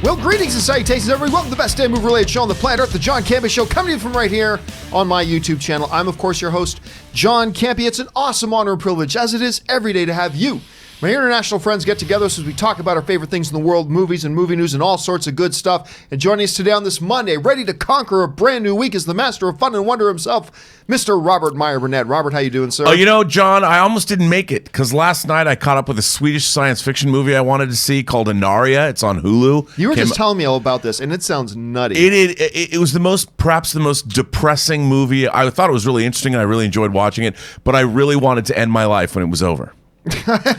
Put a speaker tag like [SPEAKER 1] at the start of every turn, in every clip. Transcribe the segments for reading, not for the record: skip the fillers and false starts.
[SPEAKER 1] Well, greetings and salutations, everyone. Welcome to the best damn movie-related show on the planet Earth, the John Campea Show, coming to you from right here on my YouTube channel. I'm, of course, your host, John Campea. It's an awesome honor and privilege, as it is every day, to have you, my international friends, get together as we talk about our favorite things in the world, movies and movie news and all sorts of good stuff. And joining us today on this Monday, ready to conquer a brand new week, is the master of fun and wonder himself, Mr. Robert Meyer Burnett. Robert, how you doing, sir?
[SPEAKER 2] Oh, you know, John, I almost didn't make it because last night I caught up with a Swedish science fiction movie I wanted to see called Inaria. It's on Hulu.
[SPEAKER 1] You were just telling me all about this, and it sounds nutty.
[SPEAKER 2] It was perhaps the most depressing movie. I thought it was really interesting, and I really enjoyed watching it, but I really wanted to end my life when it was over.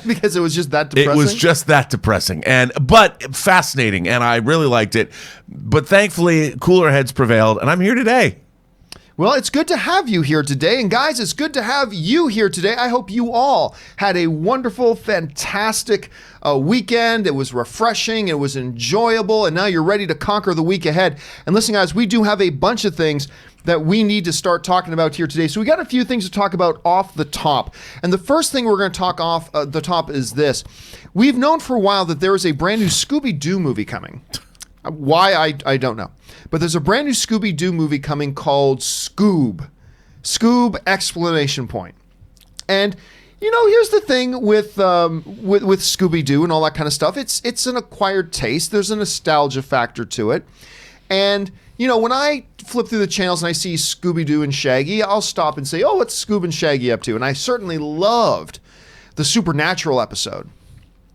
[SPEAKER 1] Because it was just that depressing?
[SPEAKER 2] It was just that depressing, but fascinating, and I really liked it. But thankfully, cooler heads prevailed, and I'm here today.
[SPEAKER 1] Well, it's good to have you here today. And guys, it's good to have you here today. I hope you all had a wonderful, fantastic weekend. It was refreshing. It was enjoyable. And now you're ready to conquer the week ahead. And listen, guys, we do have a bunch of things that we need to start talking about here today. So we got a few things to talk about off the top. And the first thing we're going to talk off the top is this. We've known for a while that there is a brand new Scooby-Doo movie coming. Why, I don't know. But there's a brand new Scooby-Doo movie coming called Scoob. Scoob, exclamation point. And, you know, here's the thing with Scooby-Doo and all that kind of stuff. It's an acquired taste. There's a nostalgia factor to it. And, you know, when I flip through the channels and I see Scooby-Doo and Shaggy, I'll stop and say, oh, what's Scoob and Shaggy up to? And I certainly loved the Supernatural episode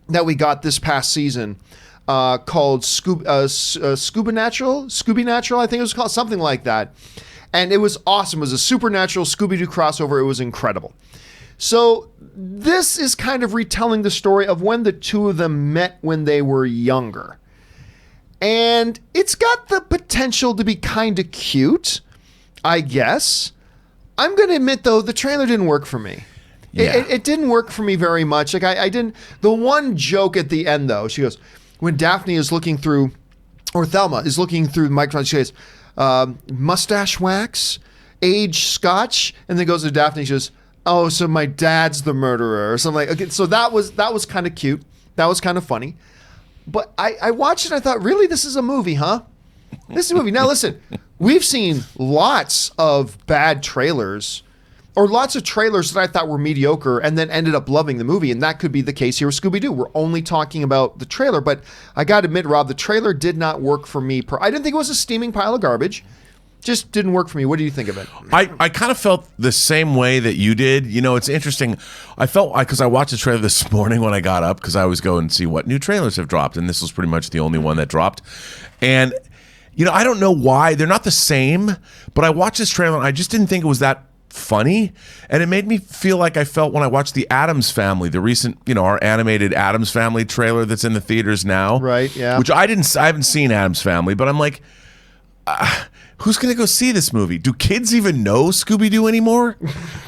[SPEAKER 1] that we got this past season, called Scooby Natural, I think it was called, something like that. And it was awesome. It was a Supernatural Scooby-Doo crossover. It was incredible. So this is kind of retelling the story of when the two of them met when they were younger. And it's got the potential to be kind of cute, I guess. I'm going to admit, though, the trailer didn't work for me. Yeah. It didn't work for me very much. Like I didn't. The one joke at the end, though, she goes, when Daphne is looking through, or Thelma is looking through the microphone, she says, mustache wax, age scotch, and then goes to Daphne, she goes, oh, so my dad's the murderer, or something like. Okay, so that was kind of cute. That was kind of funny. But I watched it and I thought, really, this is a movie, huh? This is a movie. Now, listen, we've seen lots of bad trailers, or lots of trailers that I thought were mediocre and then ended up loving the movie, and that could be the case here with Scooby-Doo. We're only talking about the trailer, but I got to admit, Rob, the trailer did not work for me. I didn't think it was a steaming pile of garbage. Just didn't work for me. What do you think of it?
[SPEAKER 2] I kind of felt the same way that you did. You know, it's interesting. I felt, because I watched the trailer this morning when I got up, because I always go and see what new trailers have dropped, and this was pretty much the only one that dropped. And, you know, I don't know why. They're not the same, but I watched this trailer and I just didn't think it was that funny, and it made me feel like I felt when I watched the Addams Family, the recent, you know, our animated Addams Family trailer that's in the theaters now.
[SPEAKER 1] Right, yeah.
[SPEAKER 2] Which I haven't seen Addams Family, but I'm like, who's going to go see this movie? Do kids even know Scooby-Doo anymore?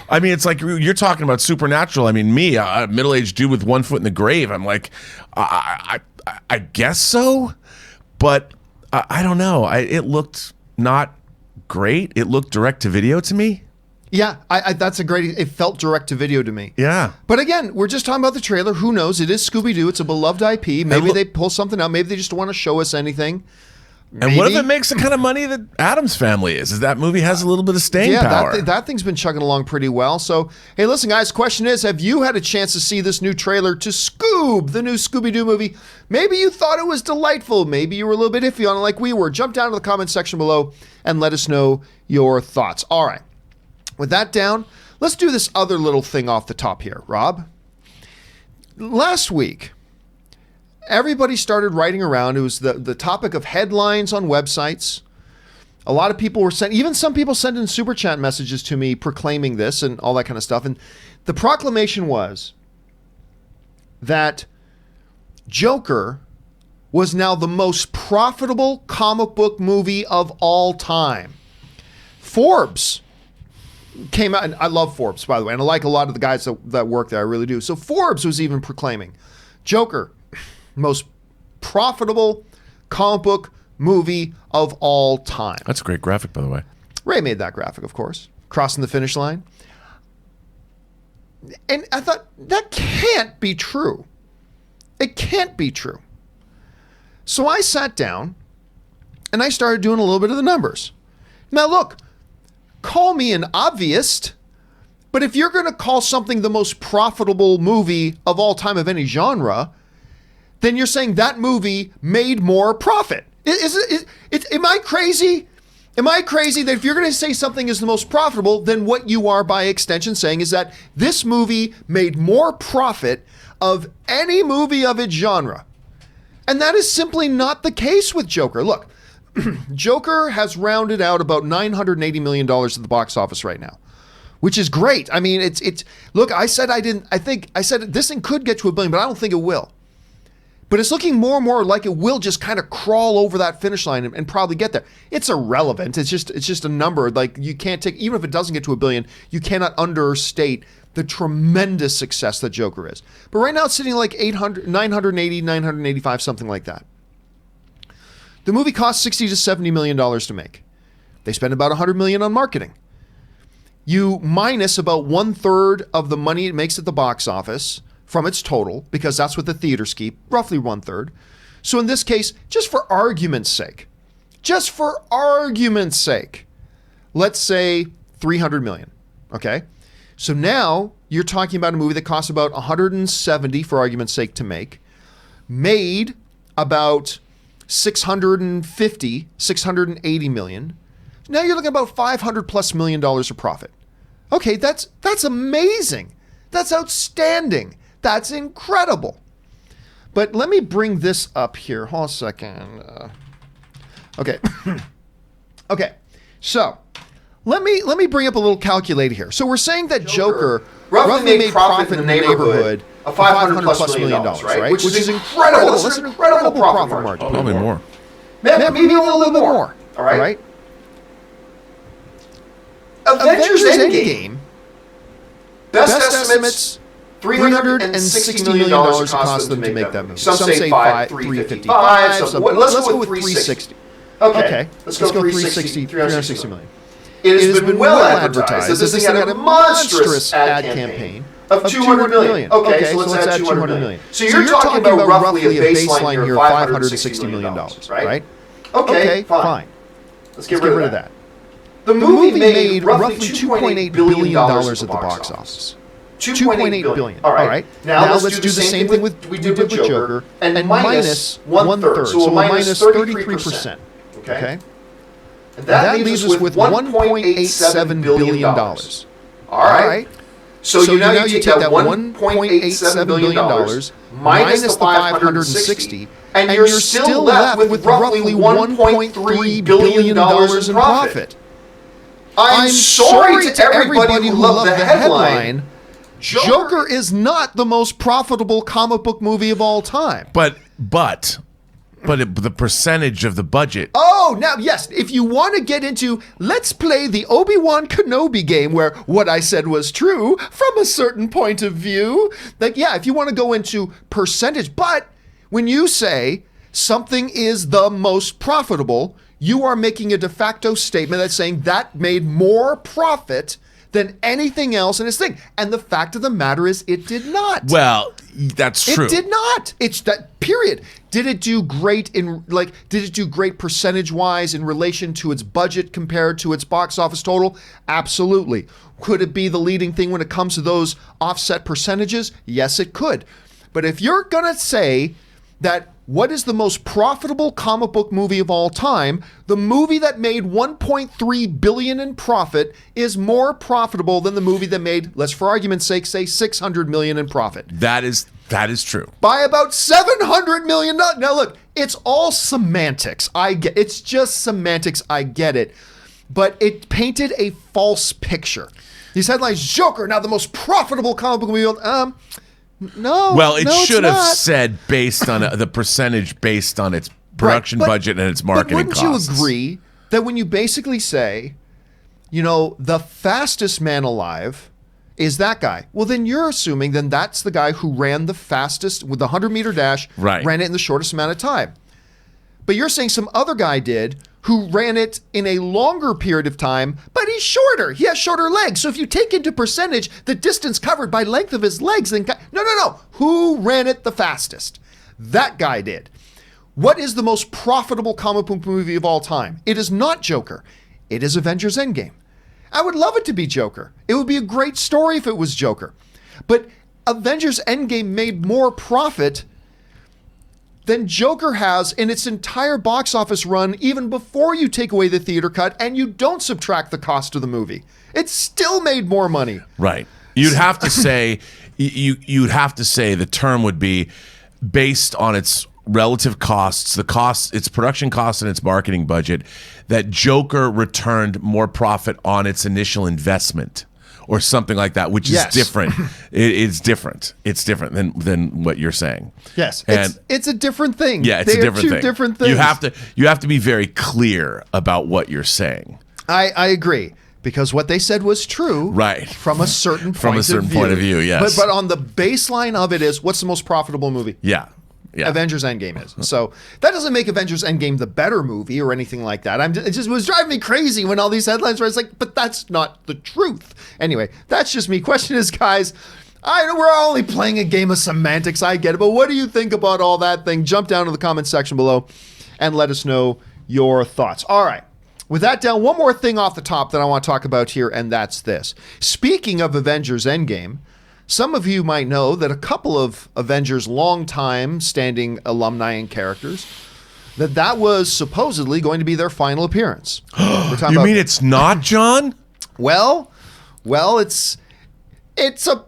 [SPEAKER 2] I mean, it's like you're talking about Supernatural. I mean, me, a middle-aged dude with one foot in the grave, I'm like, I guess so, but I don't know. It looked not great. It looked direct-to-video to me.
[SPEAKER 1] Yeah, that's a great. It felt direct to video to me.
[SPEAKER 2] Yeah.
[SPEAKER 1] But again, we're just talking about the trailer. Who knows? It is Scooby-Doo. It's a beloved IP. Maybe they pull something out. Maybe they just want to show us anything. Maybe.
[SPEAKER 2] And what if it makes the kind of money that Addams Family is? That movie has a little bit of staying power.
[SPEAKER 1] That thing's been chugging along pretty well. So, hey, listen, guys, question is, have you had a chance to see this new trailer to Scoob, the new Scooby-Doo movie? Maybe you thought it was delightful. Maybe you were a little bit iffy on it like we were. Jump down to the comment section below and let us know your thoughts. All right. With that down, let's do this other little thing off the top here, Rob. Last week, everybody started writing around. It was the topic of headlines on websites. A lot of people were even some people sent in super chat messages to me proclaiming this and all that kind of stuff. And the proclamation was that Joker was now the most profitable comic book movie of all time. Forbes came out, and I love Forbes, by the way, and I like a lot of the guys that work there. I really do. So Forbes was even proclaiming Joker, most profitable comic book movie of all time.
[SPEAKER 2] That's a great graphic, by the way.
[SPEAKER 1] Ray made that graphic, of course. Crossing the finish line. And I thought, that can't be true. It can't be true. So I sat down and I started doing a little bit of the numbers. Now look, call me an obvious, but if you're going to call something the most profitable movie of all time of any genre, then you're saying that movie made more profit. Am I crazy? Am I crazy that if you're going to say something is the most profitable, then what you are by extension saying is that this movie made more profit of any movie of its genre? And that is simply not the case with Joker. Look, Joker has rounded out about $980 million at the box office right now, which is great. I mean, it's look, I said this thing could get to $1 billion, but I don't think it will. But it's looking more and more like it will just kind of crawl over that finish line and probably get there. It's irrelevant. It's just a number. Like, you can't take, even if it doesn't get to $1 billion, you cannot understate the tremendous success that Joker is. But right now it's sitting like 980, 985, something like that. The movie costs $60 to $70 million to make. They spend about $100 million on marketing. You minus about 1/3 of the money it makes at the box office from its total, because that's what the theaters keep, roughly 1/3. So in this case, just for argument's sake, let's say $300 million, okay? So now you're talking about a movie that costs about $170, for argument's sake, to make, made about $680 million. Now you're looking at about $500+ million of profit. Okay, that's amazing. That's outstanding. That's incredible. But let me bring this up here. Hold on a second. Okay. Okay. So let me bring up a little calculator here. So we're saying that Joker roughly made profit in the neighborhood of $500+ million, right? Which is incredible. That's an incredible profit margin.
[SPEAKER 2] Probably more.
[SPEAKER 1] Maybe a little bit more. All right. Avengers Endgame. Best estimates. $360 million cost them to make that movie. Some say $355. Let's go with $360. Okay, let's go $360 million. It has been well advertised that this thing had a monstrous ad campaign of $200 million. Okay, so let's add $200 million. So you're talking about roughly a baseline here of $560 million, right? Okay, fine. Let's get rid of that. The movie made roughly $2.8 billion at the box office. $2.8 billion. All right. Now let's do the same thing we did with Joker and minus 1/3. So minus 33%. Okay. And that leaves us with $1.87 billion. All right. So now you take that $1.87 billion minus the $560, and you're still left with roughly $1.3 billion in profit. I'm sorry to everybody who loved the headline. Joker is not the most profitable comic book movie of all time.
[SPEAKER 2] But the percentage of the budget.
[SPEAKER 1] Oh, now, yes, if you want to get into, let's play the Obi-Wan Kenobi game where what I said was true from a certain point of view. Like, yeah, if you want to go into percentage, but when you say something is the most profitable, you are making a de facto statement that's saying that made more profit than anything else in this thing. And the fact of the matter is it did not.
[SPEAKER 2] Well, that's true.
[SPEAKER 1] It did not. It's that, period. Did it do great percentage-wise in relation to its budget compared to its box office total? Absolutely. Could it be the leading thing when it comes to those offset percentages? Yes, it could. But if you're going to say that what is the most profitable comic book movie of all time, the movie that made $1.3 billion in profit is more profitable than the movie that made, let's for argument's sake, say $600 million in profit.
[SPEAKER 2] That is true.
[SPEAKER 1] By about $700 million. Now look, it's all semantics. It's just semantics. I get it. But it painted a false picture. These headlines, Joker, now the most profitable comic book movie. No.
[SPEAKER 2] Well, it should have said based on the percentage based on its production budget and its marketing costs.
[SPEAKER 1] But wouldn't you agree that when you basically say, the fastest man alive is that guy, well, then you're assuming then that's the guy who ran the fastest with the 100-meter dash, ran it in the shortest amount of time. But you're saying some other guy did who ran it in a longer period of time, but he's shorter. He has shorter legs. So if you take into percentage the distance covered by length of his legs, then no. Who ran it the fastest? That guy did. What is the most profitable comic book movie of all time? It is not Joker. It is Avengers Endgame. I would love it to be Joker. It would be a great story if it was Joker. But Avengers Endgame made more profit than Joker has in its entire box office run, even before you take away the theater cut and you don't subtract the cost of the movie. It still made more money.
[SPEAKER 2] Right. You'd have to say you'd have to say the term would be based on its relative costs, its production costs and its marketing budget, that Joker returned more profit on its initial investment or something like that, which is different. It's different. It's different than what you're saying.
[SPEAKER 1] Yes.
[SPEAKER 2] And
[SPEAKER 1] it's a different thing.
[SPEAKER 2] Yeah, it's
[SPEAKER 1] they
[SPEAKER 2] a different
[SPEAKER 1] are two
[SPEAKER 2] thing.
[SPEAKER 1] different things.
[SPEAKER 2] You have to be very clear about what you're saying.
[SPEAKER 1] I agree. Because what they said was true,
[SPEAKER 2] right?
[SPEAKER 1] From a certain
[SPEAKER 2] point of view, yes.
[SPEAKER 1] But on the baseline of it is, what's the most profitable movie?
[SPEAKER 2] Yeah.
[SPEAKER 1] Avengers Endgame is. So that doesn't make Avengers Endgame the better movie or anything like that. It just was driving me crazy when all these headlines were. It's like, but that's not the truth. Anyway, that's just me. Question is, guys, I know we're only playing a game of semantics. I get it, but what do you think about all that thing? Jump down to the comment section below and let us know your thoughts. All right. With that down, one more thing off the top that I want to talk about here, and that's this. Speaking of Avengers Endgame, some of you might know that a couple of Avengers long-time standing alumni and characters, that was supposedly going to be their final appearance.
[SPEAKER 2] You mean it's not, John?
[SPEAKER 1] Well, it's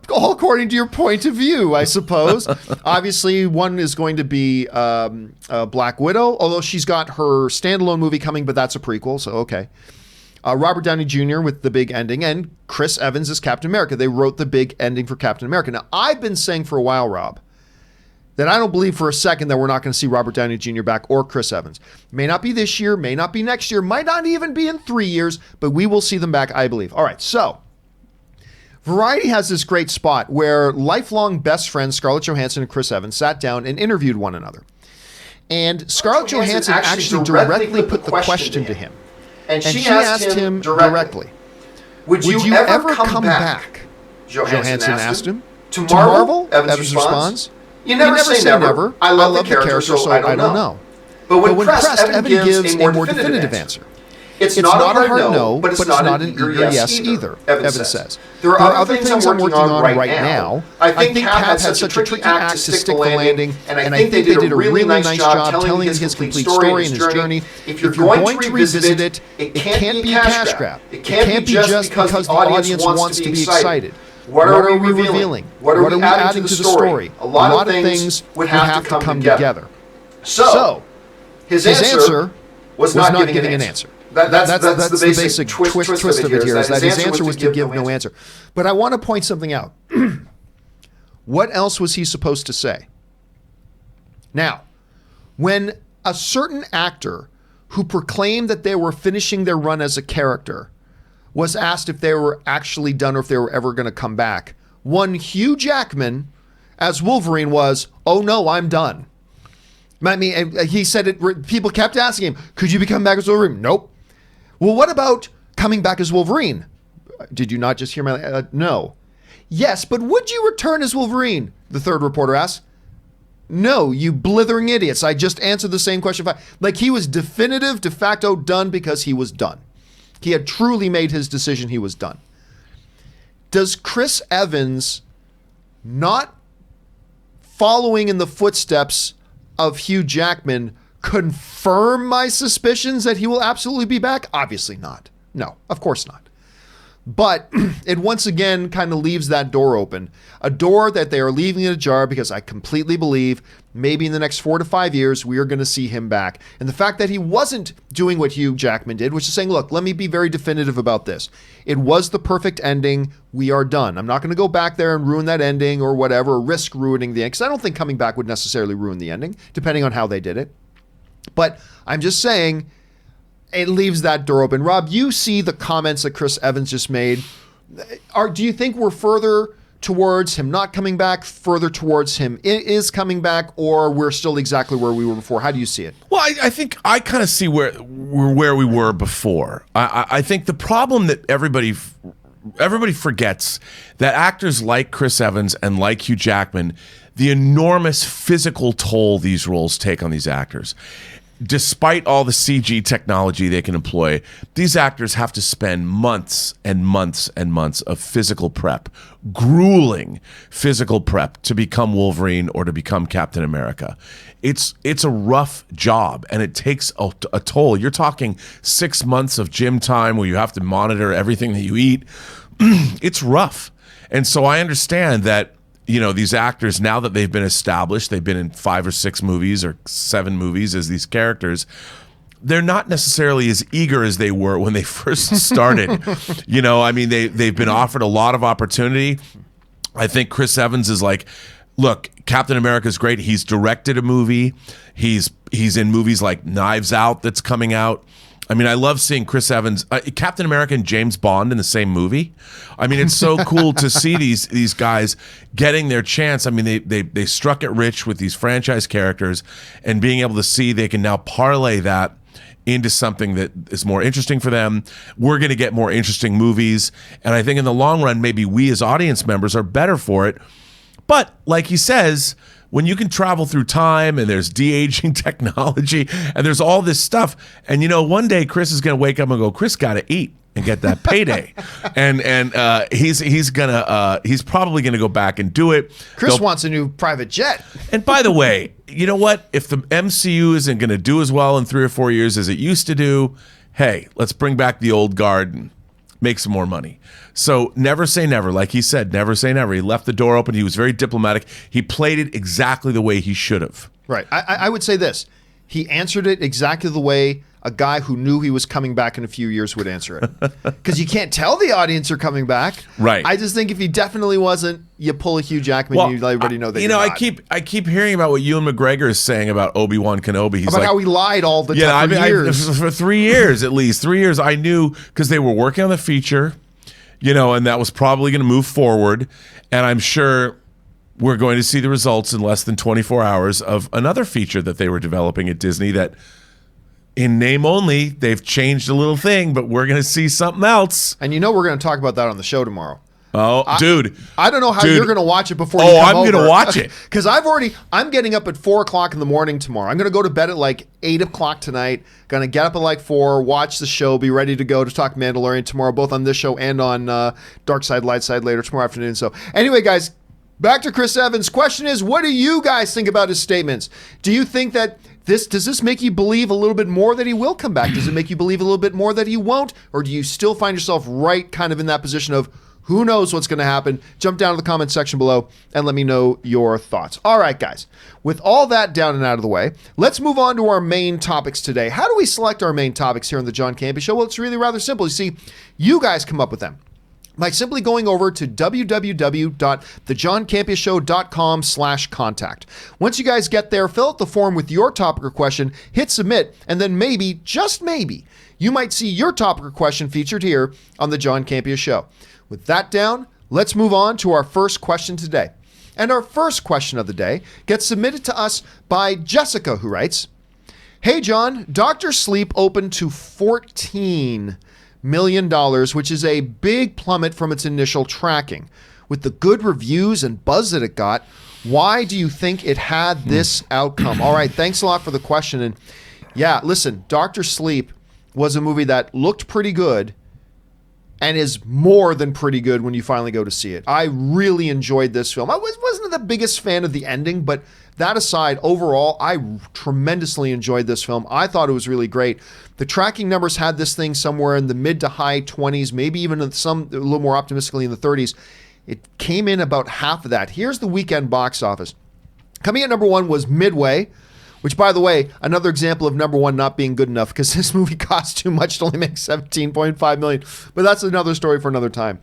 [SPEAKER 1] all according to your point of view, I suppose. Obviously, one is going to be Black Widow, although she's got her standalone movie coming, but that's a prequel, so okay. Robert Downey Jr. with the big ending, and Chris Evans as Captain America. They wrote the big ending for Captain America. Now, I've been saying for a while, Rob, that I don't believe for a second that we're not going to see Robert Downey Jr. back or Chris Evans. May not be this year, may not be next year, might not even be in 3 years, but we will see them back, I believe. All right, so Variety has this great spot where lifelong best friends Scarlett Johansson and Chris Evans sat down and interviewed one another. And Scarlett Johansson actually directly put the question to him. And she asked him directly, would you ever come back? Johansson asked him. To Marvel? Evans responds, you never say never. I love the character, so I don't know. But when pressed, Evan gives a more definitive answer. It's not a hard no, but it's not an eager yes either, Evan says. There are other things I'm working on right now. I think Cap had such a tricky act to stick the landing, and I think they did a really nice job telling his complete story and his journey. If you're going to revisit it, it can't be a cash grab. It can't be just because the audience wants to be excited. What are we revealing? What are we adding to the story? A lot of things would have to come together. So, his answer was not giving an answer. That's the basic twist of it here, is that his answer was to give no answer. But I want to point something out. What else was he supposed to say? Now, when a certain actor who proclaimed that they were finishing their run as a character was asked if they were actually done or if they were ever going to come back, one Hugh Jackman as Wolverine was, oh no, I'm done. I mean, he said it, people kept asking him, could you become back as Wolverine? Nope. Well, what about coming back as Wolverine? Did you not just hear my... no. Yes, but would you return as Wolverine? The third reporter asked. No, you blithering idiots. I just answered the same question. Like, he was definitive, de facto done because he was done. He had truly made his decision. He was done. Does Chris Evans not following in the footsteps of Hugh Jackman confirm my suspicions that he will absolutely be back? Obviously not. No, of course not. But it once again kind of leaves that door open. A door that they are leaving ajar because I completely believe maybe in the next 4 to 5 years, we are going to see him back. And the fact that he wasn't doing what Hugh Jackman did, which is saying, look, let me be very definitive about this. It was the perfect ending. We are done. I'm not going to go back there and ruin that ending or whatever, or risk ruining the ending, because I don't think coming back would necessarily ruin the ending, depending on how they did it. But I'm just saying, it leaves that door open. Rob, you see the comments that Chris Evans just made. Do you think we're further towards him not coming back, further towards him is coming back, or we're still exactly where we were before? How do you see it?
[SPEAKER 2] Well, I think I kind of see where we were before. I think the problem that everybody forgets that actors like Chris Evans and like Hugh Jackman, the enormous physical toll these roles take on these actors. Despite all the CG technology they can employ, these actors have to spend months and months and months of physical prep, grueling physical prep to become Wolverine or to become Captain America. It's a rough job, and it takes a toll. You're talking 6 months of gym time where you have to monitor everything that you eat. It's rough. And so I understand that, you know, these actors, now that they've been established, they've been in 5 or 6 movies or 7 movies as these characters, they're not necessarily as eager as they were when they first started. You know, I mean, they've been offered a lot of opportunity. I think Chris Evans is like, look, Captain America's great. He's directed a movie. He's in movies like Knives Out that's coming out. I mean, I love seeing Chris Evans, Captain America and James Bond in the same movie. I mean, it's so cool to see these guys getting their chance. I mean, they struck it rich with these franchise characters, and being able to see they can now parlay that into something that is more interesting for them. We're going to get more interesting movies, and I think in the long run, maybe we as audience members are better for it. But like he says, when you can travel through time and there's de-aging technology and there's all this stuff, and you know, one day Chris is going to wake up and go, Chris got to eat and get that payday, and he's probably going to go back and do it.
[SPEAKER 1] Chris wants a new private jet.
[SPEAKER 2] And by the way, you know what? If the MCU isn't going to do as well in 3 or 4 years as it used to do, hey, let's bring back the old guard and make some more money. So never say never. Like he said, never say never. He left the door open. He was very diplomatic. He played it exactly the way he should have.
[SPEAKER 1] Right. I would say this. He answered it exactly the way a guy who knew he was coming back in a few years would answer it. Because you can't tell the audience are coming back.
[SPEAKER 2] Right.
[SPEAKER 1] I just think if he definitely wasn't, you pull a Hugh Jackman, and you let everybody know that you're not.
[SPEAKER 2] I keep hearing about what Ewan McGregor is saying about Obi-Wan Kenobi. He's
[SPEAKER 1] about
[SPEAKER 2] like,
[SPEAKER 1] how he lied all the time for years.
[SPEAKER 2] For 3 years, at least 3 years, I knew, because they were working on the feature, you know, and that was probably going to move forward. And I'm sure we're going to see the results in less than 24 hours of another feature that they were developing at Disney that, in name only, they've changed a little thing, but we're going to see something else.
[SPEAKER 1] And you know we're going to talk about that on the show tomorrow.
[SPEAKER 2] Oh, dude.
[SPEAKER 1] I don't know how you're going to watch it before you come
[SPEAKER 2] I'm
[SPEAKER 1] over.
[SPEAKER 2] going to watch it.
[SPEAKER 1] Because I'm getting up at 4 o'clock in the morning tomorrow. I'm going to go to bed at like 8 o'clock tonight. Going to get up at like 4, watch the show, be ready to go to talk Mandalorian tomorrow, both on this show and on Dark Side, Light Side later tomorrow afternoon. So anyway, guys, back to Chris Evans. Question is, what do you guys think about his statements? Do you think that does this make you believe a little bit more that he will come back? Does it make you believe a little bit more that he won't? Or do you still find yourself right kind of in that position of who knows what's going to happen? Jump down to the comment section below and let me know your thoughts. All right, guys. With all that down and out of the way, let's move on to our main topics today. How do we select our main topics here on the John Campea Show? Well, it's really rather simple. You see, you guys come up with them by simply going over to www.thejohncampeashow.com/contact. Once you guys get there, fill out the form with your topic or question, hit submit, and then maybe, just maybe, you might see your topic or question featured here on The John Campea Show. With that down, let's move on to our first question today. And our first question of the day gets submitted to us by Jessica, who writes, Hey John, Dr. Sleep opened to $14 million, which is a big plummet from its initial tracking. With the good reviews and buzz that it got, why do you think it had this outcome? All right, thanks a lot for the question. And yeah, listen, Dr. Sleep was a movie that looked pretty good and is more than pretty good when you finally go to see it. I really enjoyed this film. I wasn't the biggest fan of the ending, but that aside, overall, I tremendously enjoyed this film. I thought it was really great. The tracking numbers had this thing somewhere in the mid to high 20s, maybe even a little more optimistically in the 30s. It came in about half of that. Here's the weekend box office. Coming at number 1 was Midway, which, by the way, another example of number 1 not being good enough because this movie cost too much to only make $17.5 million. But that's another story for another time.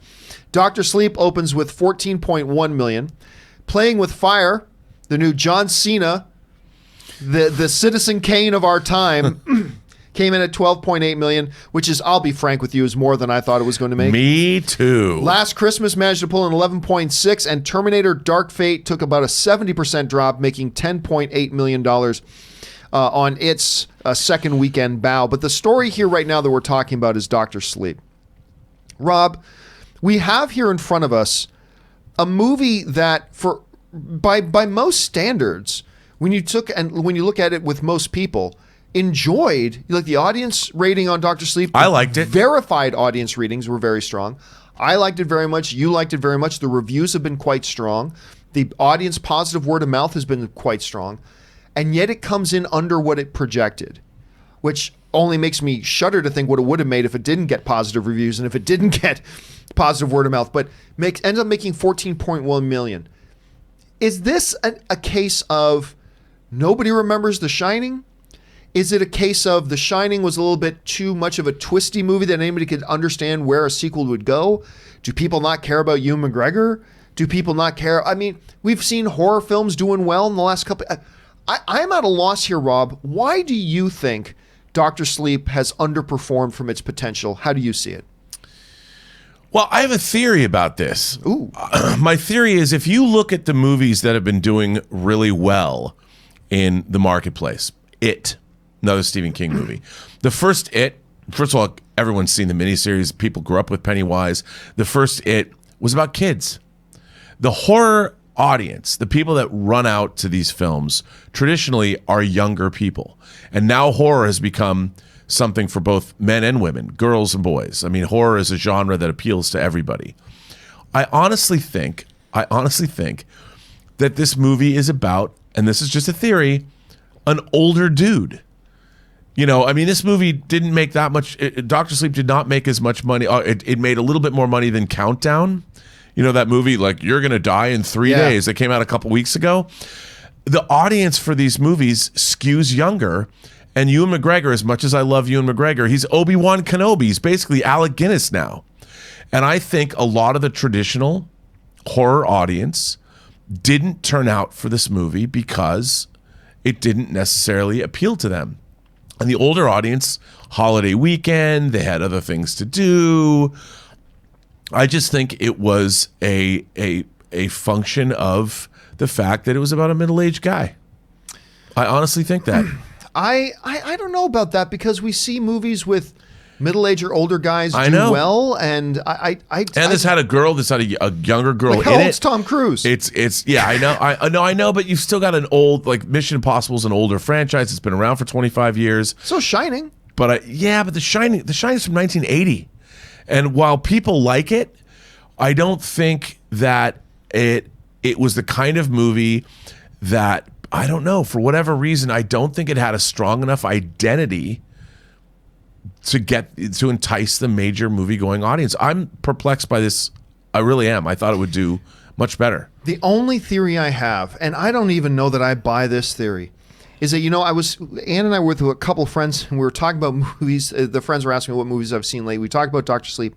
[SPEAKER 1] Dr. Sleep opens with $14.1 million. Playing with Fire, the new John Cena, the Citizen Kane of our time, came in at $12.8 million, which is, I'll be frank with you, is more than I thought it was going to make.
[SPEAKER 2] Me too.
[SPEAKER 1] Last Christmas managed to pull in 11.6, and Terminator Dark Fate took about a 70% drop, making $10.8 million on its second weekend bow. But the story here right now that we're talking about is Dr. Sleep. Rob, we have here in front of us a movie that, for by most standards, when you look at it with most people, enjoyed, like the audience rating on Dr. Sleep.
[SPEAKER 2] I liked it.
[SPEAKER 1] Verified audience readings were very strong. I liked it very much. You liked it very much. The reviews have been quite strong. The audience positive word of mouth has been quite strong. And yet it comes in under what it projected, which only makes me shudder to think what it would have made if it didn't get positive reviews and if it didn't get positive word of mouth, but ends up making 14.1 million. Is this a case of nobody remembers The Shining? Is it a case of The Shining was a little bit too much of a twisty movie that anybody could understand where a sequel would go? Do people not care about Ewan McGregor? Do people not care? I mean, we've seen horror films doing well in the last couple. I'm at a loss here, Rob. Why do you think Dr. Sleep has underperformed from its potential? How do you see it?
[SPEAKER 2] Well, I have a theory about this.
[SPEAKER 1] Ooh.
[SPEAKER 2] My theory is if you look at the movies that have been doing really well in the marketplace, another Stephen King movie. The first of all, everyone's seen the miniseries. People grew up with Pennywise. The first was about kids. The horror audience, the people that run out to these films, traditionally are younger people. And now horror has become something for both men and women, girls and boys. I mean, horror is a genre that appeals to everybody. I honestly think that this movie is about, and this is just a theory, an older dude. You know, I mean, this movie didn't make that much. Dr. Sleep did not make as much money. It made a little bit more money than Countdown. You know, that movie, like, You're Gonna Die in 3 days, that came out a couple weeks ago. The audience for these movies skews younger. And Ewan McGregor, as much as I love Ewan McGregor, he's Obi-Wan Kenobi. He's basically Alec Guinness now. And I think a lot of the traditional horror audience didn't turn out for this movie because it didn't necessarily appeal to them. And the older audience, holiday weekend, they had other things to do. I just think it was a function of the fact that it was about a middle-aged guy. I honestly think that.
[SPEAKER 1] I don't know about that because we see movies with middle-aged or older guys do well, and
[SPEAKER 2] this had a girl, this had a younger girl
[SPEAKER 1] like
[SPEAKER 2] in it.
[SPEAKER 1] How old's Tom Cruise?
[SPEAKER 2] It's yeah, I know, but you've still got an old, like, Mission Impossible's an older franchise. It's been around for 25 years.
[SPEAKER 1] So Shining.
[SPEAKER 2] But but The Shining is from 1980. And while people like it, I don't think that it was the kind of movie that, I don't know, for whatever reason, I don't think it had a strong enough identity to entice the major movie-going audience. I'm perplexed by this. I really am. I thought it would do much better.
[SPEAKER 1] The only theory I have, and I don't even know that I buy this theory, is that, Ann and I were with a couple of friends, and we were talking about movies. The friends were asking me what movies I've seen lately. We talked about Dr. Sleep.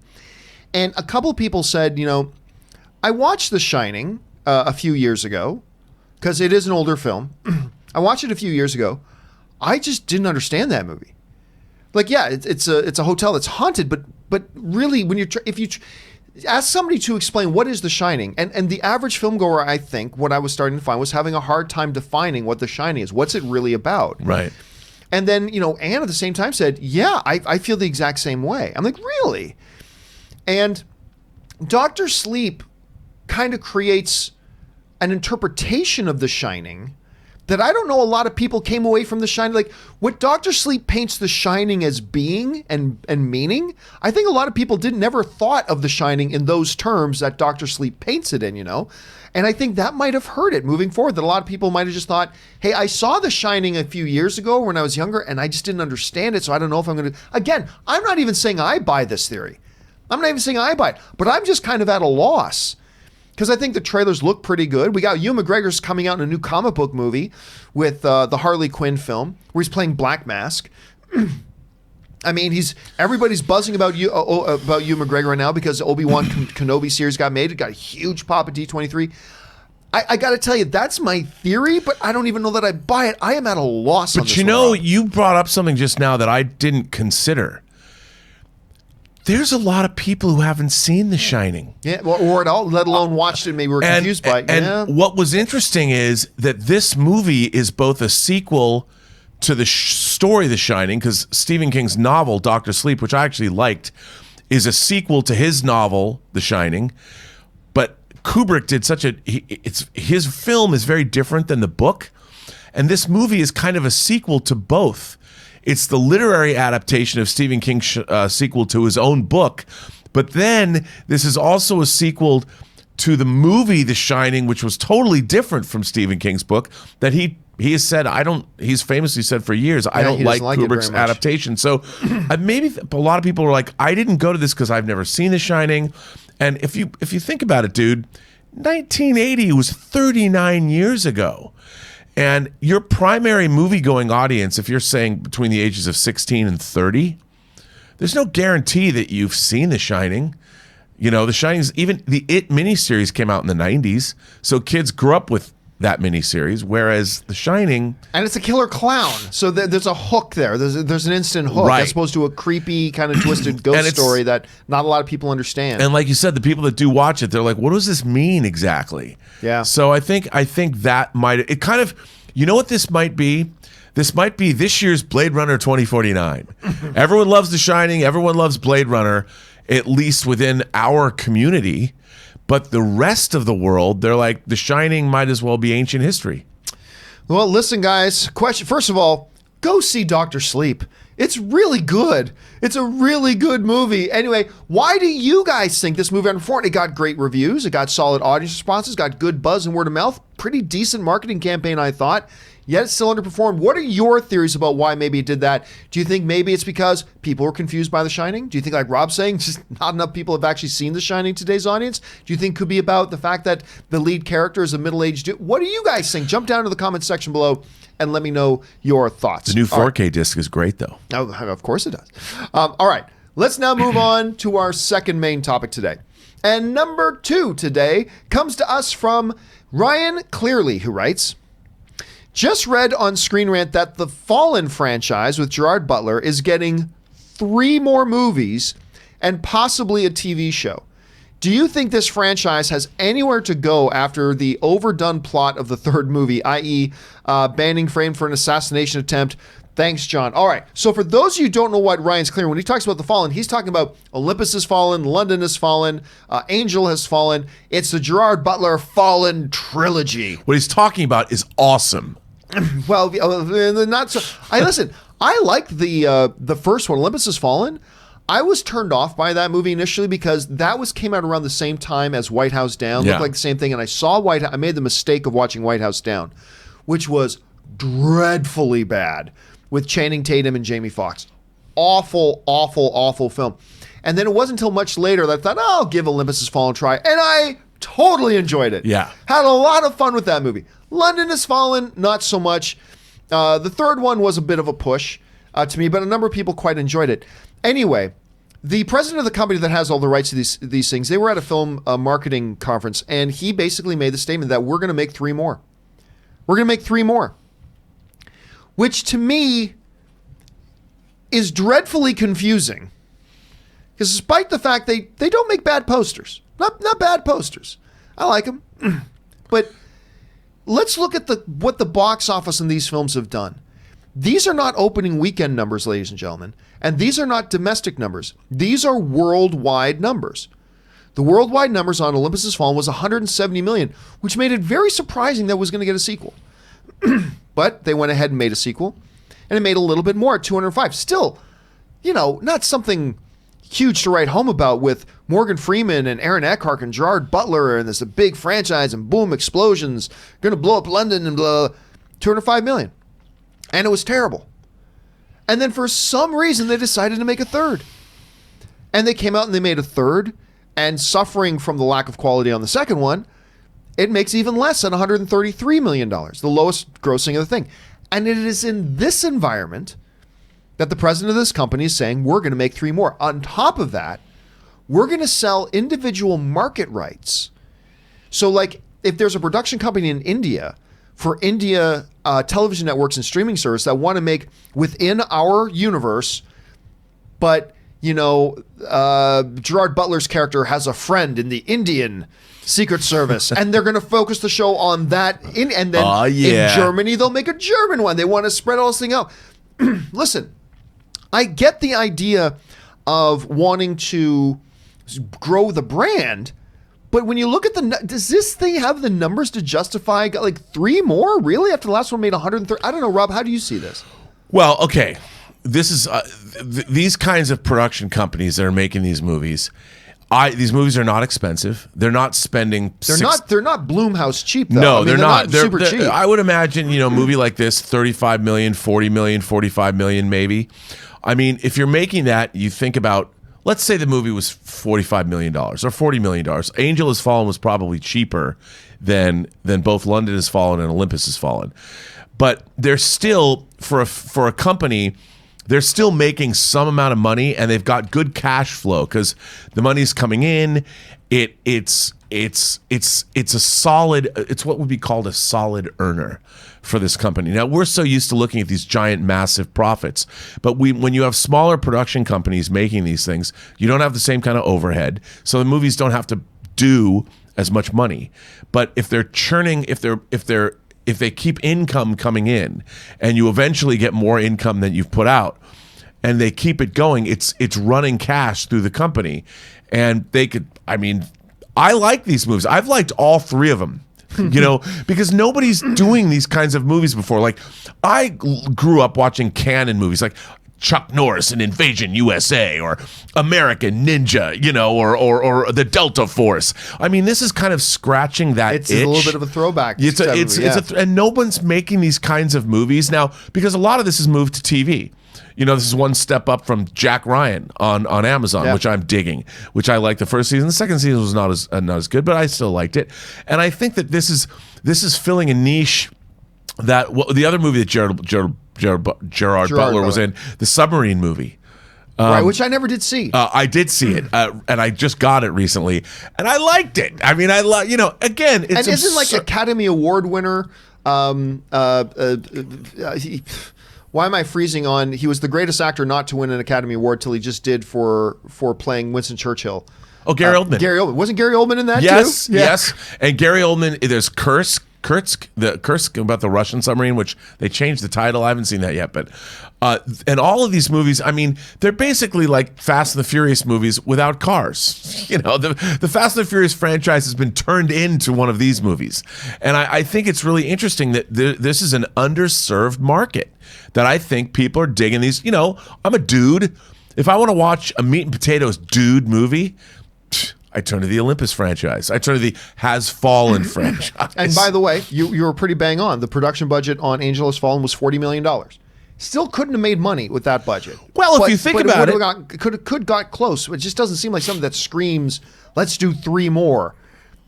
[SPEAKER 1] And a couple of people said, I watched The Shining a few years ago, because it is an older film. I watched it a few years ago. I just didn't understand that movie. Like, yeah, it's a hotel that's haunted, but really, if you ask somebody to explain what is The Shining, and the average filmgoer, I think, what I was starting to find was having a hard time defining what The Shining is. What's it really about?
[SPEAKER 2] Right.
[SPEAKER 1] And then, Anne at the same time said, yeah, I feel the exact same way. I'm like, really? And Dr. Sleep kind of creates an interpretation of The Shining that I don't know a lot of people came away from The Shining. Like, what Dr. Sleep paints The Shining as being and meaning, I think a lot of people never thought of The Shining in those terms that Dr. Sleep paints it in, And I think that might have hurt it moving forward, that a lot of people might have just thought, hey, I saw The Shining a few years ago when I was younger, and I just didn't understand it, so I don't know if I'm going to... Again, I'm not even saying I buy this theory. I'm not even saying I buy it, but I'm just kind of at a loss. Because I think the trailers look pretty good. We got Ewan McGregor's coming out in a new comic book movie with the Harley Quinn film, where he's playing Black Mask. I mean, everybody's buzzing about Ewan McGregor right now because the Obi-Wan Kenobi series got made. It got a huge pop at D23. I got to tell you, that's my theory, but I don't even know that I buy it. I am at a loss on this one.
[SPEAKER 2] But you brought up something just now that I didn't consider. There's a lot of people who haven't seen The Shining. Yeah,
[SPEAKER 1] or at all, let alone watched it, maybe were confused by it.
[SPEAKER 2] And what was interesting is that this movie is both a sequel to the story The Shining, because Stephen King's novel, Dr. Sleep, which I actually liked, is a sequel to his novel, The Shining. But Kubrick did his film is very different than the book, and this movie is kind of a sequel to both. It's the literary adaptation of Stephen King's sequel to his own book, but then this is also a sequel to the movie The Shining, which was totally different from Stephen King's book, that he has said, he's famously said for years, I don't like Kubrick's adaptation. So maybe a lot of people are like, I didn't go to this because I've never seen The Shining. And if you think about it, dude, 1980 was 39 years ago. And your primary movie-going audience, if you're saying between the ages of 16 and 30, there's no guarantee that you've seen The Shining. You know, The Shining's, even the It miniseries came out in the 90s, so kids grew up with that miniseries, whereas The Shining...
[SPEAKER 1] And it's a killer clown, so there's a hook there. There's an instant hook,
[SPEAKER 2] right,
[SPEAKER 1] as opposed to a creepy kind of twisted ghost story that not a lot of people understand.
[SPEAKER 2] And like you said, the people that do watch it, they're like, what does this mean exactly?
[SPEAKER 1] Yeah.
[SPEAKER 2] So I think that might... It kind of... You know what this might be? This might be this year's Blade Runner 2049. Everyone loves The Shining. Everyone loves Blade Runner, at least within our community. But the rest of the world, they're like, The Shining might as well be ancient history.
[SPEAKER 1] Well, listen, guys. First of all, go see Dr. Sleep. It's really good. It's a really good movie. Anyway, why do you guys think this movie underperformed? It got great reviews. It got solid audience responses. Got good buzz and word of mouth. Pretty decent marketing campaign, I thought. Yet it still underperformed. What are your theories about why maybe it did that? Do you think maybe it's because people were confused by The Shining? Do you think, like Rob's saying, just not enough people have actually seen The Shining in today's audience? Do you think it could be about the fact that the lead character is a middle-aged dude? What do you guys think? Jump down to the comments section below and let me know your thoughts.
[SPEAKER 2] The new 4K disc is great, though.
[SPEAKER 1] Oh, of course it does. All right. Let's now move on to our second main topic today. And number 2 today comes to us from Ryan Clearly, who writes... Just read on Screen Rant that the Fallen franchise with Gerard Butler is getting 3 more movies and possibly a TV show. Do you think this franchise has anywhere to go after the overdone plot of the 3rd movie, i.e. banning Frame for an assassination attempt? Thanks, John. All right. So for those of you who don't know what Ryan's clearing, when he talks about the Fallen, he's talking about Olympus has fallen, London has fallen, Angel has fallen. It's the Gerard Butler Fallen trilogy.
[SPEAKER 2] What he's talking about is awesome.
[SPEAKER 1] Well, not so. I liked the first one, Olympus Has Fallen. I was turned off by that movie initially because that came out around the same time as White House Down.
[SPEAKER 2] Yeah.
[SPEAKER 1] Looked like the same thing, and I made the mistake of watching White House Down, which was dreadfully bad with Channing Tatum and Jamie Foxx. Awful, awful, awful film. And then it wasn't until much later that I thought, I'll give Olympus Has Fallen a try, and I totally enjoyed it.
[SPEAKER 2] Yeah.
[SPEAKER 1] Had a lot of fun with that movie. London Has Fallen, not so much. The third one was a bit of a push to me, but a number of people quite enjoyed it. Anyway, the president of the company that has all the rights to these things, they were at a film marketing conference, and he basically made the statement that we're going to make 3 more. We're going to make 3 more. Which to me is dreadfully confusing. Because despite the fact they don't make bad posters. Not bad posters. I like them. But let's look at what the box office in these films have done. These are not opening weekend numbers, ladies and gentlemen. And these are not domestic numbers. These are worldwide numbers. The worldwide numbers on Olympus Has Fallen was 170 million, which made it very surprising that it was going to get a sequel. But they went ahead and made a sequel. And it made a little bit more at 205. Still, not something huge to write home about with Morgan Freeman and Aaron Eckhart and Gerard Butler, and there's a big franchise and boom, explosions, going to blow up London and blah, 205 million. And it was terrible. And then for some reason, they decided to make a 3rd. And they came out and they made a 3rd, and suffering from the lack of quality on the second one, it makes even less than $133 million, the lowest grossing of the thing. And it is in this environment that the president of this company is saying, we're going to make 3 more. On top of that, we're going to sell individual market rights. So like if there's a production company in India for India television networks and streaming service that want to make within our universe, but Gerard Butler's character has a friend in the Indian Secret Service, and they're going to focus the show on that. And then in Germany, they'll make a German one. They want to spread all this thing out. Listen, I get the idea of wanting to grow the brand, But when you look at does this thing have the numbers to justify like 3 more? Really? After the last one made 130? I don't know, Rob. How do you see this?
[SPEAKER 2] Well, okay. This is these kinds of production companies that are making these movies. These movies are not expensive. They're not spending.
[SPEAKER 1] They're not Blumhouse cheap though.
[SPEAKER 2] No,
[SPEAKER 1] I mean,
[SPEAKER 2] they're not. They're
[SPEAKER 1] super cheap.
[SPEAKER 2] I would imagine, a movie like this, 35 million, 40 million, 45 million, maybe. I mean, if you're making that, you think about. Let's say the movie was $45 million or $40 million. Angel Has Fallen was probably cheaper than both London Has Fallen and Olympus Has Fallen. But they're still, for a company, they're still making some amount of money, and they've got good cash flow because the money's coming in. It's a solid. It's what would be called a solid earner for this company. Now, we're so used to looking at these giant, massive profits, but when you have smaller production companies making these things, you don't have the same kind of overhead, so the movies don't have to do as much money. But if they're churning, if they keep income coming in, and you eventually get more income than you've put out, and they keep it going, it's running cash through the company, and they could. I mean, I like these movies. I've liked all 3 of them. Because nobody's doing these kinds of movies before. Like, I grew up watching canon movies like Chuck Norris and Invasion USA or American Ninja, or the Delta Force. I mean, this is kind of scratching that itch.
[SPEAKER 1] It's a little bit of a throwback.
[SPEAKER 2] And no one's making these kinds of movies now because a lot of this is moved to TV. This is one step up from Jack Ryan on Amazon, which I'm digging, which I liked the first season. The second season was not as good, but I still liked it. And I think that this is filling a niche that the other movie that Gerard Butler was in, the submarine movie.
[SPEAKER 1] Right, which I never did see.
[SPEAKER 2] I did see it, and I just got it recently, and I liked it. I mean, again, it's
[SPEAKER 1] and isn't like Academy Award winner. Why am I freezing on? He was the greatest actor not to win an Academy Award till he just did for playing Winston Churchill.
[SPEAKER 2] Oh, Gary Oldman.
[SPEAKER 1] Gary Oldman. Wasn't Gary Oldman in that too?
[SPEAKER 2] Yes. And Gary Oldman, there's Kursk about the Russian submarine, which they changed the title. I haven't seen that yet, but and all of these movies, I mean, they're basically like Fast and the Furious movies without cars. The Fast and the Furious franchise has been turned into one of these movies, and I think it's really interesting that this is an underserved market that I think people are digging these. I'm a dude. If I want to watch a meat and potatoes dude movie, I turn to the Olympus franchise. I turn to the Has Fallen franchise.
[SPEAKER 1] And by the way, you were pretty bang on. The production budget on Angel Has Fallen was $40 million. Still couldn't have made money with that budget.
[SPEAKER 2] Well, if you think about it.
[SPEAKER 1] Could got close. It just doesn't seem like something that screams, let's do 3 more.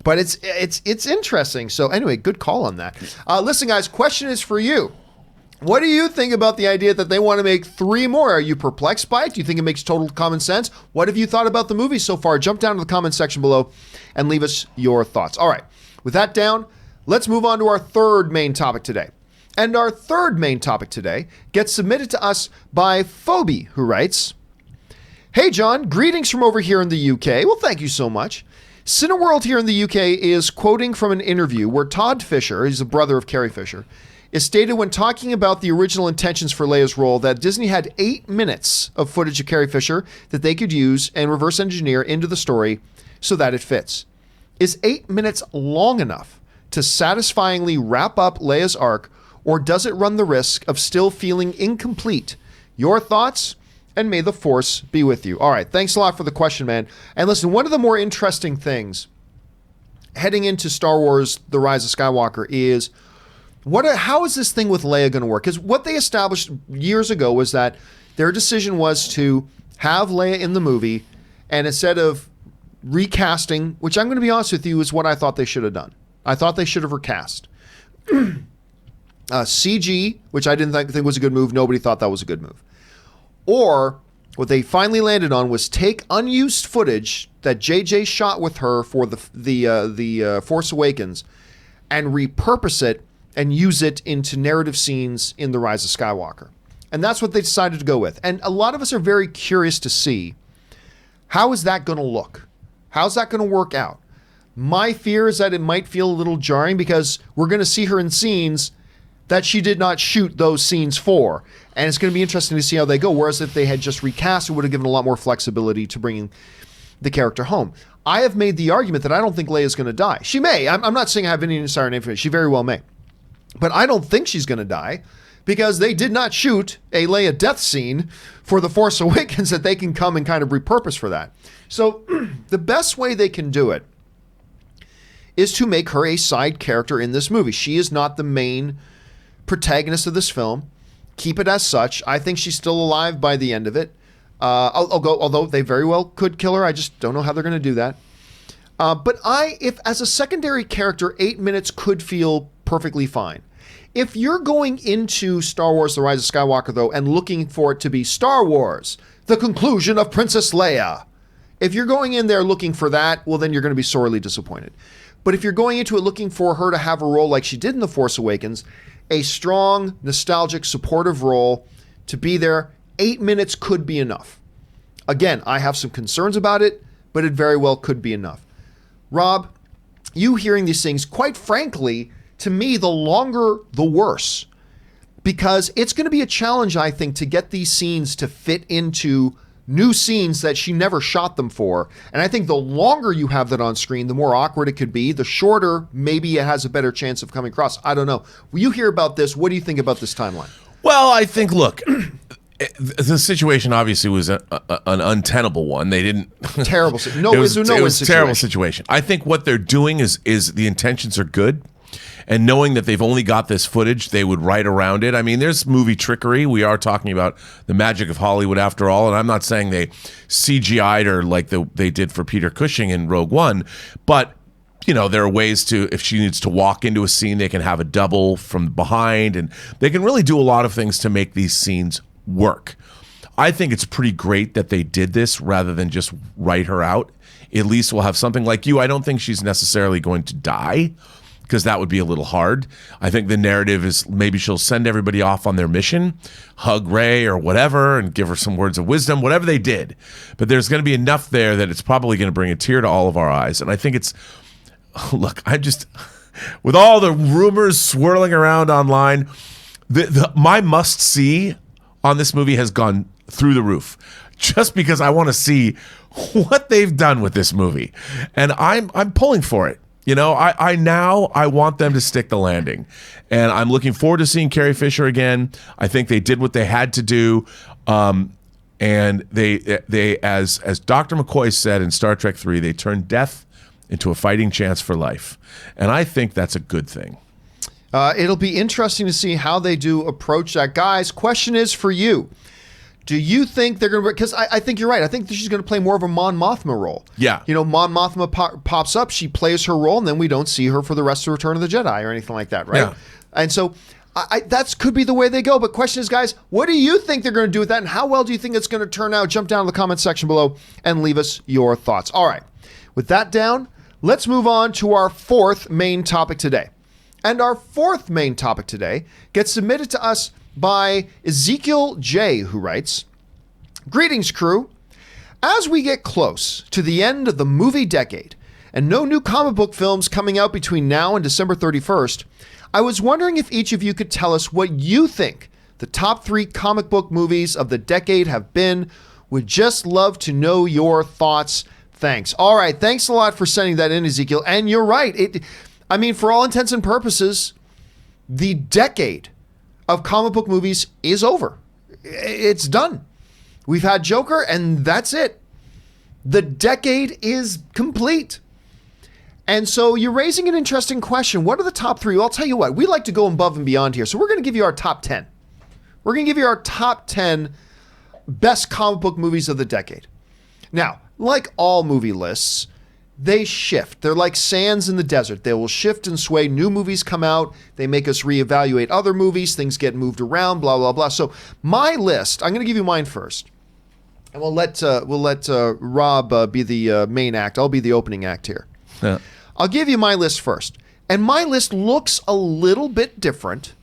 [SPEAKER 1] But it's interesting. So anyway, good call on that. Listen, guys, question is for you. What do you think about the idea that they want to make 3 more? Are you perplexed by it? Do you think it makes total common sense? What have you thought about the movie so far? Jump down to the comment section below and leave us your thoughts. All right, with that down, let's move on to our 3rd main topic today. And our 3rd main topic today gets submitted to us by Phoebe, who writes, "Hey John, greetings from over here in the UK." Well, thank you so much. Cineworld here in the UK is quoting from an interview where Todd Fisher, he's the brother of Carrie Fisher, is stated when talking about the original intentions for Leia's role that Disney had 8 minutes of footage of Carrie Fisher that they could use and reverse engineer into the story so that it fits. Is 8 minutes long enough to satisfyingly wrap up Leia's arc, or does it run the risk of still feeling incomplete? Your thoughts, and may the Force be with you. All right, thanks a lot for the question, man. And listen, one of the more interesting things heading into Star Wars The Rise of Skywalker is how is this thing with Leia going to work? Because what they established years ago was that their decision was to have Leia in the movie, and instead of recasting, which I'm going to be honest with you, is what I thought they should have done. I thought they should have recast. CG, which I didn't think was a good move. Nobody thought that was a good move. Or what they finally landed on was take unused footage that JJ shot with her for the Force Awakens and repurpose it and use it into narrative scenes in The Rise of Skywalker. And that's what they decided to go with. And a lot of us are very curious to see, how is that going to look? How's that going to work out? My fear is that it might feel a little jarring because we're going to see her in scenes that she did not shoot those scenes for. And it's going to be interesting to see how they go. Whereas if they had just recast, it would have given a lot more flexibility to bringing the character home. I have made the argument that I don't think Leia's going to die. She may. I'm not saying I have any insider information. She very well may. But I don't think she's going to die because they did not shoot a Leia death scene for The Force Awakens that they can come and kind of repurpose for that. So the best way they can do it is to make her a side character in this movie. She is not the main protagonist of this film. Keep it as such. I think she's still alive by the end of it. Although they very well could kill her. I just don't know how they're going to do that. But if as a secondary character, 8 minutes could feel perfectly fine. If you're going into Star Wars The Rise of Skywalker, though, and looking for it to be Star Wars, the conclusion of Princess Leia, if you're going in there looking for that, well, then you're going to be sorely disappointed. But if you're going into it looking for her to have a role like she did in The Force Awakens, a strong, nostalgic, supportive role to be there, 8 minutes could be enough. Again, I have some concerns about it, but it very well could be enough. Rob, you hearing these things, quite frankly, to me, the longer, the worse. Because it's going to be a challenge, I think, to get these scenes to fit into new scenes that she never shot them for. And I think the longer you have that on screen, the more awkward it could be. The shorter, maybe it has a better chance of coming across. I don't know. When you hear about this, what do you think about this timeline?
[SPEAKER 2] Well, I think, look, the situation obviously was an untenable one. They didn't
[SPEAKER 1] terrible.
[SPEAKER 2] It was a terrible situation. I think what they're doing is the intentions are good, and knowing that they've only got this footage, they would write around it. I mean, there's movie trickery. We are talking about the magic of Hollywood after all, and I'm not saying they CGI'd her like they did for Peter Cushing in Rogue One, but you know, there are ways to, if she needs to walk into a scene, they can have a double from behind, and they can really do a lot of things to make these scenes work. I think it's pretty great that they did this rather than just write her out. At least we'll have something like you. I don't think she's necessarily going to die, because that would be a little hard. I think the narrative is maybe she'll send everybody off on their mission, hug Rey or whatever, and give her some words of wisdom, whatever they did. But there's going to be enough there that it's probably going to bring a tear to all of our eyes. And I think it's, look, I just, with all the rumors swirling around online, my must-see on this movie has gone through the roof, just because I want to see what they've done with this movie. And I'm pulling for it. You know, I want them to stick the landing, and I'm looking forward to seeing Carrie Fisher again. I think they did what they had to do, and they as Dr. McCoy said in Star Trek 3, they turned death into a fighting chance for life, and I think that's a good thing.
[SPEAKER 1] It'll be interesting to see how they do approach that. Guys, question is for you. Do you think they're going to... Because I think you're right. I think she's going to play more of a Mon Mothma role.
[SPEAKER 2] Yeah.
[SPEAKER 1] You know, Mon Mothma pops up, she plays her role, and then we don't see her for the rest of Return of the Jedi or anything like that, right?
[SPEAKER 2] Yeah.
[SPEAKER 1] And so that could be the way they go. But question is, guys, what do you think they're going to do with that, and how well do you think it's going to turn out? Jump down to the comment section below and leave us your thoughts. All right. With that down, let's move on to our fourth main topic today. And our fourth main topic today gets submitted to us by Ezekiel J, who writes, "Greetings, crew. As we get close to the end of the movie decade and no new comic book films coming out between now and December 31st, I was wondering if each of you could tell us what you think the top 3 comic book movies of the decade have been. Would just love to know your thoughts. Thanks." All right. Thanks a lot for sending that in, Ezekiel. And you're right. I mean, for all intents and purposes, the decade of comic book movies is over. It's done. We've had Joker, and that's it. The decade is complete. And so you're raising an interesting question. What are the top 3? Well, I'll tell you what. We like to go above and beyond here. So we're going to give you our top 10. We're going to give you our top 10 best comic book movies of the decade. Now, like all movie lists, they shift. They're like sands in the desert. They will shift and sway. New movies come out. They make us reevaluate other movies. Things get moved around, blah, blah, blah. So my list, I'm going to give you mine first. And we'll let Rob be the main act. I'll be the opening act here.
[SPEAKER 2] Yeah.
[SPEAKER 1] I'll give you my list first. And my list looks a little bit different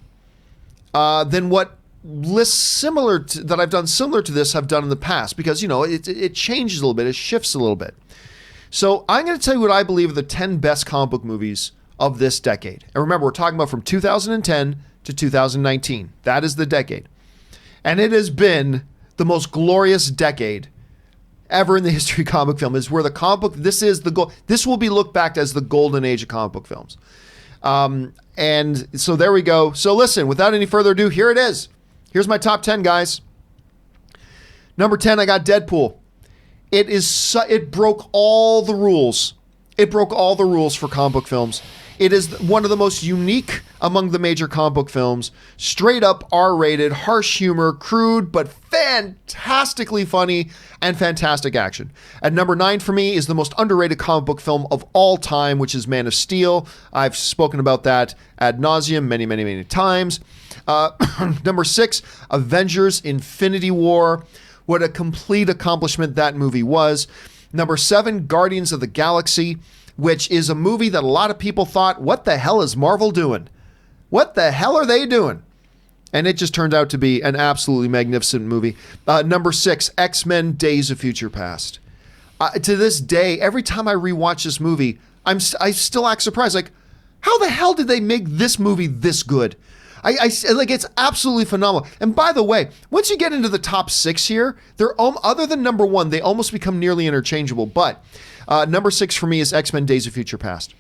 [SPEAKER 1] than what lists that I've done similar to this have done in the past. Because, you know, it changes a little bit. It shifts a little bit. So I'm going to tell you what I believe are the 10 best comic book movies of this decade. And remember, we're talking about from 2010 to 2019. That is the decade. And it has been the most glorious decade ever in the history of comic book film. Is where the comic book, this will be looked back as the golden age of comic book films. And so there we go. So listen, without any further ado, here it is. Here's my top 10, guys. Number 10, I got Deadpool. It broke all the rules. It broke all the rules for comic book films. It is one of the most unique among the major comic book films. Straight up R-rated, harsh humor, crude, but fantastically funny and fantastic action. At number 9 for me is the most underrated comic book film of all time, which is Man of Steel. I've spoken about that ad nauseum many, many, many times. Number 6, Avengers: Infinity War. What a complete accomplishment that movie was. Number 7, Guardians of the Galaxy, which is a movie that a lot of people thought, what the hell is Marvel doing? What the hell are they doing? And it just turned out to be an absolutely magnificent movie. Number 6, X-Men: Days of Future Past. To this day, every time I rewatch this movie, I still act surprised. Like, how the hell did they make this movie this good? I like, it's absolutely phenomenal. And by the way, once you get into the top 6 here, they're other than number 1, they almost become nearly interchangeable. But number 6 for me is X-Men: Days of Future Past.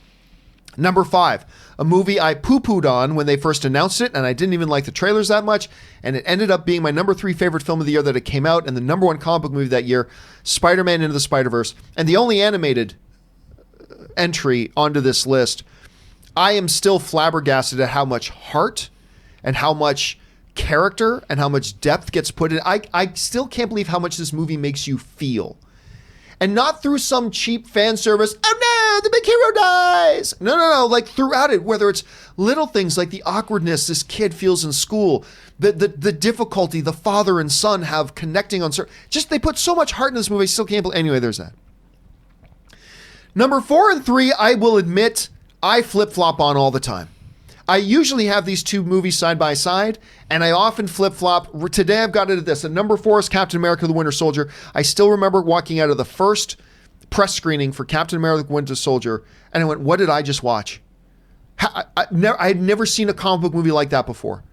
[SPEAKER 1] Number 5, a movie I poo-pooed on when they first announced it, and I didn't even like the trailers that much, and it ended up being my number 3 favorite film of the year that it came out, and the number 1 comic book movie that year, Spider-Man: Into the Spider-Verse, and the only animated entry onto this list. I am still flabbergasted at how much heart and how much character and how much depth gets put in. I still can't believe how much this movie makes you feel. And not through some cheap fan service, oh no, the big hero dies. No. Like throughout it, whether it's little things like the awkwardness this kid feels in school, the difficulty the father and son have connecting on certain, just they put so much heart in this movie, I still can't believe. Anyway, there's that. Number 4 and 3, I will admit, I flip-flop on all the time. I usually have these two movies side by side, and I often flip-flop. Today I've got it at this. At number 4 is Captain America: The Winter Soldier. I still remember walking out of the first press screening for Captain America: The Winter Soldier, and I went, what did I just watch? I had never seen a comic book movie like that before.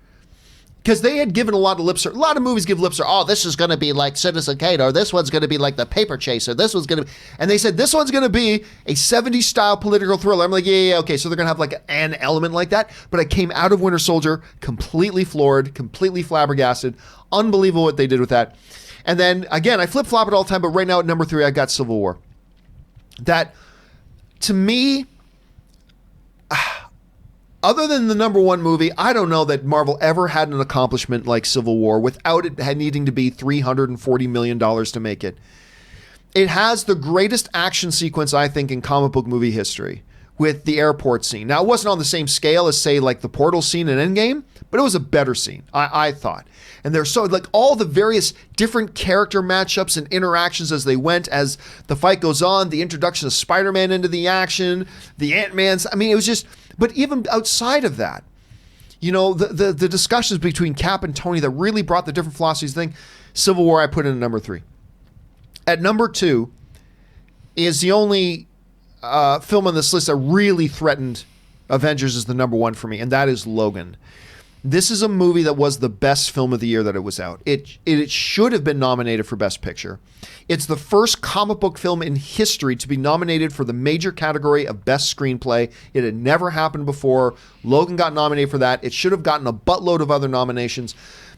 [SPEAKER 1] Because they had given a lot of lip service. A lot of movies give lip service. Oh, this is going to be like Citizen Kane, or this one's going to be like The Paper Chaser. This one's going to be... And they said, this one's going to be a 70s style political thriller. I'm like, yeah, okay. So they're going to have like an element like that. But I came out of Winter Soldier completely floored, completely flabbergasted. Unbelievable what they did with that. And then, again, I flip-flop it all the time. But right now at number 3, I got Civil War. That, to me... Other than the number 1 movie, I don't know that Marvel ever had an accomplishment like Civil War without it needing to be $340 million to make it. It has the greatest action sequence, I think, in comic book movie history with the airport scene. Now, it wasn't on the same scale as, say, like the portal scene in Endgame, but it was a better scene, I thought. And there's so, like, all the various different character matchups and interactions as they went, as the fight goes on, the introduction of Spider-Man into the action, the Ant-Man's, I mean, it was just... But even outside of that, you know, the discussions between Cap and Tony that really brought the different philosophies thing, Civil War I put in at number 3. At number 2 is the only film on this list that really threatened Avengers as the number 1 for me, and that is Logan. This is a movie that was the best film of the year that it was out. It should have been nominated for Best Picture. It's the first comic book film in history to be nominated for the major category of Best Screenplay. It had never happened before. Logan got nominated for that. It should have gotten a buttload of other nominations.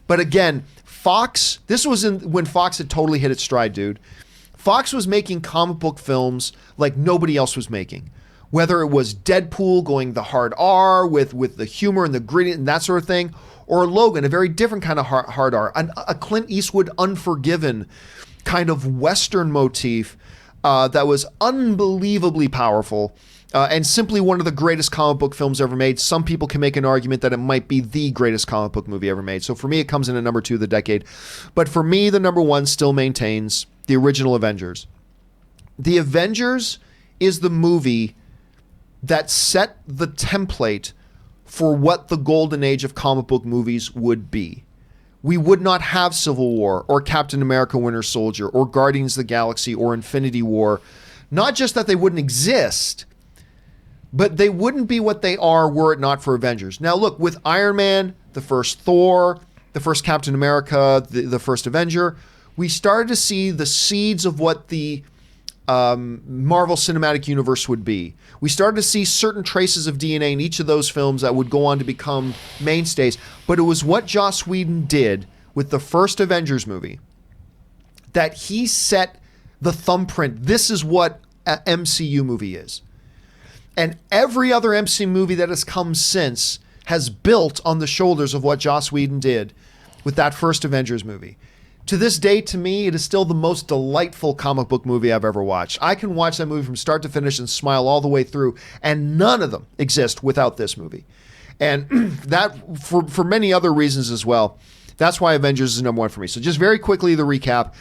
[SPEAKER 1] But again, Fox, this was when Fox had totally hit its stride, dude. Fox was making comic book films like nobody else was making. Whether it was Deadpool going the hard R with the humor and the gritty and that sort of thing, or Logan, a very different kind of hard R, a Clint Eastwood Unforgiven kind of Western motif that was unbelievably powerful and simply one of the greatest comic book films ever made. Some people can make an argument that it might be the greatest comic book movie ever made. So for me, it comes in at number 2 of the decade. But for me, the number 1 still maintains the original Avengers. The Avengers is the movie that set the template for what the golden age of comic book movies would be. We would not have Civil War or Captain America: Winter Soldier or Guardians of the Galaxy or Infinity War. Not just that they wouldn't exist, but they wouldn't be what they are were it not for Avengers. Now look, with Iron Man, the first Thor, the first Captain America, the first Avenger, we started to see the seeds of what the Marvel Cinematic Universe would be. We started to see certain traces of DNA in each of those films that would go on to become mainstays. But it was what Joss Whedon did with the first Avengers movie that he set the thumbprint. This is what an MCU movie is. And every other MCU movie that has come since has built on the shoulders of what Joss Whedon did with that first Avengers movie. To this day, to me, it is still the most delightful comic book movie I've ever watched. I can watch that movie from start to finish and smile all the way through, and none of them exist without this movie. And that, for many other reasons as well, that's why Avengers is number one for me. So just very quickly, the recap.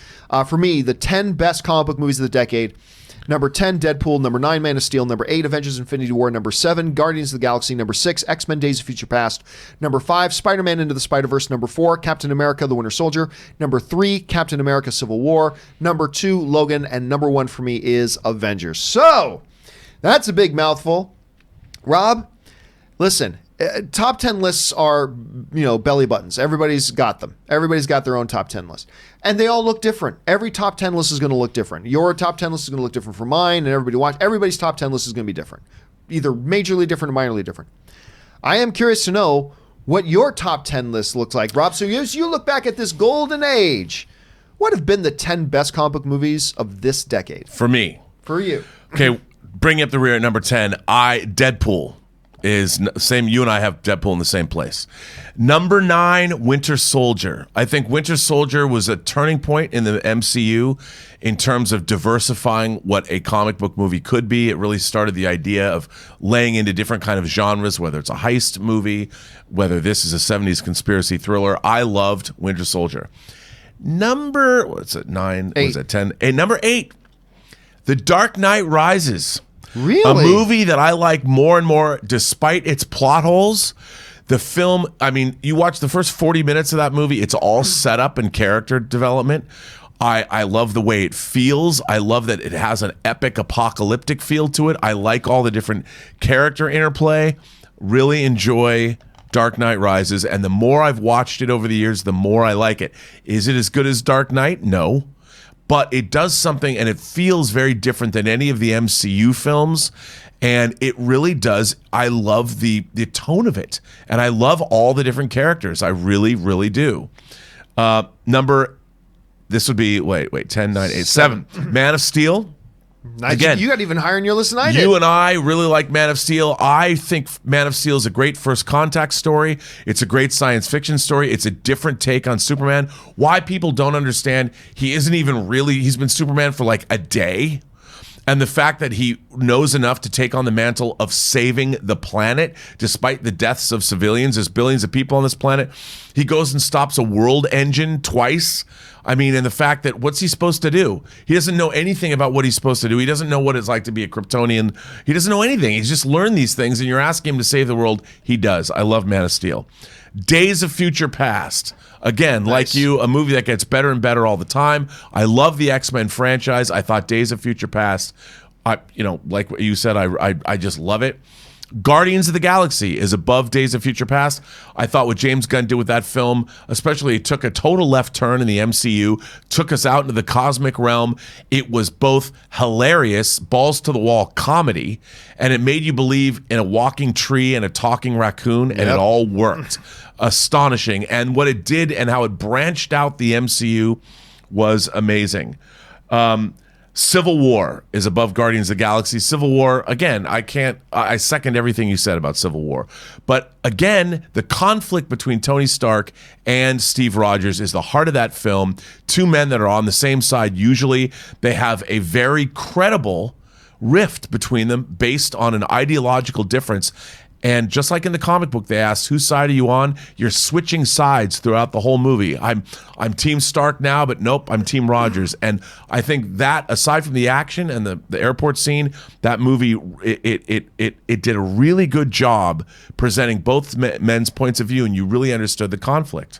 [SPEAKER 1] For me, the 10 best comic book movies of the decade. Number 10, Deadpool. Number 9, Man of Steel. Number 8, Avengers Infinity War. Number 7, Guardians of the Galaxy. Number 6, X-Men Days of Future Past. Number 5, Spider-Man Into the Spider-Verse. Number 4, Captain America The Winter Soldier. Number 3, Captain America Civil War. Number 2, Logan. And number 1 for me is Avengers. So, that's a big mouthful. Rob, listen, top 10 lists are, belly buttons. Everybody's got them. Everybody's got their own top 10 list. And they all look different. Every top 10 list is going to look different. Your top 10 list is going to look different from mine, and everybody's top 10 list is going to be different. Either majorly different or minorly different. I am curious to know what your top 10 list looks like, Rob. So as you look back at this golden age, what have been the 10 best comic book movies of this decade?
[SPEAKER 2] For me.
[SPEAKER 1] For you.
[SPEAKER 2] Okay, bring up the rear at number 10. Deadpool is same. You and I have Deadpool in the same place. Number 9, Winter Soldier. I think Winter Soldier was a turning point in the MCU in terms of diversifying what a comic book movie could be. It really started the idea of laying into different kind of genres, whether it's a heist movie, whether this is a 70s conspiracy thriller. I loved Winter Soldier. Number, what's it, 9?
[SPEAKER 1] 8.
[SPEAKER 2] Was it 10? Number 8, The Dark Knight Rises.
[SPEAKER 1] Really?
[SPEAKER 2] A movie that I like more and more, despite its plot holes. The film, you watch the first 40 minutes of that movie, it's all set up and character development. I love the way it feels. I love that it has an epic apocalyptic feel to it. I like all the different character interplay. Really enjoy Dark Knight Rises. And the more I've watched it over the years, the more I like it. Is it as good as Dark Knight? No. But it does something, and it feels very different than any of the MCU films, and it really does. I love the tone of it, and I love all the different characters. I really, really do. This would be, 10, 9, 8, 7. Man of Steel.
[SPEAKER 1] Nice.
[SPEAKER 2] Again,
[SPEAKER 1] you got even higher in your list than I did.
[SPEAKER 2] You and I really like Man of Steel. I think Man of Steel is a great first contact story. It's a great science fiction story. It's a different take on Superman. Why people don't understand, he's been Superman for like a day. And the fact that he knows enough to take on the mantle of saving the planet, despite the deaths of civilians, there's billions of people on this planet. He goes and stops a world engine twice. And the fact that what's he supposed to do? He doesn't know anything about what he's supposed to do. He doesn't know what it's like to be a Kryptonian. He doesn't know anything. He's just learned these things, and you're asking him to save the world. He does. I love Man of Steel. Days of Future Past. Again, nice. Like you, a movie that gets better and better all the time. I love the X-Men franchise. I thought Days of Future Past, like what you said, I just love it. Guardians of the Galaxy is above Days of Future Past. I thought what James Gunn did with that film, especially it took a total left turn in the MCU, took us out into the cosmic realm. It was both hilarious, balls to the wall comedy, and it made you believe in a walking tree and a talking raccoon, and it all worked. Astonishing. And what it did and how it branched out the MCU was amazing. Civil War is above Guardians of the Galaxy. Civil War, again, I second everything you said about Civil War. But again, the conflict between Tony Stark and Steve Rogers is the heart of that film. Two men that are on the same side. Usually they have a very credible rift between them based on an ideological difference. And just like in the comic book, they asked, whose side are you on? You're switching sides throughout the whole movie. I'm Team Stark now, but nope, I'm Team Rogers. And I think that, aside from the action and the airport scene, that movie, it did a really good job presenting both men's points of view, and you really understood the conflict.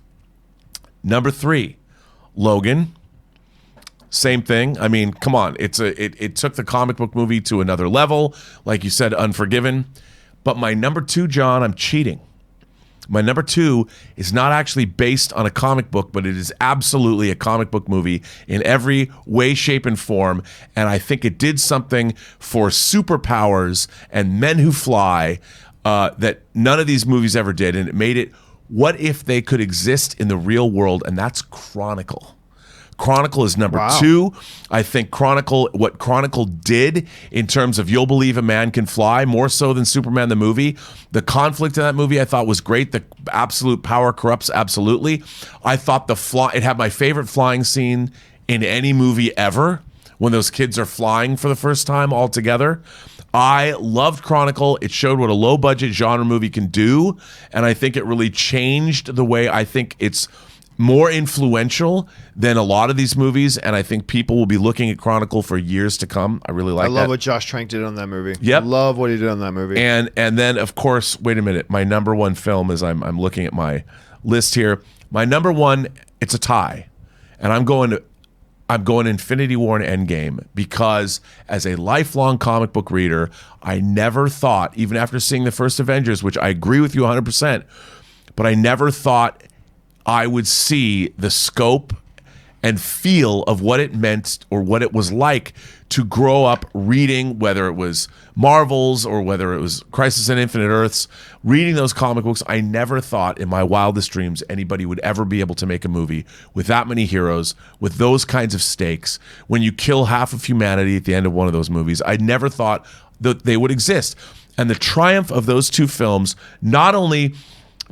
[SPEAKER 2] Number 3, Logan. Same thing. Come on. It took the comic book movie to another level. Like you said, Unforgiven. But my number 2, John, I'm cheating. My number 2 is not actually based on a comic book, but it is absolutely a comic book movie in every way, shape, and form. And I think it did something for superpowers and men who fly that none of these movies ever did. And it made it, what if they could exist in the real world? And that's Chronicle. Chronicle is number 2. I think what Chronicle did in terms of You'll Believe a Man Can Fly, more so than Superman the movie. The conflict in that movie I thought was great. The absolute power corrupts absolutely. I thought it had my favorite flying scene in any movie ever, when those kids are flying for the first time all together. I loved Chronicle. It showed what a low-budget genre movie can do, and I think it really changed the way I think it's more influential than a lot of these movies, and I think people will be looking at Chronicle for years to come. I really like that.
[SPEAKER 1] I love what Josh Trank did on that movie.
[SPEAKER 2] Yep.
[SPEAKER 1] Love what he did on that movie.
[SPEAKER 2] And then, of course, wait a minute. My number 1 film, as I'm looking at my list here, my number 1, it's a tie, and I'm going Infinity War and Endgame, because as a lifelong comic book reader, I never thought, even after seeing the first Avengers, which I agree with you 100%, but I never thought I would see the scope and feel of what it meant or what it was like to grow up reading, whether it was Marvels or whether it was Crisis on Infinite Earths, reading those comic books. I never thought in my wildest dreams anybody would ever be able to make a movie with that many heroes, with those kinds of stakes, when you kill half of humanity at the end of one of those movies. I never thought that they would exist. And the triumph of those 2 films, not only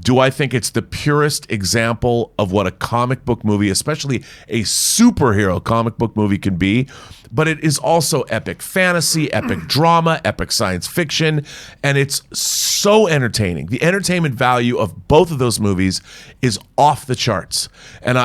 [SPEAKER 2] do I think it's the purest example of what a comic book movie, especially a superhero comic book movie, can be, but it is also epic fantasy, epic drama, epic science fiction, and it's so entertaining. The entertainment value of both of those movies is off the charts. And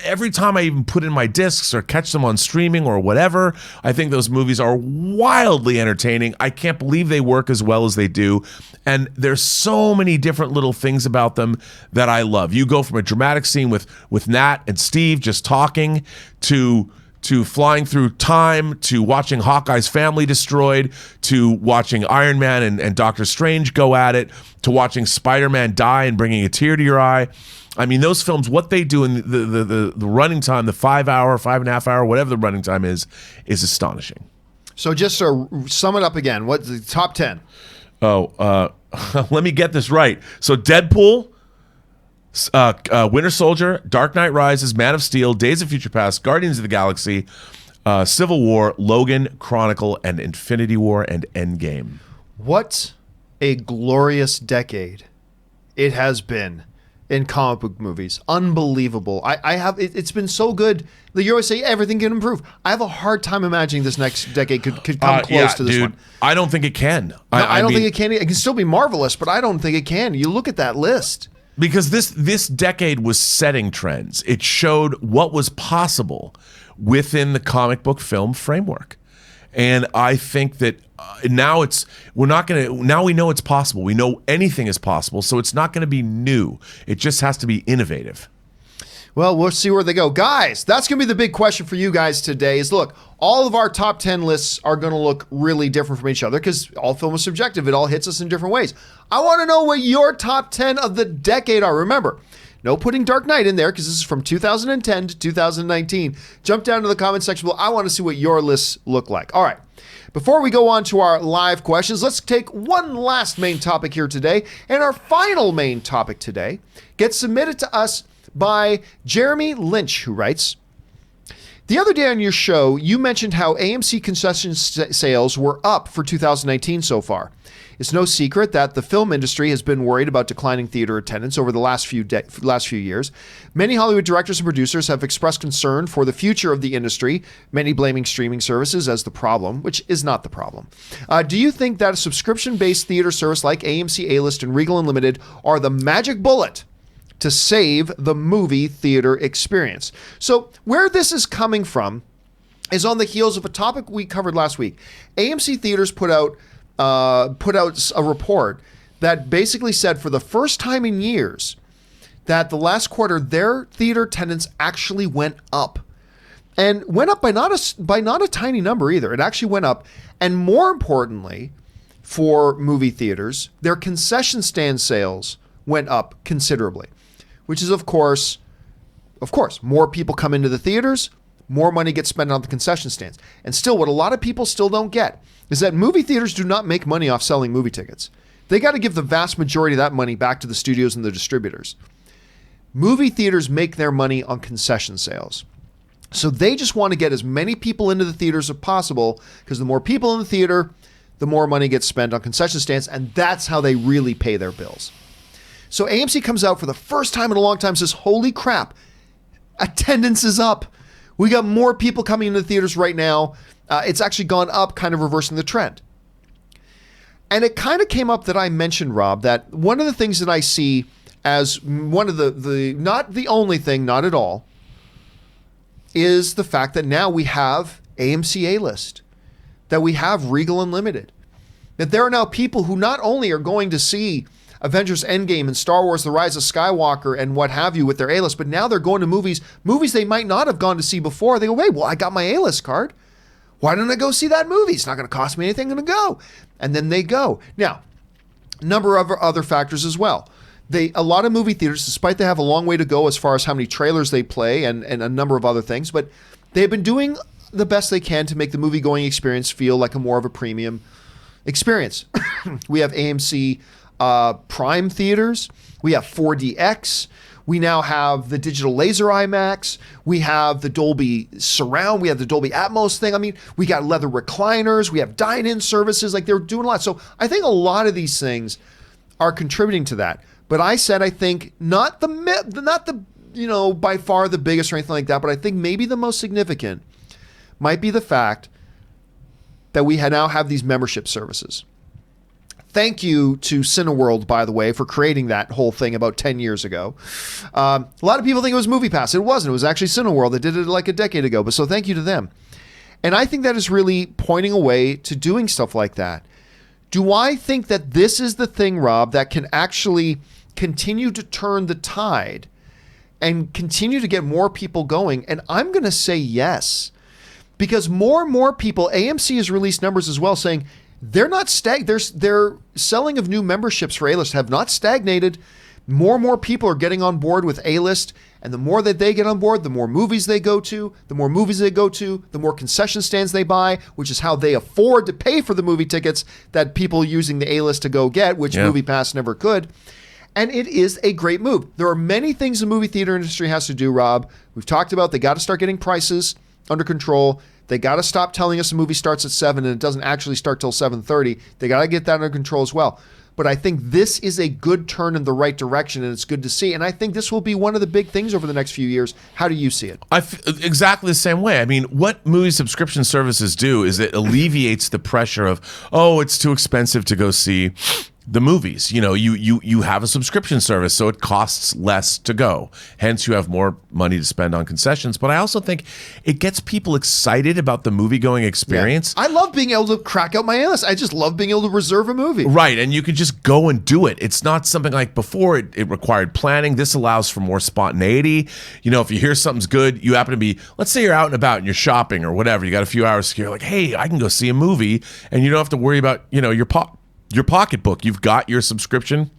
[SPEAKER 2] every time I even put in my discs or catch them on streaming or whatever, I think those movies are wildly entertaining. I can't believe they work as well as they do. And there's so many different little things about them that I love. You go from a dramatic scene with Nat and Steve just talking to flying through time, to watching Hawkeye's family destroyed, to watching Iron Man and Doctor Strange go at it, to watching Spider-Man die and bringing a tear to your eye. I mean, those films, what they do in the running time, the 5-hour, 5.5 hour, whatever the running time is astonishing.
[SPEAKER 1] So just to sum it up again, what's the top 10?
[SPEAKER 2] Let me get this right. So Deadpool, Winter Soldier, Dark Knight Rises, Man of Steel, Days of Future Past, Guardians of the Galaxy, Civil War, Logan, Chronicle, and Infinity War and Endgame. What
[SPEAKER 1] a glorious decade it has been in comic book movies. Unbelievable. It's been so good. You always say everything can improve. I have a hard time imagining this next decade could come close to this one.
[SPEAKER 2] I don't think it can.
[SPEAKER 1] No, I don't think it can. It can still be marvelous, but I don't think it can. You look at that list.
[SPEAKER 2] Because this decade was setting trends. It showed what was possible within the comic book film framework. And I think that now we know it's possible. We know anything is possible, so it's not going to be new. It just has to be innovative.
[SPEAKER 1] Well, we'll see where they go. Guys, that's going to be the big question for you guys today is, look, all of our top 10 lists are going to look really different from each other because all film is subjective. It all hits us in different ways. I want to know what your top 10 of the decade are. Remember, no putting Dark Knight in there because this is from 2010 to 2019. Jump down to the comment section below. I want to see what your lists look like. All right. Before we go on to our live questions, let's take one last main topic here today. And our final main topic today gets submitted to us by Jeremy Lynch, who writes, the other day on your show, you mentioned how AMC concession sales were up for 2019 so far. It's no secret that the film industry has been worried about declining theater attendance over the last few years. Many Hollywood directors and producers have expressed concern for the future of the industry, many blaming streaming services as the problem, which is not the problem. Do you think that a subscription-based theater service like AMC A-List and Regal Unlimited are the magic bullet to save the movie theater experience? So where this is coming from is on the heels of a topic we covered last week. AMC Theaters put out a report that basically said for the first time in years that the last quarter their theater attendance actually went up, and went up by not a tiny number either. It actually went up, and more importantly, for movie theaters, their concession stand sales went up considerably, which is, of course, more people come into the theaters, more money gets spent on the concession stands. And still, what a lot of people still don't get is that movie theaters do not make money off selling movie tickets. They got to give the vast majority of that money back to the studios and the distributors. Movie theaters make their money on concession sales. So they just want to get as many people into the theaters as possible, because the more people in the theater, the more money gets spent on concession stands, and that's how they really pay their bills. So AMC comes out for the first time in a long time, says, holy crap, attendance is up. We got more people coming into the theaters right now. It's actually gone up, kind of reversing the trend. And it kind of came up that I mentioned, Rob, that one of the things that I see as one of the not the only thing, not at all, is the fact that now we have AMC A-List, that we have Regal Unlimited, that there are now people who not only are going to see Avengers Endgame and Star Wars The Rise of Skywalker and what have you with their A-List, but now they're going to movies they might not have gone to see before. They go, wait, well, I got my A-List card. Why don't I go see that movie? It's not going to cost me anything. I'm going to go. And then they go. Now, a number of other factors as well. A lot of movie theaters, despite they have a long way to go as far as how many trailers they play and a number of other things, but they've been doing the best they can to make the movie-going experience feel like a more of a premium experience. We have AMC Prime theaters. We have 4DX. We now have the digital laser IMAX. We have the Dolby Surround. We have the Dolby Atmos thing. I mean, we got leather recliners. We have dine-in services. Like, they're doing a lot. So I think a lot of these things are contributing to that. But I said, I think not the by far the biggest or anything like that, but I think maybe the most significant might be the fact that we now have these membership services. Thank you to Cineworld, by the way, for creating that whole thing about 10 years ago. A lot of people think it was MoviePass. It wasn't. It was actually Cineworld that did it like a decade ago. But so thank you to them. And I think that is really pointing a way to doing stuff like that. Do I think that this is the thing, Rob, that can actually continue to turn the tide and continue to get more people going? And I'm going to say yes. Because more and more people, AMC has released numbers as well saying, they're not their selling of new memberships for A-List have not stagnated. More and more people are getting on board with A-List, and the more that they get on board, the more movies they go to, the more concession stands they buy, which is how they afford to pay for the movie tickets that people using the A-List to go get, which MoviePass never could. And it is a great move. There are many things the movie theater industry has to do, Rob. We've talked about they got to start getting prices under control. They got to stop telling us the movie starts at 7 and it doesn't actually start till 7:30. They got to get that under control as well. But I think this is a good turn in the right direction, and it's good to see. And I think this will be one of the big things over the next few years. How do you see it?
[SPEAKER 2] Exactly the same way. I mean, what movie subscription services do is it alleviates the pressure of, oh, it's too expensive to go see the movies. You know, you have a subscription service, so it costs less to go. Hence, you have more money to spend on concessions. But I also think it gets people excited about the movie-going experience.
[SPEAKER 1] Yeah. I love being able to crack out my A-List. I just love being able to reserve a movie.
[SPEAKER 2] Right, and you can just go and do it. It's not something like before. It required planning. This allows for more spontaneity. You know, if you hear something's good, you happen to be, let's say you're out and about and you're shopping or whatever. You got a few hours, you're like, hey, I can go see a movie, and you don't have to worry about, your pocketbook. You've got your subscription.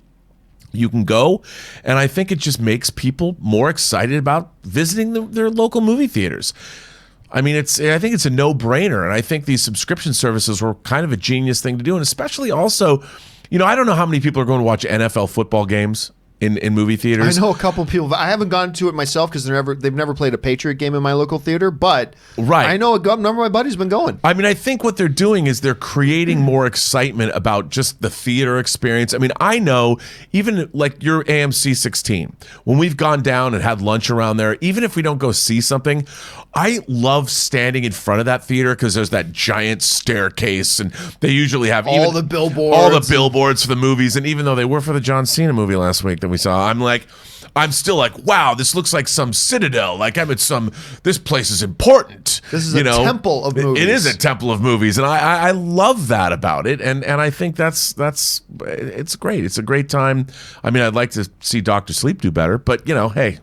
[SPEAKER 2] You can go. And I think it just makes people more excited about visiting their local movie theaters. I mean, I think it's a no-brainer. And I think these subscription services were kind of a genius thing to do. And especially also, I don't know how many people are going to watch NFL football games in movie theaters.
[SPEAKER 1] I know a couple of people. I haven't gone to it myself because they've never played a Patriot game in my local theater, but I know a number of my buddies been going.
[SPEAKER 2] I mean, I think what they're doing is they're creating more excitement about just the theater experience. I mean, I know even like your AMC 16, when we've gone down and had lunch around there, even if we don't go see something, I love standing in front of that theater because there's that giant staircase, and they usually have
[SPEAKER 1] all the billboards
[SPEAKER 2] for the movies. And even though they were for the John Cena movie last week that we saw, I'm still like, wow, this looks like some citadel. Like this place is important.
[SPEAKER 1] This is a temple of movies.
[SPEAKER 2] It is a temple of movies, and I love that about it. And I think it's great. It's a great time. I mean, I'd like to see Dr. Sleep do better, but hey.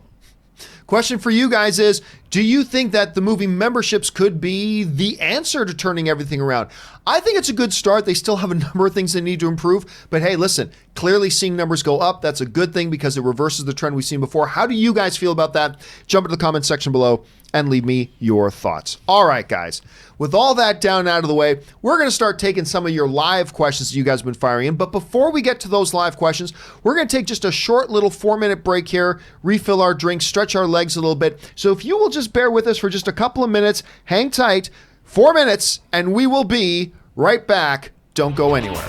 [SPEAKER 1] Question for you guys is, do you think that the movie memberships could be the answer to turning everything around? I think it's a good start. They still have a number of things they need to improve. But hey, listen, clearly seeing numbers go up, that's a good thing because it reverses the trend we've seen before. How do you guys feel about that? Jump into the comment section below and leave me your thoughts. All right, guys. With all that down and out of the way, we're going to start taking some of your live questions that you guys have been firing in. But before we get to those live questions, we're going to take just a short little 4-minute break here, refill our drinks, stretch our legs a little bit. So if you will just bear with us for just a couple of minutes, hang tight, 4 minutes, and we will be right back. Don't go anywhere.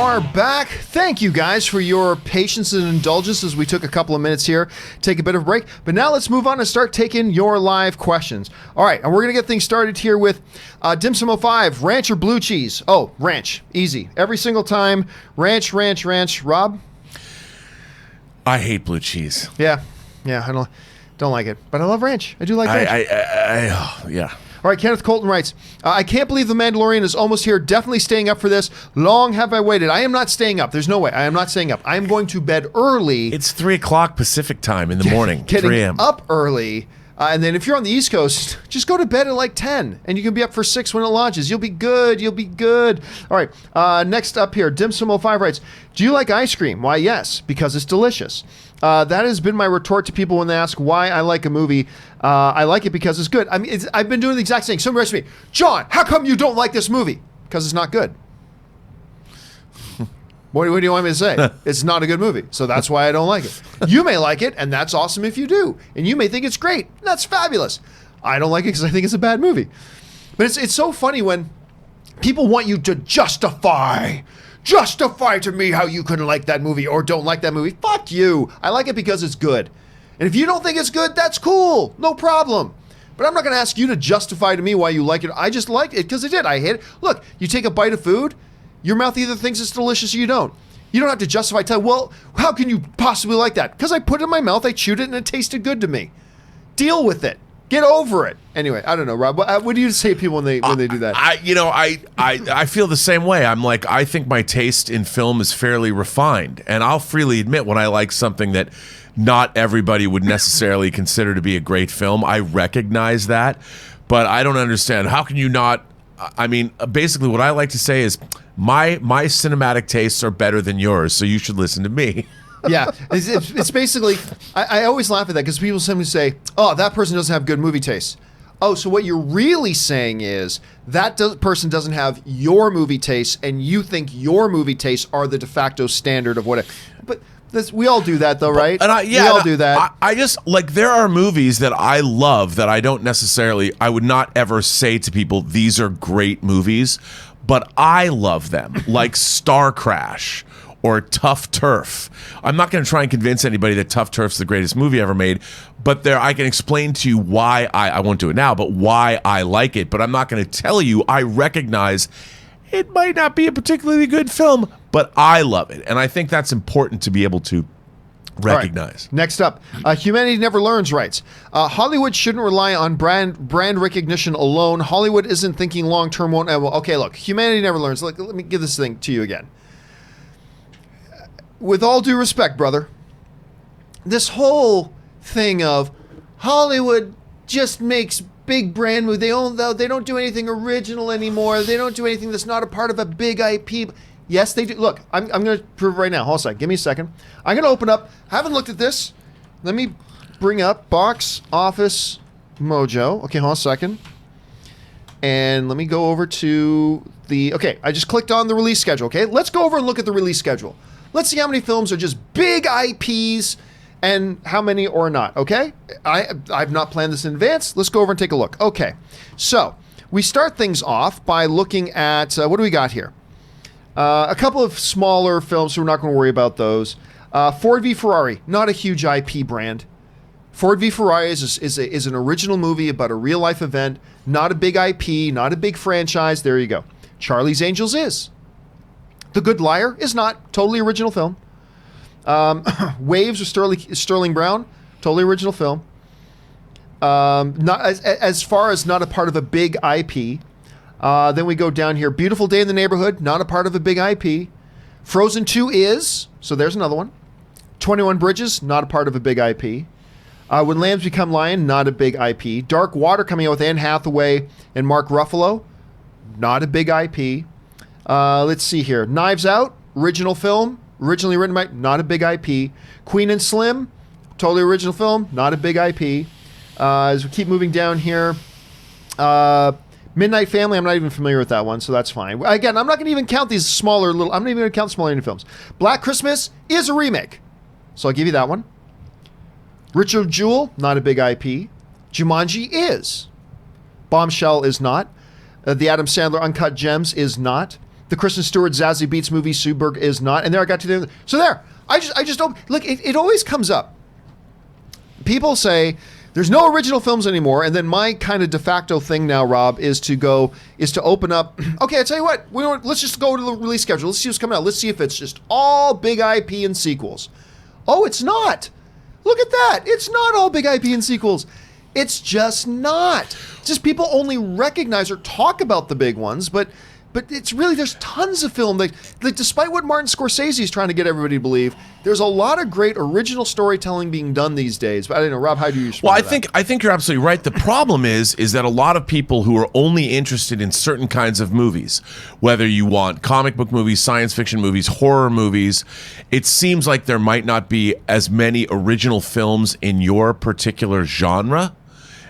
[SPEAKER 1] are back. Thank you guys for your patience and indulgence as we took a couple of minutes here, take a bit of a break. But now let's move on and start taking your live questions. All right, and we're going to get things started here with Dim Sum 05, ranch or blue cheese? Oh, ranch. Easy. Every single time. Ranch, ranch, ranch. Rob?
[SPEAKER 2] I hate blue cheese.
[SPEAKER 1] Yeah, I don't like it. But I love ranch. I do like ranch.
[SPEAKER 2] Yeah.
[SPEAKER 1] All right, Kenneth Colton writes, I can't believe The Mandalorian is almost here. Definitely staying up for this. Long have I waited. I am not staying up. There's no way. I am not staying up. I am going to bed early.
[SPEAKER 2] It's 3 o'clock Pacific time in the morning.
[SPEAKER 1] Getting
[SPEAKER 2] 3 a.m.
[SPEAKER 1] up early. And then if you're on the East Coast, just go to bed at like 10. And you can be up for 6 when it launches. You'll be good. You'll be good. All right. Next up here, Dim Sum 05 writes, do you like ice cream? Why, yes, because it's delicious. That has been my retort to people when they ask why I like a movie. I like it because it's good. I mean, I've been doing the exact same thing. Somebody asked me, John, how come you don't like this movie? Because it's not good. What do you want me to say? It's not a good movie, so that's why I don't like it. You may like it, and that's awesome if you do. And you may think it's great. That's fabulous. I don't like it because I think it's a bad movie. But it's so funny when people want you to justify to me how you couldn't like that movie or don't like that movie. Fuck you. I like it because it's good. And if you don't think it's good, that's cool. No problem. But I'm not going to ask you to justify to me why you like it. I just like it because it did. I hate it. Look, you take a bite of food, your mouth either thinks it's delicious or you don't. You don't have to justify. Well, how can you possibly like that? Because I put it in my mouth, I chewed it, and it tasted good to me. Deal with it. Get over it. Anyway, I don't know, Rob. What do you say to people when they do that?
[SPEAKER 2] I feel the same way. I'm like, I think my taste in film is fairly refined, and I'll freely admit when I like something that not everybody would necessarily consider to be a great film. I recognize that, but I don't understand. How can you not? I mean, basically, what I like to say is my cinematic tastes are better than yours, so you should listen to me.
[SPEAKER 1] Yeah, it's basically, I always laugh at that because people simply say, oh, that person doesn't have good movie taste. Oh, so what you're really saying is that person doesn't have your movie taste and you think your movie tastes are the de facto standard of what it... But we all do that though, right? We all do that.
[SPEAKER 2] I just, like, there are movies that I love that I don't necessarily, I would not ever say to people, these are great movies, but I love them, like Star Crash or Tough Turf. I'm not going to try and convince anybody that Tough Turf's the greatest movie ever made, but I can explain to you why I won't do it now, but why I like it. But I'm not going to tell you I recognize it might not be a particularly good film, but I love it. And I think that's important to be able to recognize.
[SPEAKER 1] Right. Next up, Humanity Never Learns writes, Hollywood shouldn't rely on brand recognition alone. Hollywood isn't thinking long-term. Okay, look, Humanity Never Learns. Let me give this thing to you again. With all due respect, brother, this whole thing of Hollywood just makes big brand movies. They don't do anything original anymore. They don't do anything that's not a part of a big IP. Yes, they do. Look, I'm going to prove it right now. Hold on a second. Give me a second. I'm going to open up. I haven't looked at this. Let me bring up Box Office Mojo. Okay, hold on a second. And let me go over to the... Okay, I just clicked on the release schedule, okay? Let's go over and look at the release schedule. Let's see how many films are just big IPs and how many or not, okay? I've not planned this in advance. Let's go over and take a look. Okay, so we start things off by looking at... what do we got here? A couple of smaller films, so we're not going to worry about those. Ford v. Ferrari, not a huge IP brand. Ford v. Ferrari is an original movie about a real-life event, not a big IP, not a big franchise. There you go. Charlie's Angels is. The Good Liar is not. Totally original film. Waves with Sterling Brown, totally original film. Not as far as not a part of a big IP. Then we go down here. Beautiful Day in the Neighborhood, not a part of a big IP. Frozen 2 is, so there's another one. 21 Bridges, not a part of a big IP. When Lambs Become Lion, not a big IP. Dark Water coming out with Anne Hathaway and Mark Ruffalo, not a big IP. Let's see here. Knives Out, original film, originally written by, not a big IP. Queen and Slim, totally original film, not a big IP. As we keep moving down here, Midnight Family, I'm not even familiar with that one, so that's fine. Again, I'm not going to even count these smaller I'm not even going to count smaller indie films. Black Christmas is a remake, so I'll give you that one. Richard Jewell, not a big IP. Jumanji is. Bombshell is not. The Adam Sandler Uncut Gems is not. the Kristen Stewart Zazie Beetz movie Suberg is not. And there I got to the so there. I just don't look. It always comes up. People say there's no original films anymore, and then my kind of de facto thing now, Rob, is to open up. Okay, I tell you what, let's just go to the release schedule. Let's see what's coming out. Let's see if it's just all big IP and sequels. Oh, it's not. Look at that. It's not all big IP and sequels. It's just not. It's just people only recognize or talk about the big ones, but it's really, there's tons of film. Like despite what Martin Scorsese is trying to get everybody to believe, there's a lot of great original storytelling being done these days. But I don't know, Rob, how do you respond
[SPEAKER 2] Well,
[SPEAKER 1] to that?
[SPEAKER 2] I think you're absolutely right. The problem is that a lot of people who are only interested in certain kinds of movies, whether you want comic book movies, science fiction movies, horror movies, it seems like there might not be as many original films in your particular genre.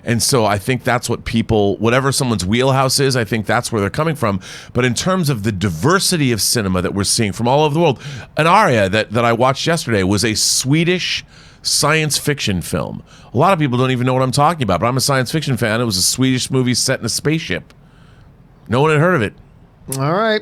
[SPEAKER 2] And so I think that's what people, whatever someone's wheelhouse is, I think that's where they're coming from. But in terms of the diversity of cinema that we're seeing from all over the world, an aria that I watched yesterday was a Swedish science fiction film. A lot of people don't even know what I'm talking about, but I'm a science fiction fan. It was a Swedish movie set in a spaceship. No one had heard of it.
[SPEAKER 1] All right.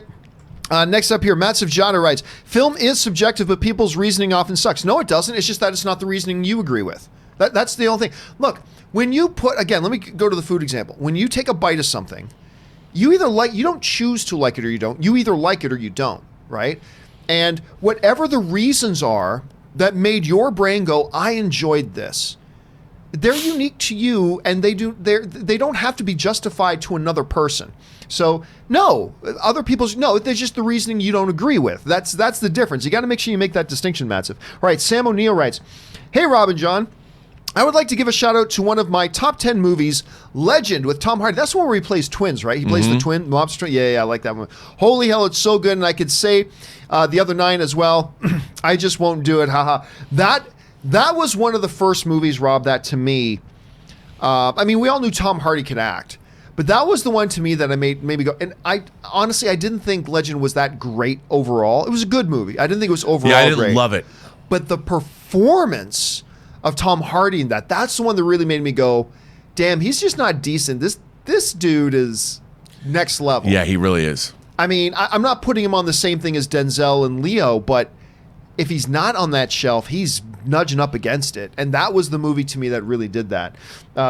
[SPEAKER 1] Next up here, Matt Savjana writes, film is subjective, but people's reasoning often sucks. No, it doesn't. It's just that it's not the reasoning you agree with. That's the only thing. Look, when you again, let me go to the food example. When you take a bite of something, you don't choose to like it or you don't. You either like it or you don't, right? And whatever the reasons are that made your brain go, I enjoyed this, they're unique to you, and they don't have to be justified to another person. So no, other people's there's just the reasoning you don't agree with. That's the difference. You got to make sure you make that distinction, Massive. All right, Sam O'Neill writes, hey, Rob and John, I would like to give a shout out to one of my top 10 movies, Legend with Tom Hardy. That's the one where he plays twins, right? He plays the twin, mobster. Yeah, I like that one. Holy hell, it's so good. And I could say the other 9 as well. I just won't do it. Haha. That was one of the first movies, Rob, that to me, I mean, we all knew Tom Hardy could act, but that was the one to me that I made me go. And I honestly, I didn't think Legend was that great overall. It was a good movie. I didn't think it was overall great.
[SPEAKER 2] Yeah, I didn't love it.
[SPEAKER 1] But the performance of Tom Hardy in that's the one that really made me go, damn, he's just not decent. This dude is next level.
[SPEAKER 2] Yeah, he really is.
[SPEAKER 1] I mean, I'm not putting him on the same thing as Denzel and Leo, but if he's not on that shelf, he's nudging up against it. And that was the movie to me that really did that.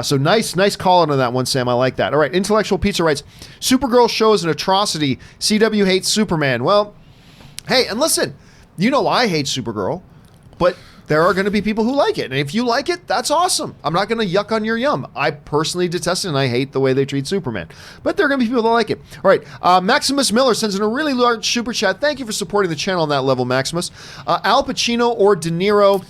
[SPEAKER 1] So nice call on that one, Sam. I like that. All right, Intellectual Pizza writes, Supergirl show is an atrocity. CW hates Superman. Well, hey, and listen, I hate Supergirl, but there are going to be people who like it. And if you like it, that's awesome. I'm not going to yuck on your yum. I personally detest it, and I hate the way they treat Superman. But there are going to be people that like it. All right. Maximus Miller sends in a really large super chat. Thank you for supporting the channel on that level, Maximus. Al Pacino or De Niro,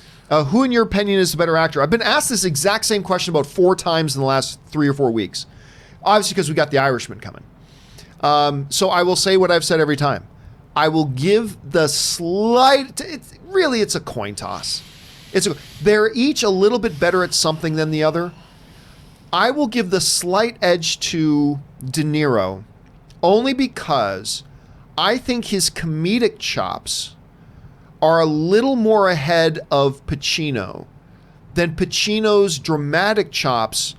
[SPEAKER 1] who in your opinion is the better actor? I've been asked this exact same question about 4 times in the last 3 or 4 weeks. Obviously because we got The Irishman coming. So I will say what I've said every time. I will give the slight... It's a coin toss. They're each a little bit better at something than the other. I will give the slight edge to De Niro only because I think his comedic chops are a little more ahead of Pacino than Pacino's dramatic chops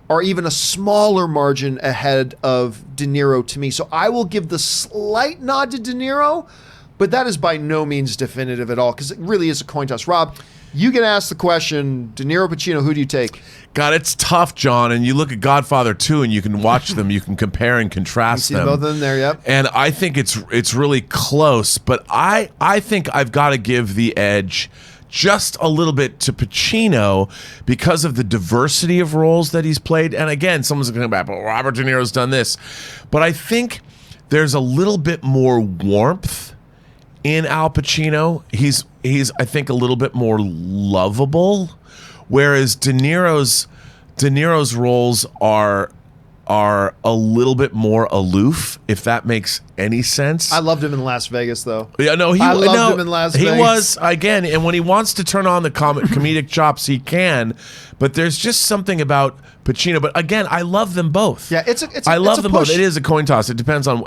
[SPEAKER 1] are even a smaller margin ahead of De Niro to me. So I will give the slight nod to De Niro, but that is by no means definitive at all because it really is a coin toss. Rob, you get asked the question, De Niro, Pacino, who do you take?
[SPEAKER 2] God, it's tough, John. And you look at Godfather 2 and you can watch them. You can compare and contrast them.
[SPEAKER 1] Both of them there, yep.
[SPEAKER 2] And I think it's really close. But I think I've got to give the edge just a little bit to Pacino because of the diversity of roles that he's played. And again, someone's going to come back, well, Robert De Niro's done this. But I think there's a little bit more warmth in Al Pacino. He's I think a little bit more lovable, whereas De Niro's roles are a little bit more aloof, if that makes any sense.
[SPEAKER 1] I loved him in Las Vegas, though.
[SPEAKER 2] Yeah, no,
[SPEAKER 1] I loved him in Las Vegas.
[SPEAKER 2] He was, again, and when he wants to turn on the comedic chops, he can. But there's just something about Pacino. But again, I love them both.
[SPEAKER 1] Yeah,
[SPEAKER 2] I love them
[SPEAKER 1] push.
[SPEAKER 2] both. It is a coin toss. It depends on.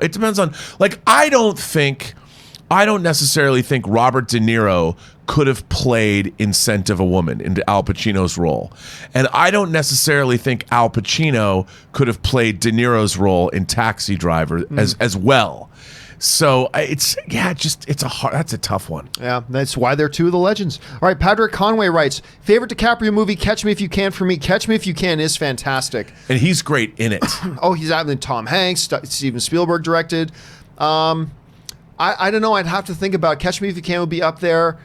[SPEAKER 2] Like, I don't necessarily think Robert De Niro could have played in Scent of a Woman into Al Pacino's role. And I don't necessarily think Al Pacino could have played De Niro's role in Taxi Driver as well. So it's that's a tough one.
[SPEAKER 1] Yeah, that's why they're two of the legends. All right, Patrick Conway writes, favorite DiCaprio movie, Catch Me If You Can for me. Catch Me If You Can is fantastic.
[SPEAKER 2] And he's great in it.
[SPEAKER 1] Oh, he's out in Tom Hanks, Steven Spielberg directed. I don't know. I'd have to think about Catch Me If You Can would be up there.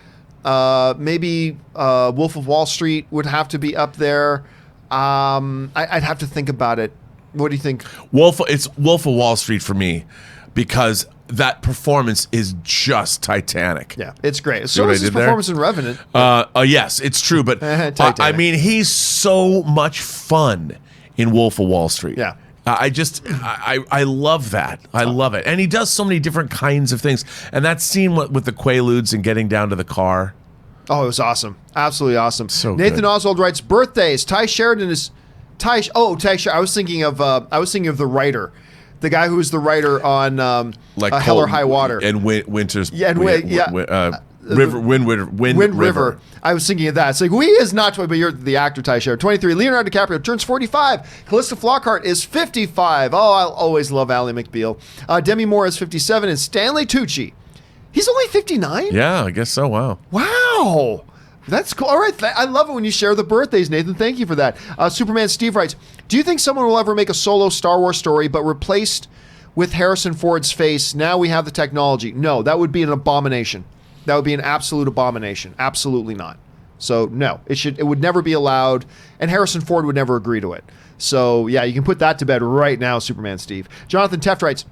[SPEAKER 1] Maybe Wolf of Wall Street would have to be up there. I'd have to think about it. What do you think?
[SPEAKER 2] It's Wolf of Wall Street for me because that performance is just Titanic.
[SPEAKER 1] Yeah, it's great. So is his performance in Revenant.
[SPEAKER 2] Yes, it's true. But I mean, he's so much fun in Wolf of Wall Street.
[SPEAKER 1] Yeah.
[SPEAKER 2] I love that. I love it. And he does so many different kinds of things. And that scene with the Quaaludes and getting down to the car.
[SPEAKER 1] Oh, it was awesome. Absolutely awesome.
[SPEAKER 2] So
[SPEAKER 1] Nathan
[SPEAKER 2] good.
[SPEAKER 1] Oswald writes, birthdays. Ty Sheridan is... Ty Sheridan. I was thinking of the writer. The guy who was the writer on Hell or High Water.
[SPEAKER 2] And Winter's...
[SPEAKER 1] Yeah, Wind River. I was thinking of that. It's like, he is not 20, but you're the actor, Ty Sheridan. 23. Leonardo DiCaprio turns 45. Callista Flockhart is 55. Oh, I'll always love Ally McBeal. Demi Moore is 57. And Stanley Tucci. He's only 59?
[SPEAKER 2] Yeah, I guess so.
[SPEAKER 1] Wow. That's cool. All right. I love it when you share the birthdays, Nathan. Thank you for that. Superman Steve writes, do you think someone will ever make a solo Star Wars story but replaced with Harrison Ford's face? Now we have the technology. No, that would be an abomination. That would be an absolute abomination. Absolutely not. So no, it would never be allowed, and Harrison Ford would never agree to it. So yeah, you can put that to bed right now, Superman Steve. Jonathan Teft writes,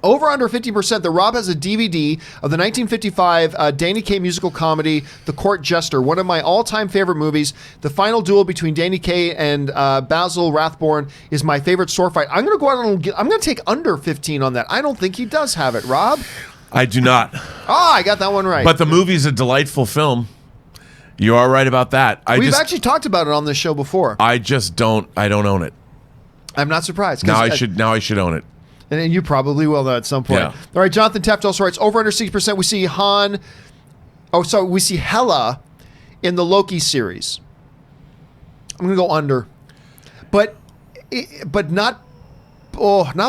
[SPEAKER 1] over under 50% that Rob has a DVD of the 1955 Danny Kaye musical comedy, The Court Jester, one of my all-time favorite movies. The final duel between Danny Kaye and Basil Rathbone is my favorite sword fight. I'm going to go out and I'm going to take under 15 on that. I don't think he does have it, Rob.
[SPEAKER 2] I do not.
[SPEAKER 1] I got that one right.
[SPEAKER 2] But the movie's a delightful film. You are right about that.
[SPEAKER 1] We've actually talked about it on this show before.
[SPEAKER 2] I don't own it.
[SPEAKER 1] I'm not surprised.
[SPEAKER 2] Now I should own it.
[SPEAKER 1] And you probably will at some point.
[SPEAKER 2] Yeah.
[SPEAKER 1] All right, Jonathan Teft also writes, over under 60%, we see Hela in the Loki series. I'm going to go under. But not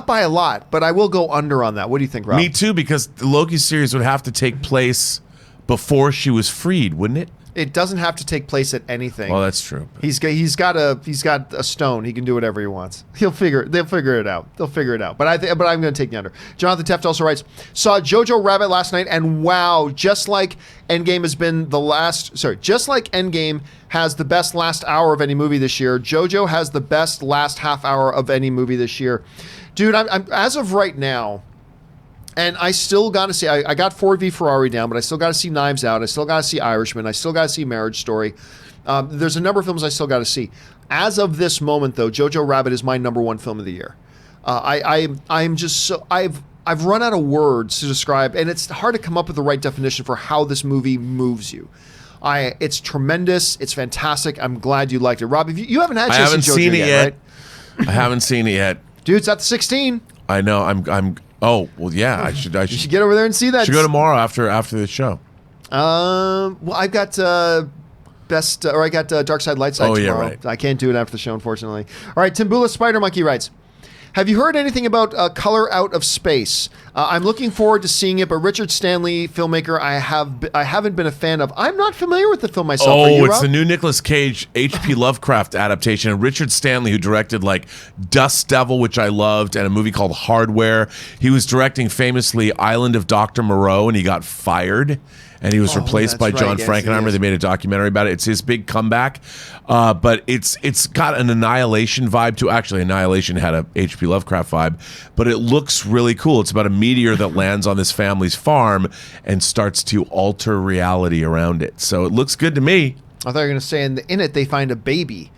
[SPEAKER 1] by a lot, but I will go under on that. What do you think, Rob?
[SPEAKER 2] Me too, because the Loki series would have to take place before she was freed, wouldn't it?
[SPEAKER 1] It doesn't have to take place at anything.
[SPEAKER 2] Well, that's true.
[SPEAKER 1] He's got a stone. He can do whatever he wants. They'll figure it out. But I'm going to take the under. Jonathan Teft also writes, saw Jojo Rabbit last night, and wow, just like Endgame has the best last hour of any movie this year, Jojo has the best last half hour of any movie this year. Dude, I'm as of right now, and I still got to see, I got Ford v Ferrari down, but I still got to see Knives Out. I still got to see Irishman. I still got to see Marriage Story. There's a number of films I still got to see. As of this moment, though, Jojo Rabbit is my number one film of the year. I'm just so, I've run out of words to describe, and it's hard to come up with the right definition for how this movie moves you. It's tremendous. It's fantastic. I'm glad you liked it. Rob, you haven't had a chance to see Jojo yet, right?
[SPEAKER 2] I haven't seen it yet.
[SPEAKER 1] Dude, it's at the 16.
[SPEAKER 2] I know. Oh, well, yeah, I should
[SPEAKER 1] You should get over there and see that.
[SPEAKER 2] Should go tomorrow after the show.
[SPEAKER 1] Well, I've got Dark Side, Light Side tomorrow.
[SPEAKER 2] Yeah, right.
[SPEAKER 1] I can't do it after the show, unfortunately. All right, Timbula Spider Monkey writes, have you heard anything about Color Out of Space? I'm looking forward to seeing it, but Richard Stanley, filmmaker, I haven't been a fan of. I'm not familiar with the film myself.
[SPEAKER 2] Oh, it's the new Nicolas Cage H.P. Lovecraft adaptation. And Richard Stanley, who directed like Dust Devil, which I loved, and a movie called Hardware. He was directing famously Island of Dr. Moreau, and he got fired. And he was replaced by John Frankenheimer. They made a documentary about it. It's his big comeback. But it's got an Annihilation vibe to actually Annihilation had a H.P. Lovecraft vibe, but it looks really cool. It's about a meteor that lands on this family's farm and starts to alter reality around it. So it looks good to me.
[SPEAKER 1] I thought you were going to say in it they find a baby.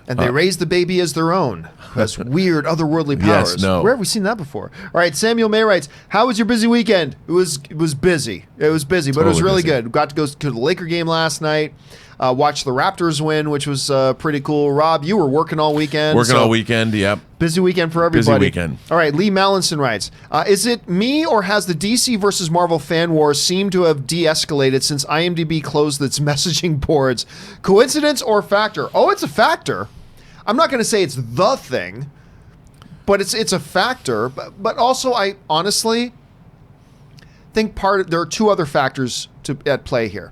[SPEAKER 1] And they raise the baby as their own. Has weird otherworldly powers.
[SPEAKER 2] Yes, no.
[SPEAKER 1] Where have we seen that before? All right, Samuel May writes, how was your busy weekend? It was busy. It was busy, but it was really good. Got to go to the Laker game last night. Watched the Raptors win, which was pretty cool. Rob, you were working all weekend.
[SPEAKER 2] All weekend, yep.
[SPEAKER 1] Busy weekend for everybody.
[SPEAKER 2] Busy weekend.
[SPEAKER 1] All right, Lee Mallinson writes, is it me or has the DC versus Marvel fan war seemed to have de-escalated since IMDb closed its messaging boards? Coincidence or factor? Oh, it's a factor. I'm not going to say it's the thing, but it's a factor. But also, I honestly, think there are two other factors at play here.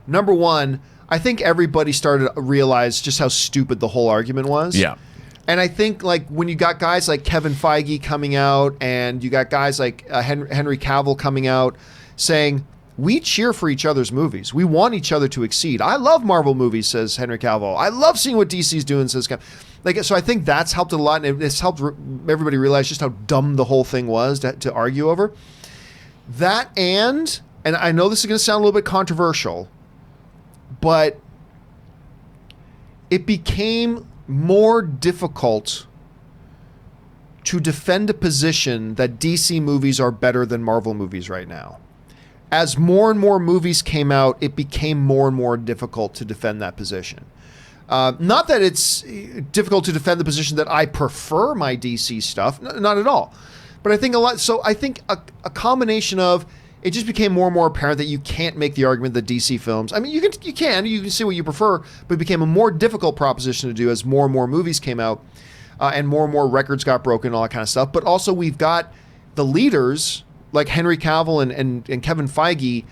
[SPEAKER 1] Number one, I think everybody started to realize just how stupid the whole argument was.
[SPEAKER 2] Yeah.
[SPEAKER 1] And I think like when you got guys like Kevin Feige coming out and you got guys like Henry Cavill coming out saying, we cheer for each other's movies. We want each other to exceed. I love Marvel movies, says Henry Cavill. I love seeing what DC's doing, says Cavill. Like, so I think that's helped a lot, and it's helped everybody realize just how dumb the whole thing was to argue over. That and I know this is going to sound a little bit controversial, but it became more difficult to defend a position that DC movies are better than Marvel movies right now. As more and more movies came out, it became more and more difficult to defend that position. Not that it's difficult to defend the position that I prefer my DC stuff, not at all. But I think I think a combination of it just became more and more apparent that you can't make the argument that DC films. I mean, you can see what you prefer, but it became a more difficult proposition to do as more and more movies came out, and more records got broken, and all that kind of stuff. But also, we've got the leaders like Henry Cavill and Kevin Feige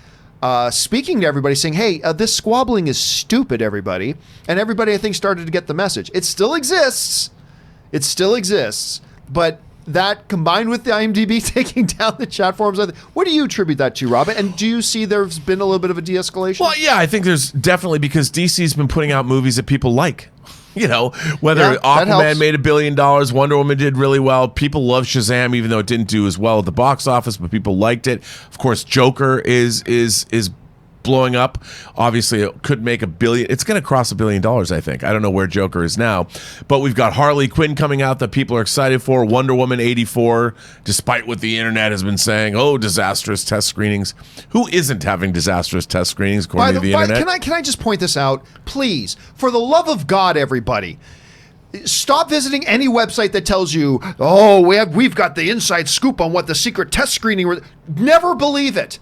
[SPEAKER 1] speaking to everybody, saying, "Hey, this squabbling is stupid, everybody." And everybody, I think, started to get the message. It still exists. But that combined with the IMDb taking down the chat forums, what do you attribute that to, Robin? And do you see there's been a little bit of a de-escalation?
[SPEAKER 2] Well, yeah, I think there's definitely, because DC's been putting out movies that people like. You know, whether Aquaman made $1 billion, Wonder Woman did really well. People love Shazam, even though it didn't do as well at the box office, but people liked it. Of course, Joker is blowing up. Obviously, it could make $1 billion. It's going to cross $1 billion, I think. I don't know where Joker is now, but we've got Harley Quinn coming out that people are excited for. Wonder Woman 84, despite what the internet has been saying. Oh, disastrous test screenings. Who isn't having disastrous test screenings according to the internet?
[SPEAKER 1] Can I just point this out, please? For the love of God, everybody. Stop visiting any website that tells you, "Oh, we've got the inside scoop on what the secret test screening was." Never believe it.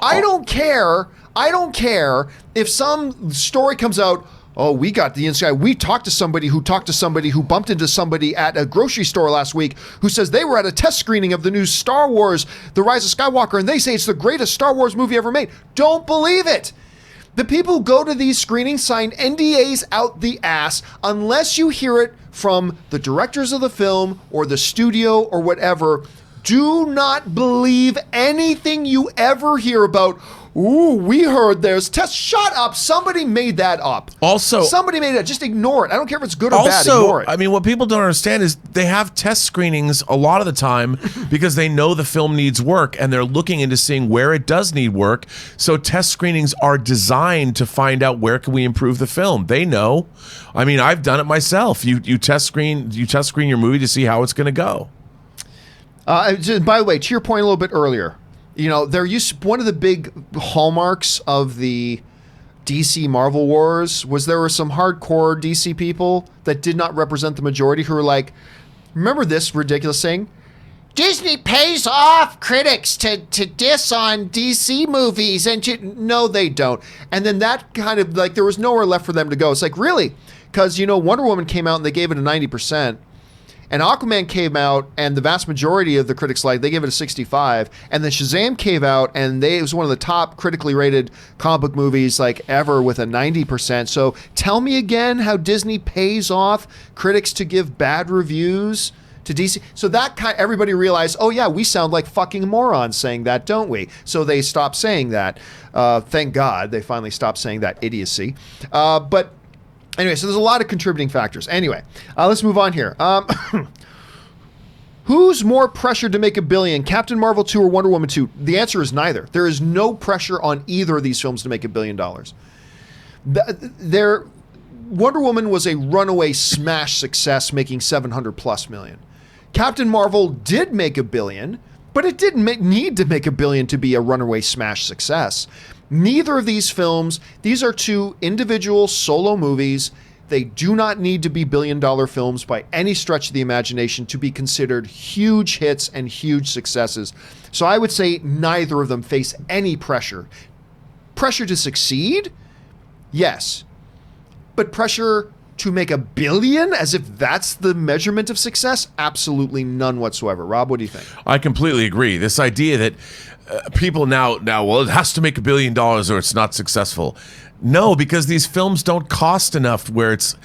[SPEAKER 1] I don't care if some story comes out, "Oh, we got the inside. We talked to somebody who bumped into somebody at a grocery store last week who says they were at a test screening of the new Star Wars, The Rise of Skywalker, and they say it's the greatest Star Wars movie ever made." Don't believe it. The people who go to these screenings sign NDAs out the ass unless you hear it from the directors of the film or the studio or whatever. Do not believe anything you ever hear about. "Ooh, we heard there's tests." Shut up. Somebody made that up. Somebody made it. Just ignore it. I don't care if it's good or bad. Ignore it.
[SPEAKER 2] I mean, what people don't understand is they have test screenings a lot of the time because they know the film needs work and they're looking into seeing where it does need work. So test screenings are designed to find out where can we improve the film. They know. I mean, I've done it myself. You test screen your movie to see how it's going to go.
[SPEAKER 1] By the way, to your point a little bit earlier, you know, one of the big hallmarks of the DC Marvel wars was there were some hardcore DC people that did not represent the majority who were like, remember this ridiculous thing? "Disney pays off critics to diss on DC movies." And no, they don't. And then that kind of, like, there was nowhere left for them to go. It's like, really? Because, you know, Wonder Woman came out and they gave it a 90%. And Aquaman came out, and the vast majority of the critics they gave it a 65. And then Shazam came out, and it was one of the top critically rated comic book movies ever with a 90%. So tell me again how Disney pays off critics to give bad reviews to DC. So everybody realized, oh yeah, we sound like fucking morons saying that, don't we? So they stopped saying that. Thank God they finally stopped saying that idiocy. But anyway, so there's a lot of contributing factors. Anyway, let's move on here. Who's more pressured to make $1 billion, Captain Marvel 2 or Wonder Woman 2? The answer is neither. There is no pressure on either of these films to make $1 billion. Wonder Woman was a runaway smash success, making $700+ million. Captain Marvel did make $1 billion, but it didn't need to make $1 billion to be a runaway smash success. Neither of these films, these are two individual solo movies. They do not need to be billion-dollar films by any stretch of the imagination to be considered huge hits and huge successes. So I would say neither of them face any pressure. Pressure to succeed? Yes. But pressure to make $1 billion, as if that's the measurement of success? Absolutely none whatsoever. Rob, what do you think?
[SPEAKER 2] I completely agree. This idea that people now, well, it has to make $1 billion or it's not successful. No, because these films don't cost enough where it's,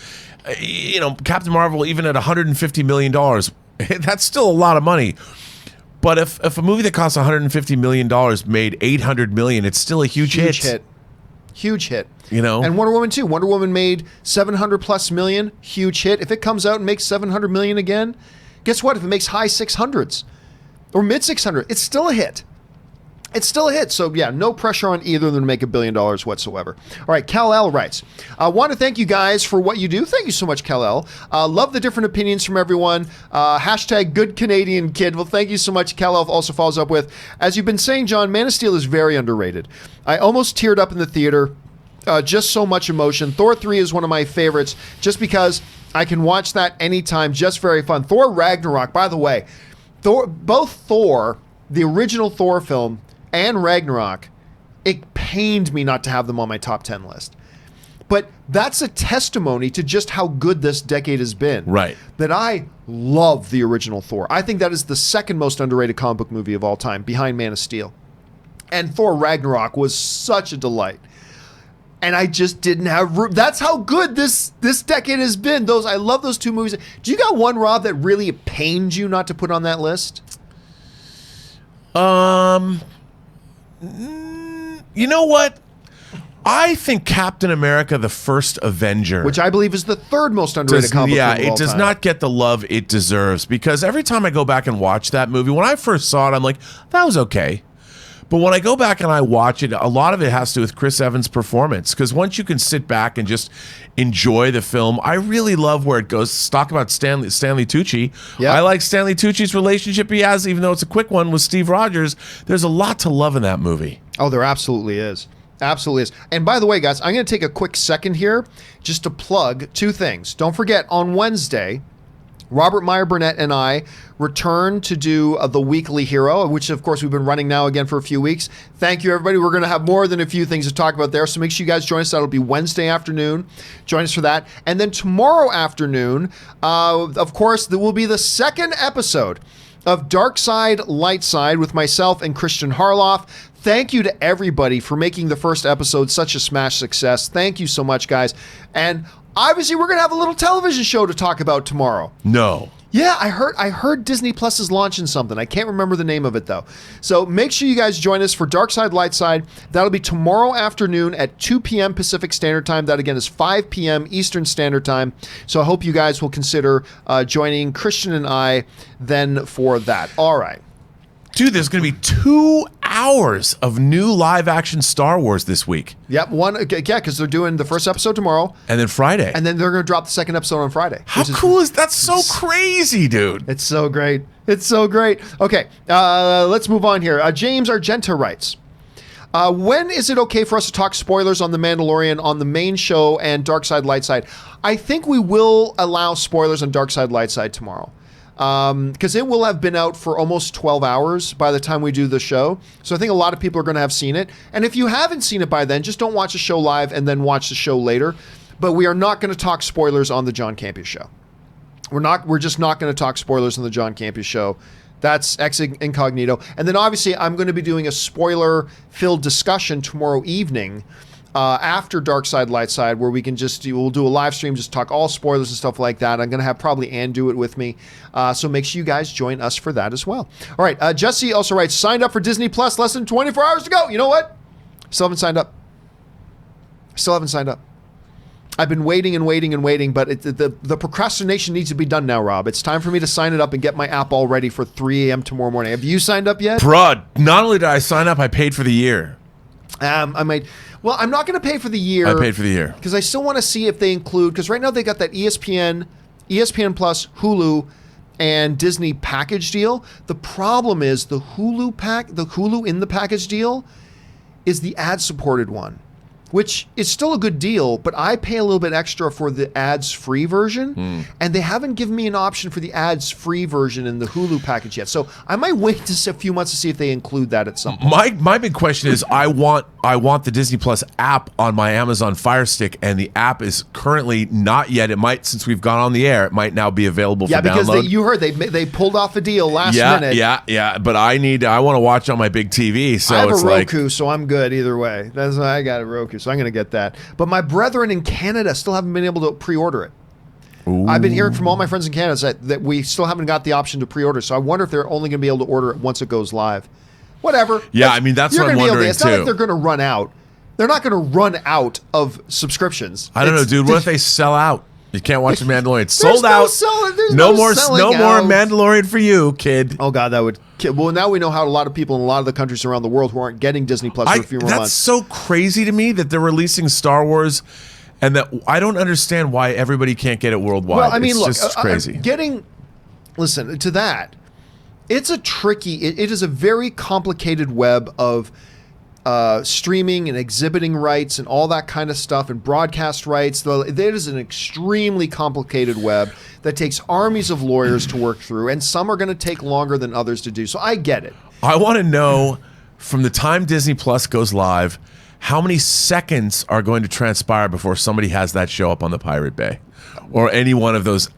[SPEAKER 2] Captain Marvel, even at $150 million, that's still a lot of money. But if a movie that costs $150 million made $800 million, it's still a huge hit.
[SPEAKER 1] Huge hit.
[SPEAKER 2] And
[SPEAKER 1] Wonder Woman 2. Wonder Woman made $700+ million. Huge hit. If it comes out and makes $700 million again, guess what? If it makes high 600s or mid 600, it's still a hit. It's still a hit. So, yeah, no pressure on either of them to make $1 billion whatsoever. All right, Kal-El writes, I want to thank you guys for what you do. Thank you so much, Kal-El. Love the different opinions from everyone. Hashtag good Canadian kid. Well, thank you so much. Kal-El also follows up with, as you've been saying, John, Man of Steel is very underrated. I almost teared up in the theater. Just so much emotion. Thor 3 is one of my favorites just because I can watch that anytime. Just very fun. Thor Ragnarok, by the way, both Thor, the original Thor film, and Ragnarok, it pained me not to have them on my top 10 list. But that's a testimony to just how good this decade has been.
[SPEAKER 2] Right.
[SPEAKER 1] That I love the original Thor. I think that is the second most underrated comic book movie of all time, behind Man of Steel. And Thor Ragnarok was such a delight. And I just didn't have room. That's how good this decade has been. I love those two movies. Do you got one, Rob, that really pained you not to put on that list?
[SPEAKER 2] You know what? I think Captain America: The First Avenger,
[SPEAKER 1] which I believe is the third most underrated comic book movie of all
[SPEAKER 2] it does
[SPEAKER 1] time.
[SPEAKER 2] not get the love it deserves, because every time I go back and watch that movie, when I first saw it, I'm like, that was okay. But when I go back and I watch it, a lot of it has to do with Chris Evans' performance, because once you can sit back and just enjoy the film, I really love where it goes. Let's talk about Stanley Tucci.
[SPEAKER 1] Yep.
[SPEAKER 2] I like Stanley Tucci's relationship he has, even though it's a quick one, with Steve Rogers. There's a lot to love in that movie.
[SPEAKER 1] Oh, there absolutely is. Absolutely is. And by the way, guys, I'm going to take a quick second here just to plug two things. Don't forget, on Wednesday, Robert Meyer Burnett and I return to do the Weekly Hero, which, of course, we've been running now again for a few weeks. Thank you, everybody. We're going to have more than a few things to talk about there, so make sure you guys join us. That'll be Wednesday afternoon. Join us for that. And then tomorrow afternoon, of course, there will be the second episode of Dark Side, Light Side with myself and Christian Harloff. Thank you to everybody for making the first episode such a smash success. Thank you so much, guys. And obviously, we're going to have a little television show to talk about tomorrow.
[SPEAKER 2] No.
[SPEAKER 1] Yeah, I heard Disney Plus is launching something. I can't remember the name of it, though. So make sure you guys join us for Dark Side, Light Side. That'll be tomorrow afternoon at 2 p.m. Pacific Standard Time. That, again, is 5 p.m. Eastern Standard Time. So I hope you guys will consider joining Christian and I then for that. All right.
[SPEAKER 2] Dude, there's going to be 2 hours of new live-action Star Wars this week.
[SPEAKER 1] Yep, because they're doing the first episode tomorrow.
[SPEAKER 2] And then Friday.
[SPEAKER 1] And then they're going to drop the second episode on Friday.
[SPEAKER 2] How cool is that? So crazy, dude.
[SPEAKER 1] It's so great. It's so great. Okay, let's move on here. James Argenta writes, when is it okay for us to talk spoilers on The Mandalorian on the main show and Dark Side, Light Side? I think we will allow spoilers on Dark Side, Light Side tomorrow. Because it will have been out for almost 12 hours by the time we do the show. So I think a lot of people are going to have seen it. And if you haven't seen it by then, just don't watch the show live and then watch the show later. But we are not going to talk spoilers on the John Campea Show. We're just not going to talk spoilers on the John Campea Show. That's ex incognito. And then obviously I'm going to be doing a spoiler-filled discussion tomorrow evening after Dark Side, Light Side, where we'll do a live stream, just talk all spoilers and stuff like that. I'm going to have probably Ann do it with me. So make sure you guys join us for that as well. All right. Jesse also writes, signed up for Disney Plus, less than 24 hours to go. You know what? Still haven't signed up. I've been waiting, but the procrastination needs to be done now, Rob. It's time for me to sign it up and get my app all ready for 3 a.m. tomorrow morning. Have you signed up yet?
[SPEAKER 2] Bruh, not only did I sign up, I paid for the year.
[SPEAKER 1] I might. Well, I'm not going to pay for the year.
[SPEAKER 2] I paid for the year
[SPEAKER 1] because I still want to see if they include. Because right now they got that ESPN Plus, Hulu, and Disney package deal. The problem is the Hulu in the package deal is the ad-supported one. which is still a good deal, but I pay a little bit extra for the ads-free version, and they haven't given me an option for the ads-free version in the Hulu package yet. So I might wait just a few months to see if they include that at some point.
[SPEAKER 2] My big question is, I want the Disney Plus app on my Amazon Fire Stick, and the app is currently not yet. It might, since we've gone on the air, it might now be available for download.
[SPEAKER 1] Yeah, because you heard they pulled off a deal last minute.
[SPEAKER 2] Yeah. But I want to watch on my big TV. So
[SPEAKER 1] I have
[SPEAKER 2] it's
[SPEAKER 1] a Roku, so I'm good either way. That's why I got a Roku, so I'm going to get that. But my brethren in Canada still haven't been able to pre-order it.
[SPEAKER 2] Ooh.
[SPEAKER 1] I've been hearing from all my friends in Canada that we still haven't got the option to pre-order. So I wonder if they're only going to be able to order it once it goes live. Whatever.
[SPEAKER 2] Yeah, I mean, that's what I'm wondering,
[SPEAKER 1] it's not like
[SPEAKER 2] too.
[SPEAKER 1] they're going to run out. They're not going to run out of subscriptions.
[SPEAKER 2] I don't know, dude. What if they sell out? You can't watch The Mandalorian. It's
[SPEAKER 1] There's
[SPEAKER 2] sold out.
[SPEAKER 1] There's
[SPEAKER 2] no more
[SPEAKER 1] selling
[SPEAKER 2] more
[SPEAKER 1] out.
[SPEAKER 2] Mandalorian for you, kid.
[SPEAKER 1] Oh God, that would. Well, now we know how a lot of people in a lot of the countries around the world who aren't getting Disney Plus for a few more
[SPEAKER 2] That's
[SPEAKER 1] months.
[SPEAKER 2] so crazy to me that they're releasing Star Wars, and that I don't understand why everybody can't get it worldwide.
[SPEAKER 1] Well, I mean,
[SPEAKER 2] it's
[SPEAKER 1] look,
[SPEAKER 2] just crazy.
[SPEAKER 1] Listen to that. It's a tricky. It is a very complicated web of streaming and exhibiting rights and all that kind of stuff and broadcast rights. It is an extremely complicated web that takes armies of lawyers to work through, and some are going to take longer than others to do. So I get it.
[SPEAKER 2] I want to know, from the time Disney Plus goes live, how many seconds are going to transpire before somebody has that show up on the Pirate Bay, or any one of those.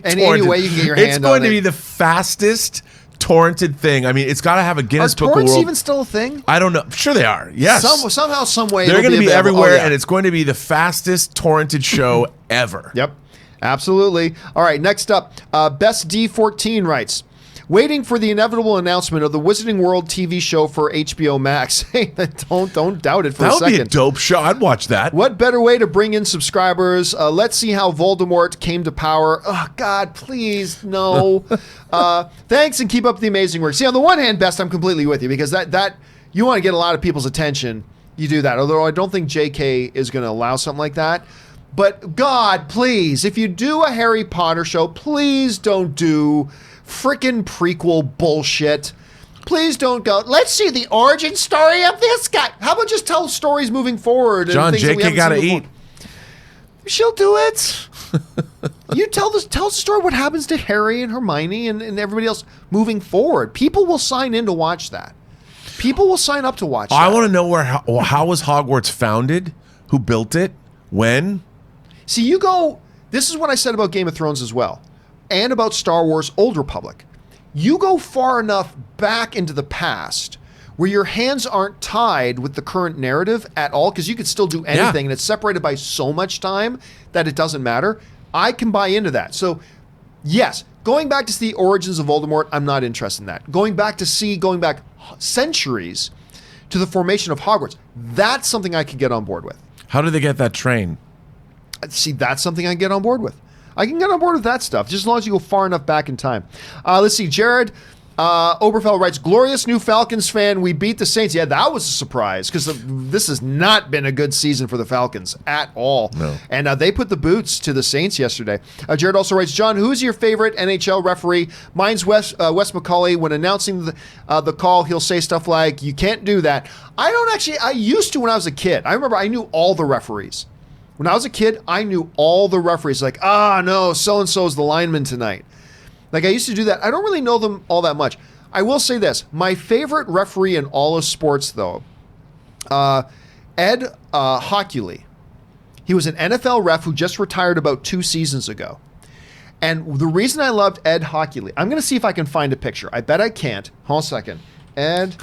[SPEAKER 1] Any way you can get your hand on it.
[SPEAKER 2] It's going to be the fastest torrented thing. I mean, it's got to have a Guinness Book of
[SPEAKER 1] torrents
[SPEAKER 2] World.
[SPEAKER 1] even still a thing?
[SPEAKER 2] I don't know. Sure they are. Yes.
[SPEAKER 1] Somehow, some way
[SPEAKER 2] they're going to be
[SPEAKER 1] available.
[SPEAKER 2] everywhere,
[SPEAKER 1] Oh, yeah.
[SPEAKER 2] and it's going to be the fastest torrented show ever.
[SPEAKER 1] Yep, absolutely. All right, next up, Best D14 writes, waiting for the inevitable announcement of the Wizarding World TV show for HBO Max. Hey, don't doubt it for a
[SPEAKER 2] That would
[SPEAKER 1] second.
[SPEAKER 2] be a dope show. I'd watch that.
[SPEAKER 1] What better way to bring in subscribers? Let's see how Voldemort came to power. Oh, God, please, no. Thanks, and keep up the amazing work. See, on the one hand, Best, I'm completely with you, because that you want to get a lot of people's attention, you do that. Although I don't think JK is going to allow something like that. But, God, please, if you do a Harry Potter show, please don't do frickin' prequel bullshit. Please don't go, let's see the origin story of this guy. How about just tell stories moving forward? And
[SPEAKER 2] John,
[SPEAKER 1] things that we
[SPEAKER 2] JK
[SPEAKER 1] haven't
[SPEAKER 2] got to
[SPEAKER 1] seen
[SPEAKER 2] eat.
[SPEAKER 1] before? She'll do it. You tell the story what happens to Harry and Hermione and everybody else moving forward. People will sign in to watch that. People will sign up to watch that.
[SPEAKER 2] I want to know how was Hogwarts founded? Who built it? When?
[SPEAKER 1] See, this is what I said about Game of Thrones as well, and about Star Wars Old Republic. You go far enough back into the past where your hands aren't tied with the current narrative at all, because you could still do anything, and it's separated by so much time that it doesn't matter. I can buy into that. So, yes, going back to see the origins of Voldemort, I'm not interested in that. Going back centuries to the formation of Hogwarts, that's something I could get on board with.
[SPEAKER 2] How did they get that train?
[SPEAKER 1] See, that's something I can get on board with. I can get on board with that stuff, just as long as you go far enough back in time. Let's see. Gerard Oberfeld writes, glorious new Falcons fan. We beat the Saints. Yeah, that was a surprise, because this has not been a good season for the Falcons at all.
[SPEAKER 2] No.
[SPEAKER 1] And they put the boots to the Saints yesterday. Jared also writes, John, who's your favorite NHL referee? Mine's Wes McCauley. When announcing the call, he'll say stuff like, you can't do that. I used to when I was a kid. I remember I knew all the referees. When I was a kid, I knew all the referees. Like, no, so-and-so is the lineman tonight. Like, I used to do that. I don't really know them all that much. I will say this. My favorite referee in all of sports, though, Ed Hockley. He was an NFL ref who just retired about 2 seasons ago. And the reason I loved Ed Hockley, I'm going to see if I can find a picture. I bet I can't. Hold on a second. Ed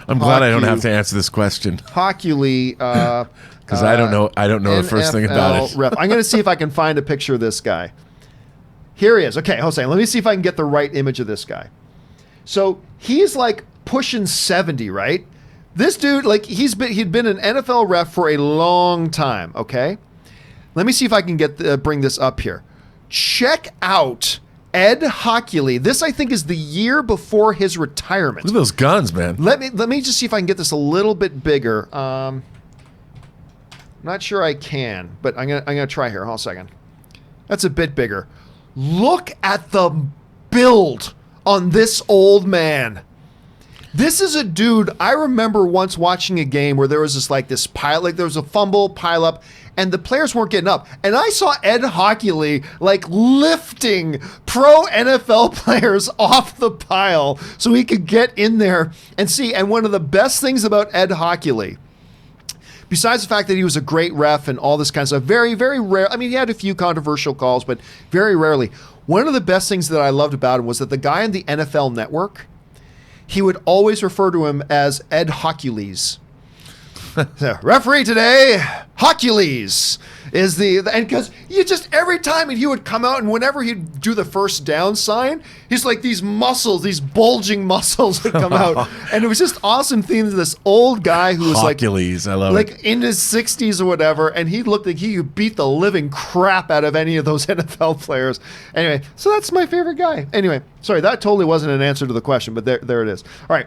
[SPEAKER 2] I'm glad I don't have to answer this question.
[SPEAKER 1] Hockley.
[SPEAKER 2] Because I don't know the first thing about it.
[SPEAKER 1] Ref. I'm going to see if I can find a picture of this guy. Here he is. Okay, Jose, let me see if I can get the right image of this guy. So he's like pushing 70, right? This dude, like he'd been an NFL ref for a long time. Okay, let me see if I can bring this up here. Check out Ed Hockley. This, I think, is the year before his retirement.
[SPEAKER 2] Look at those guns, man.
[SPEAKER 1] Let me just see if I can get this a little bit bigger. Not sure I can, but I'm gonna try here. Hold on a second. That's a bit bigger. Look at the build on this old man. This is a dude. I remember once watching a game where there was this pile, like there was a fumble pile up, and the players weren't getting up. And I saw Ed Hockley like lifting pro NFL players off the pile so he could get in there and see. And one of the best things about Ed Hockley, besides the fact that he was a great ref and all this kind of stuff, very, very rare. I mean, he had a few controversial calls, but very rarely. One of the best things that I loved about him was that the guy on the NFL Network, he would always refer to him as Ed Hockules. Referee today, Hockules is and because you just every time he would come out and whenever he'd do the first down sign, he's like these muscles, these bulging muscles would come out, and it was just awesome theme to this old guy who was
[SPEAKER 2] Hockules, I love
[SPEAKER 1] like
[SPEAKER 2] it.
[SPEAKER 1] in his 60s or whatever, and he looked like he could beat the living crap out of any of those NFL players. Anyway, so that's my favorite guy. Anyway, sorry, that totally wasn't an answer to the question, but there it is. All right.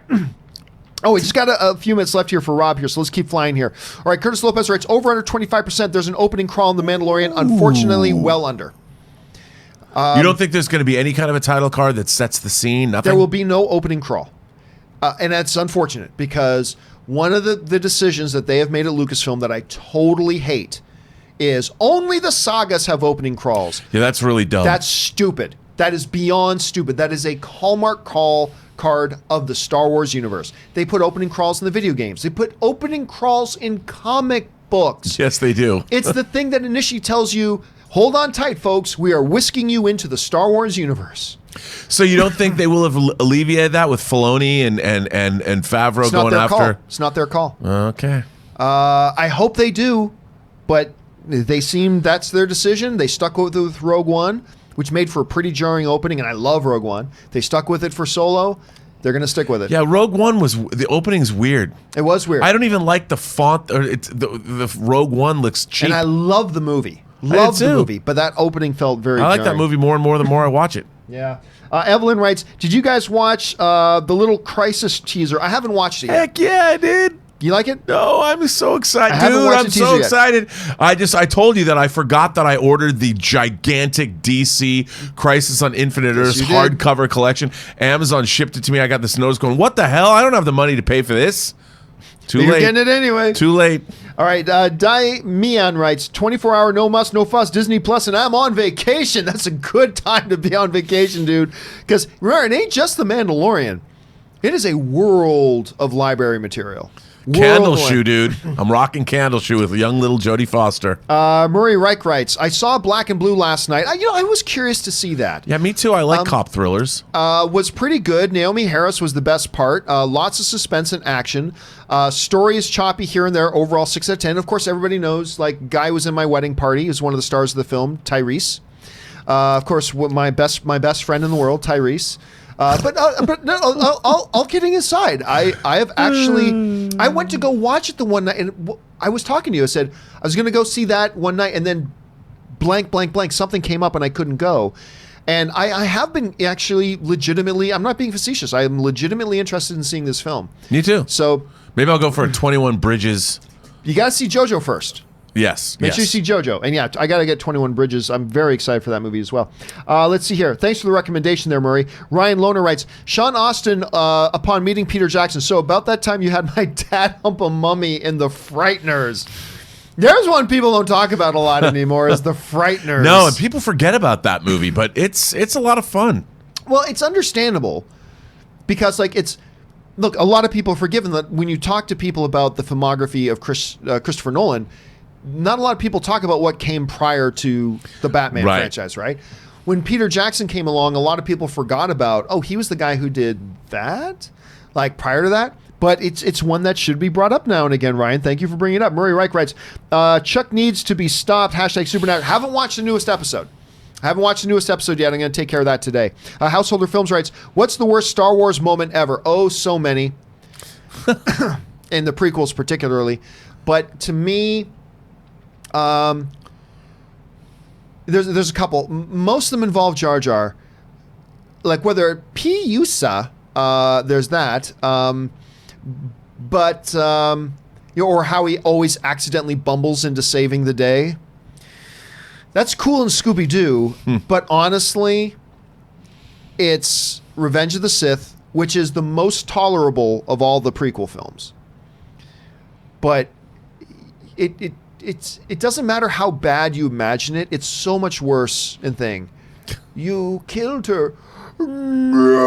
[SPEAKER 1] Oh, we just got a few minutes left here for Rob here, so let's keep flying here. All right, Curtis Lopez writes, over under 25%. There's an opening crawl in The Mandalorian. Unfortunately, well under.
[SPEAKER 2] You don't think there's going to be any kind of a title card that sets the scene? Nothing?
[SPEAKER 1] There will be no opening crawl. And that's unfortunate because one of the decisions that they have made at Lucasfilm that I totally hate is only the sagas have opening crawls.
[SPEAKER 2] Yeah, that's really dumb.
[SPEAKER 1] That's stupid. That is beyond stupid. That is a Hallmark card of the Star Wars universe. They put opening crawls in the video games. They put opening crawls in comic books.
[SPEAKER 2] Yes, they do.
[SPEAKER 1] It's the thing that initially tells you, hold on tight, folks. We are whisking you into the Star Wars universe.
[SPEAKER 2] So you don't think they will have alleviated that with Filoni and Favreau going after?
[SPEAKER 1] It's not their call.
[SPEAKER 2] Okay.
[SPEAKER 1] I hope they do, but they seem that's their decision. They stuck with Rogue One, which made for a pretty jarring opening, and I love Rogue One. They stuck with it for Solo. They're going to stick with it.
[SPEAKER 2] Yeah, Rogue One the opening's weird.
[SPEAKER 1] It was weird.
[SPEAKER 2] I don't even like the font. Or the Rogue One looks cheap.
[SPEAKER 1] And I love the movie. Love the movie, but that opening felt very
[SPEAKER 2] I like
[SPEAKER 1] jarring.
[SPEAKER 2] that movie more and more the more I watch it.
[SPEAKER 1] Yeah. Evelyn writes, did you guys watch the little Crisis teaser? I haven't watched it yet.
[SPEAKER 2] Heck yeah, I did.
[SPEAKER 1] You like it?
[SPEAKER 2] No, I'm so excited.
[SPEAKER 1] I haven't watched
[SPEAKER 2] I'm
[SPEAKER 1] the
[SPEAKER 2] so
[SPEAKER 1] teaser yet.
[SPEAKER 2] excited. I told you that I forgot that I ordered the gigantic DC Crisis on Infinite Earths
[SPEAKER 1] you did.
[SPEAKER 2] hardcover collection. Amazon shipped it to me. I got this notice going, what the hell? I don't have the money to pay for this. Too
[SPEAKER 1] You're
[SPEAKER 2] late.
[SPEAKER 1] getting it anyway.
[SPEAKER 2] Too late.
[SPEAKER 1] All right, Dai Mian writes, 24-hour no muss, no fuss, Disney Plus, and I'm on vacation. That's a good time to be on vacation, dude. Because remember, it ain't just The Mandalorian. It is a world of library material.
[SPEAKER 2] Candle shoe, dude. I'm rocking candle shoe with young little Jodie Foster.
[SPEAKER 1] Murray Reich writes, I saw Black and Blue last night. I was curious to see that.
[SPEAKER 2] Yeah, me too. I like cop thrillers.
[SPEAKER 1] Was pretty good. Naomi Harris was the best part. Lots of suspense and action. Story is choppy here and there. Overall, 6 out of 10. Of course, everybody knows, like, guy was in my wedding party. He was one of the stars of the film, Tyrese. Of course, my best friend in the world, Tyrese. But no, all kidding aside, I have actually, I went to go watch it the one night, and I was talking to you. I said I was going to go see that one night, and then blank, something came up, and I couldn't go. And I have been actually legitimately, I'm not being facetious, I am legitimately interested in seeing this film.
[SPEAKER 2] Me too.
[SPEAKER 1] So
[SPEAKER 2] maybe I'll go for a 21 Bridges.
[SPEAKER 1] you got to see JoJo first.
[SPEAKER 2] Yes.
[SPEAKER 1] Make sure you see JoJo. And yeah, I got to get 21 Bridges. I'm very excited for that movie as well. Let's see here. Thanks for the recommendation there, Murray. Ryan Lohner writes, Sean Austin, upon meeting Peter Jackson, so about that time you had my dad hump a mummy in The Frighteners. There's one people don't talk about a lot anymore is The Frighteners.
[SPEAKER 2] No, and people forget about that movie, but it's a lot of fun.
[SPEAKER 1] Well, it's understandable because, like, look, a lot of people are forgiven that when you talk to people about the filmography of Christopher Nolan, not a lot of people talk about what came prior to the Batman franchise, right? When Peter Jackson came along, a lot of people forgot about, he was the guy who did that, like prior to that. But it's one that should be brought up now and again, Ryan. Thank you for bringing it up. Murray Reich writes, Chuck needs to be stopped, #Supernatural. Haven't watched the newest episode. I haven't watched the newest episode yet. I'm going to take care of that today. Householder Films writes, what's the worst Star Wars moment ever? Oh, so many. In the prequels particularly. But to me, there's a couple. Most of them involve Jar Jar. Like whether P-Usa, there's that. But or how he always accidentally bumbles into saving the day. That's cool in Scooby-Doo, but honestly, it's Revenge of the Sith which is the most tolerable of all the prequel films. But it doesn't matter how bad you imagine it. It's so much worse in Thing. You killed her. No.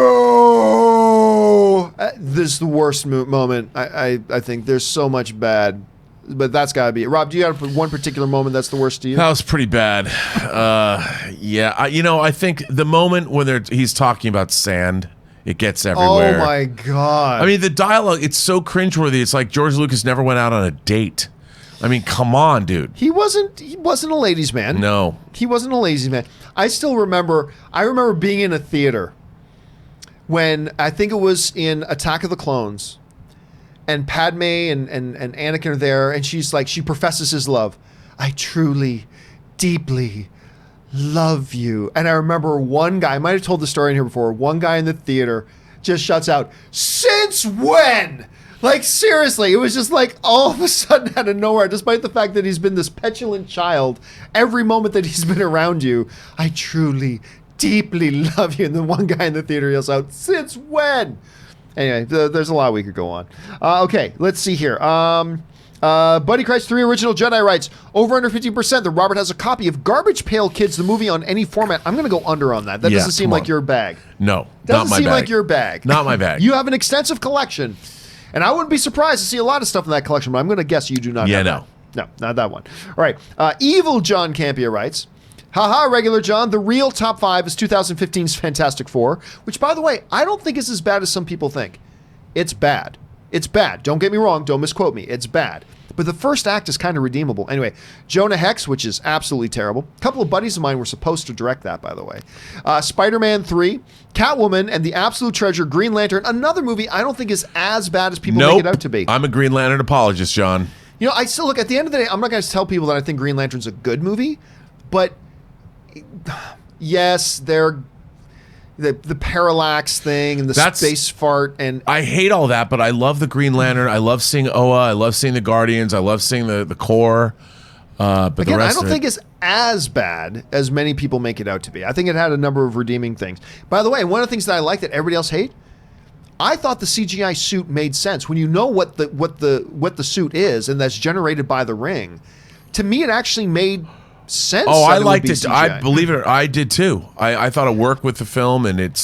[SPEAKER 1] This is the worst moment. I think there's so much bad. But that's got to be it. Rob, do you have one particular moment that's the worst to you?
[SPEAKER 2] That was pretty bad. Yeah. I think the moment when he's talking about sand, it gets everywhere.
[SPEAKER 1] Oh, my God.
[SPEAKER 2] I mean, the dialogue, it's so cringeworthy. It's like George Lucas never went out on a date. I mean, come on, dude.
[SPEAKER 1] He wasn't a ladies' man.
[SPEAKER 2] No.
[SPEAKER 1] He wasn't a ladies' man. I remember being in a theater when I think it was in Attack of the Clones. And Padme and Anakin are there, and she's like, she professes his love. I truly, deeply love you. And I remember one guy, I might have told the story in here before, one guy in the theater just shouts out, "Since when?" Like, seriously, it was just like all of a sudden out of nowhere, despite the fact that he's been this petulant child every moment that he's been around you. I truly, deeply love you. And then one guy in the theater yells out, "Since when?" Anyway, there's a lot we could go on. Okay, let's see here. Buddy Christ 3 Original Jedi writes, over under 50% that Robert has a copy of Garbage Pail Kids, the movie, on any format. I'm going to go under on that. That doesn't seem like your bag.
[SPEAKER 2] No,
[SPEAKER 1] doesn't
[SPEAKER 2] not my
[SPEAKER 1] seem
[SPEAKER 2] bag.
[SPEAKER 1] like your bag.
[SPEAKER 2] Not my bag.
[SPEAKER 1] You have an extensive collection. And I wouldn't be surprised to see a lot of stuff in that collection, but I'm going to guess you do not have that. No, not that one. All right. Evil John Campea writes, haha, regular John, the real top 5 is 2015's Fantastic Four, which, by the way, I don't think is as bad as some people think. It's bad. It's bad. Don't get me wrong. Don't misquote me. It's bad. But the first act is kind of redeemable. Anyway, Jonah Hex, which is absolutely terrible. A couple of buddies of mine were supposed to direct that, by the way. Spider-Man 3, Catwoman, and the absolute treasure, Green Lantern, another movie I don't think is as bad as people make it out to be.
[SPEAKER 2] I'm a Green Lantern apologist, John.
[SPEAKER 1] You know, I still look, at the end of the day, I'm not going to tell people that I think Green Lantern's a good movie, but yes, they're the parallax thing and the space fart, and
[SPEAKER 2] I hate all that, but I love the Green Lantern. I love seeing Oa. I love seeing the Guardians. I love seeing the core. But
[SPEAKER 1] again,
[SPEAKER 2] the rest
[SPEAKER 1] I don't think it's as bad as many people make it out to be. I think it had a number of redeeming things. By the way, one of the things that I like that everybody else hate, I thought the CGI suit made sense. When you know what the suit is, and that's generated by the ring, to me it actually made sense.
[SPEAKER 2] Oh, I liked it. I believe it. I did too. I thought it worked with the film, and it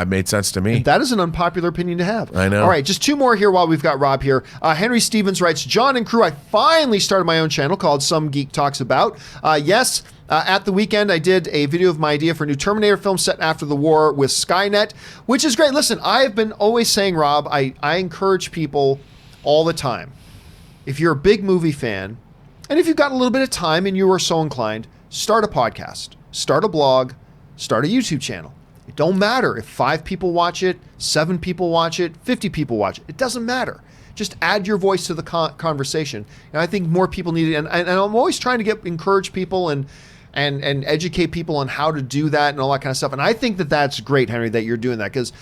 [SPEAKER 2] made sense to me.
[SPEAKER 1] That is an unpopular opinion to have.
[SPEAKER 2] I know.
[SPEAKER 1] All right, just two more here while we've got Rob here. Henry Stevens writes, John and crew, I finally started my own channel called Some Geek Talks About. Yes, at the weekend, I did a video of my idea for a new Terminator film set after the war with Skynet, which is great. Listen, I have been always saying, Rob, I encourage people all the time. If you're a big movie fan, and if you've got a little bit of time and you are so inclined, start a podcast, start a blog, start a YouTube channel. It don't matter if 5 people watch it, 7 people watch it, 50 people watch it. It doesn't matter. Just add your voice to the conversation. And I think more people need it. And I'm always trying to encourage people and educate people on how to do that and all that kind of stuff. And I think that that's great, Henry, that you're doing that because,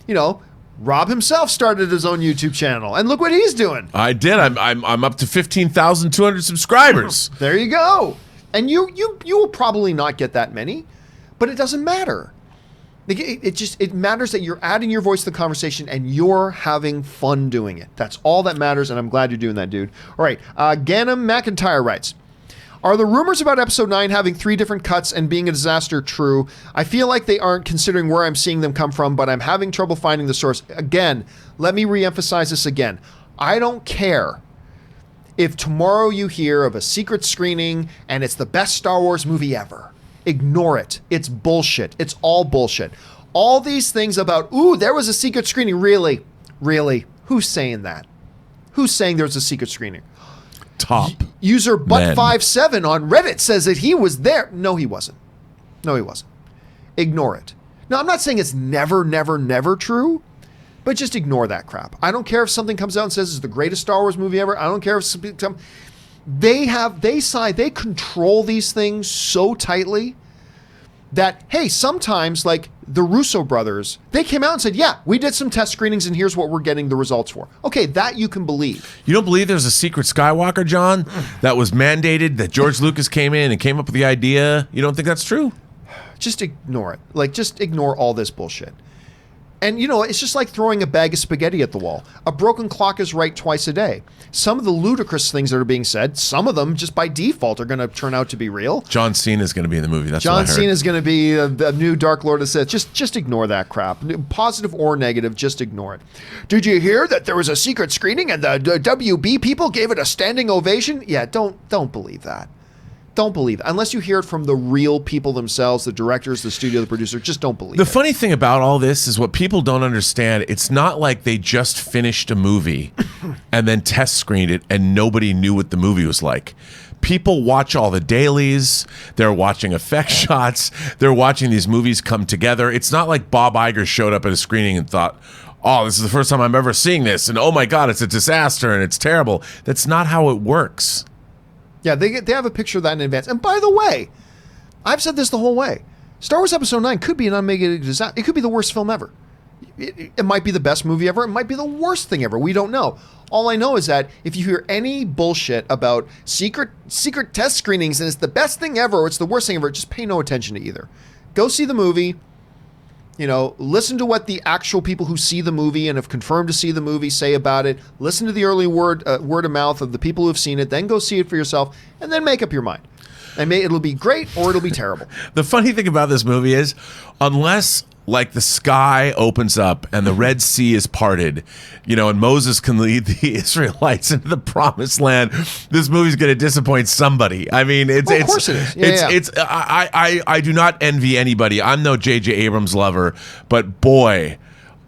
[SPEAKER 1] you know, Rob himself started his own YouTube channel, and look what he's doing.
[SPEAKER 2] I did. I'm up to 15,200 subscribers.
[SPEAKER 1] There you go. And you will probably not get that many, but it doesn't matter. It matters that you're adding your voice to the conversation and you're having fun doing it. That's all that matters, and I'm glad you're doing that, dude. All right. Ganem McIntyre writes, are the rumors about episode 9 having 3 different cuts and being a disaster true? I feel like they aren't, considering where I'm seeing them come from, but I'm having trouble finding the source. Again, let me reemphasize this again. I don't care if tomorrow you hear of a secret screening and it's the best Star Wars movie ever. Ignore it. It's bullshit. It's all bullshit. All these things about, ooh, there was a secret screening. Really? Really? Who's saying that? Who's saying there's a secret screening?
[SPEAKER 2] Top
[SPEAKER 1] user Butt57 on Reddit says that he was there. No, he wasn't. No, he wasn't. Ignore it. Now, I'm not saying it's never, never, never true, but just ignore that crap. I don't care if something comes out and says it's the greatest Star Wars movie ever. I don't care if something they control these things so tightly that, hey, sometimes, like the Russo brothers, they came out and said, yeah, we did some test screenings and here's what we're getting the results for. Okay, that you can believe.
[SPEAKER 2] You don't believe there's a secret Skywalker, John, that was mandated, that George Lucas came in and came up with the idea? You don't think that's true?
[SPEAKER 1] Just ignore it. Like, just ignore all this bullshit. And, it's just like throwing a bag of spaghetti at the wall. A broken clock is right twice a day. Some of the ludicrous things that are being said, some of them just by default are going to turn out to be real.
[SPEAKER 2] John Cena is going to be in the movie. That's
[SPEAKER 1] John
[SPEAKER 2] what I heard.
[SPEAKER 1] Cena is going to be the new Dark Lord of Sith. Just ignore that crap. Positive or negative, just ignore it. Did you hear that there was a secret screening and the WB people gave it a standing ovation? Yeah, don't believe that. Don't believe it. Unless you hear it from the real people themselves, the directors, the studio, the producer, just don't believe it.
[SPEAKER 2] The funny thing about all this is what people don't understand. It's not like they just finished a movie and then test screened it and nobody knew what the movie was like. People watch all the dailies. They're watching effect shots. They're watching these movies come together. It's not like Bob Iger showed up at a screening and thought, oh, this is the first time I'm ever seeing this. And oh my God, it's a disaster and it's terrible. That's not how it works.
[SPEAKER 1] Yeah, they have a picture of that in advance. And by the way, I've said this the whole way. Star Wars Episode 9 could be an unmitigated disaster. It could be the worst film ever. It might be the best movie ever. It might be the worst thing ever. We don't know. All I know is that if you hear any bullshit about secret test screenings and it's the best thing ever or it's the worst thing ever, just pay no attention to either. Go see the movie. Listen to what the actual people who see the movie and have confirmed to see the movie say about it. Listen to the early word of mouth of the people who have seen it. Then go see it for yourself and then make up your mind. And it'll be great or it'll be terrible.
[SPEAKER 2] The funny thing about this movie is, unless like the sky opens up and the Red Sea is parted, and Moses can lead the Israelites into the promised land, this movie's going to disappoint somebody. I mean, of
[SPEAKER 1] course it is.
[SPEAKER 2] I do not envy anybody. I'm no J.J. Abrams lover, but boy,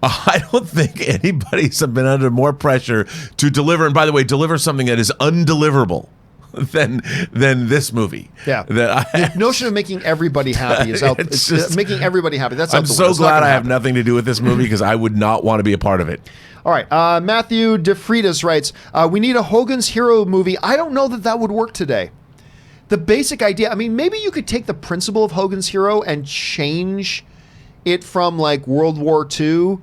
[SPEAKER 2] I don't think anybody's been under more pressure to deliver. And by the way, deliver something that is undeliverable than this movie.
[SPEAKER 1] Yeah. The notion of making everybody happy is out. Making everybody happy. That's
[SPEAKER 2] I'm so glad I have nothing to do with this movie because I would not want to be a part of it.
[SPEAKER 1] All right. Matthew DeFreitas writes, we need a Hogan's Hero movie. I don't know that would work today. The basic idea, I mean, maybe you could take the principle of Hogan's Hero and change it from like World War II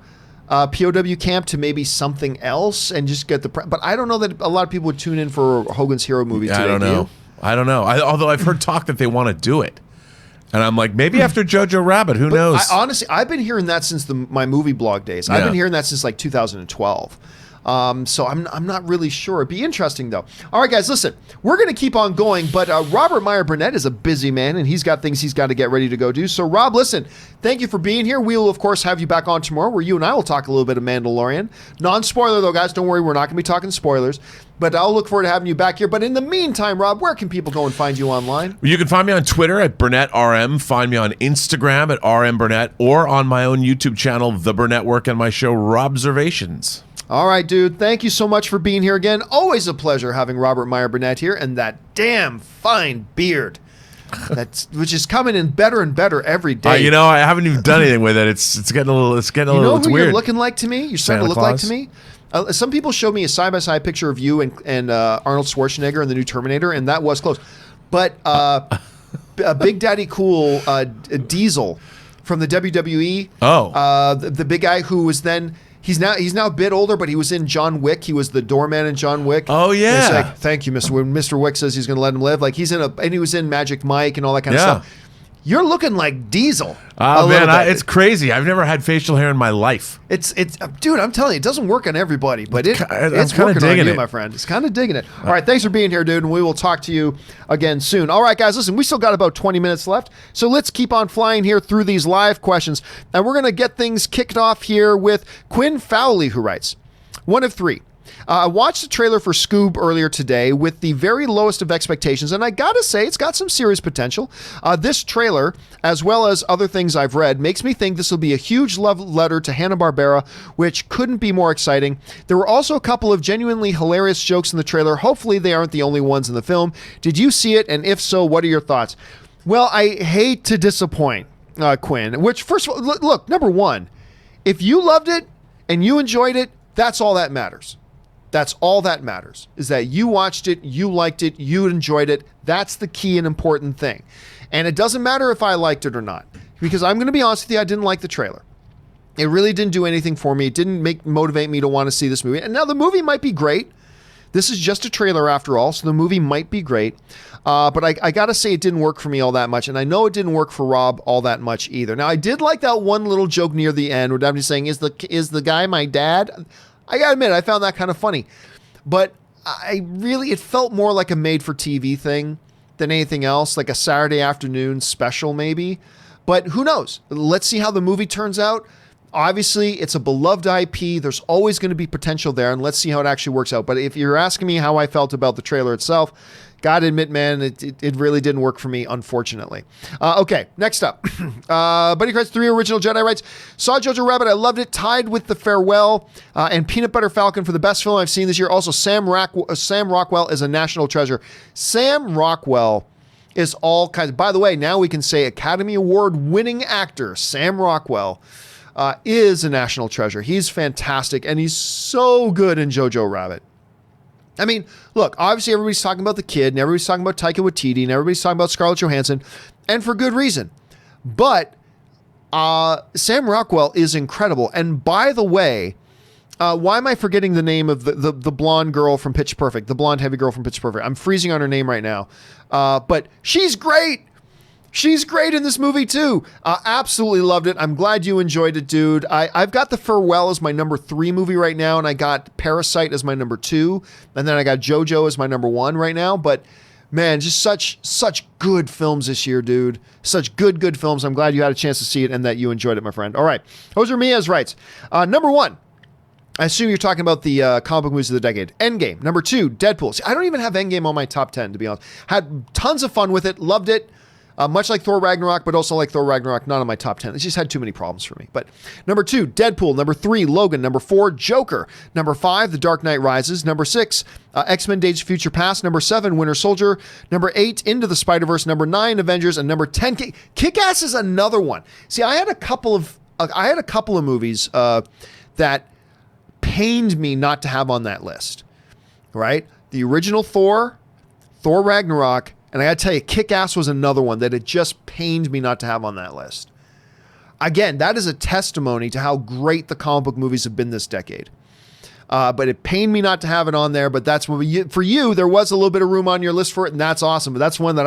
[SPEAKER 1] POW camp to maybe something else and just get but I don't know that a lot of people would tune in for Hogan's Hero movie today.
[SPEAKER 2] I don't know. Although I've heard talk that they want to do it. And I'm like, maybe after Jojo Rabbit, who knows?
[SPEAKER 1] Honestly, I've been hearing that since my movie blog days. I've been hearing that since like 2012. So I'm not really sure. It'd be interesting though. All right, guys, listen, we're going to keep on going, but Robert Meyer Burnett is a busy man and he's got things he's got to get ready to go do. So Rob, listen, thank you for being here. We will of course have you back on tomorrow where you and I will talk a little bit of Mandalorian. Non-spoiler though, guys, don't worry. We're not going to be talking spoilers, but I'll look forward to having you back here. But in the meantime, Rob, where can people go and find you online?
[SPEAKER 2] You can find me on Twitter at BurnettRM. Find me on Instagram at RMBurnett or on my own YouTube channel, The Burnett Work, and my show, Robservations.
[SPEAKER 1] All right, dude. Thank you so much for being here again. Always a pleasure having Robert Meyer Burnett here and that damn fine beard, which is coming in better and better every day.
[SPEAKER 2] I haven't even done anything with it. It's getting a little. It's getting a little. It's
[SPEAKER 1] weird.
[SPEAKER 2] Weird.
[SPEAKER 1] You're looking like to me. You're starting to look like to me. Some people showed me a side-by-side picture of you and Arnold Schwarzenegger in the new Terminator, and that was close. But Big Daddy Cool Diesel from the WWE.
[SPEAKER 2] Oh,
[SPEAKER 1] the big guy who was then. He's now a bit older, but he was in John Wick. He was the doorman in John Wick.
[SPEAKER 2] Oh yeah.
[SPEAKER 1] It's like, thank you, Mr. When Mr. Wick says he's going to let him live, like and he was in Magic Mike and all that kind of stuff. You're looking like Diesel.
[SPEAKER 2] Oh man, it's crazy. I've never had facial hair in my life.
[SPEAKER 1] It's dude, I'm telling you, it doesn't work on everybody, but it's
[SPEAKER 2] working
[SPEAKER 1] on you,
[SPEAKER 2] it.
[SPEAKER 1] my friend. It's kind of digging it. All right, thanks for being here, dude, and we will talk to you again soon. All right, guys, listen, we still got about 20 minutes left, so let's keep on flying here through these live questions, and we're going to get things kicked off here with Quinn Fowley, who writes, one of three. I watched the trailer for Scoob earlier today with the very lowest of expectations, and I gotta say, it's got some serious potential. This trailer, as well as other things I've read, makes me think this will be a huge love letter to Hanna-Barbera, which couldn't be more exciting. There were also a couple of genuinely hilarious jokes in the trailer. Hopefully they aren't the only ones in the film. Did you see it? And if so, what are your thoughts? Well, I hate to disappoint Quinn, which, first of all, look, number one, if you loved it and you enjoyed it, that's all that matters. That's all that matters, is that you watched it, you liked it, you enjoyed it. That's the key and important thing. And it doesn't matter if I liked it or not, because I'm going to be honest with you, I didn't like the trailer. It really didn't do anything for me. It didn't motivate me to want to see this movie. And now the movie might be great. This is just a trailer after all, so the movie might be great. But I got to say it didn't work for me all that much, and I know it didn't work for Rob all that much either. Now, I did like that one little joke near the end where Daphne's saying, is the guy my dad? I got to admit, I found that kind of funny. But it felt more like a made-for-TV thing than anything else, like a Saturday afternoon special maybe. But who knows? Let's see how the movie turns out. Obviously, it's a beloved IP. There's always going to be potential there, and let's see how it actually works out. But if you're asking me how I felt about the trailer itself, gotta admit, man, it really didn't work for me, unfortunately. Okay, next up. Buddy Credits 3 Original Jedi writes, saw Jojo Rabbit, I loved it, tied with The Farewell and Peanut Butter Falcon for the best film I've seen this year. Also, Sam Rockwell is a national treasure. Sam Rockwell is all kinds. By the way, now we can say Academy Award winning actor Sam Rockwell is a national treasure. He's fantastic, and he's so good in Jojo Rabbit. I mean, look, obviously everybody's talking about the kid, and everybody's talking about Taika Waititi, and everybody's talking about Scarlett Johansson, and for good reason. But Sam Rockwell is incredible. And by the way, why am I forgetting the name of the blonde girl from Pitch Perfect, the blonde heavy girl from Pitch Perfect? I'm freezing on her name right now. But she's great. She's great in this movie too. Absolutely loved it. I'm glad you enjoyed it, dude. I've got The Farewell as my number 3 movie right now, and I got Parasite as my number 2, and then I got JoJo as my number 1 right now. But man, just such good films this year, dude. Such good films. I'm glad you had a chance to see it and that you enjoyed it, my friend. All right. Jose Ramirez writes, number 1. I assume you're talking about the comic book movies of the decade. Endgame. Number 2, Deadpool. See, I don't even have Endgame on my top 10, to be honest. Had tons of fun with it. Loved it. Much like Thor Ragnarok, but also like Thor Ragnarok, not on my top 10. It just had too many problems for me. But number 2, Deadpool. Number 3, Logan. Number 4, Joker. Number 5, The Dark Knight Rises. Number 6, X-Men Days of Future Past. Number 7, Winter Soldier. Number 8, Into the Spider-Verse. Number 9, Avengers. And number 10, Kick-Ass is another one. See, I had a couple of movies that pained me not to have on that list. Right? The original Thor Ragnarok. And I got to tell you, Kick-Ass was another one that it just pained me not to have on that list. Again, that is a testimony to how great the comic book movies have been this decade. But it pained me not to have it on there. But that's what for you, there was a little bit of room on your list for it, and that's awesome. But that's one that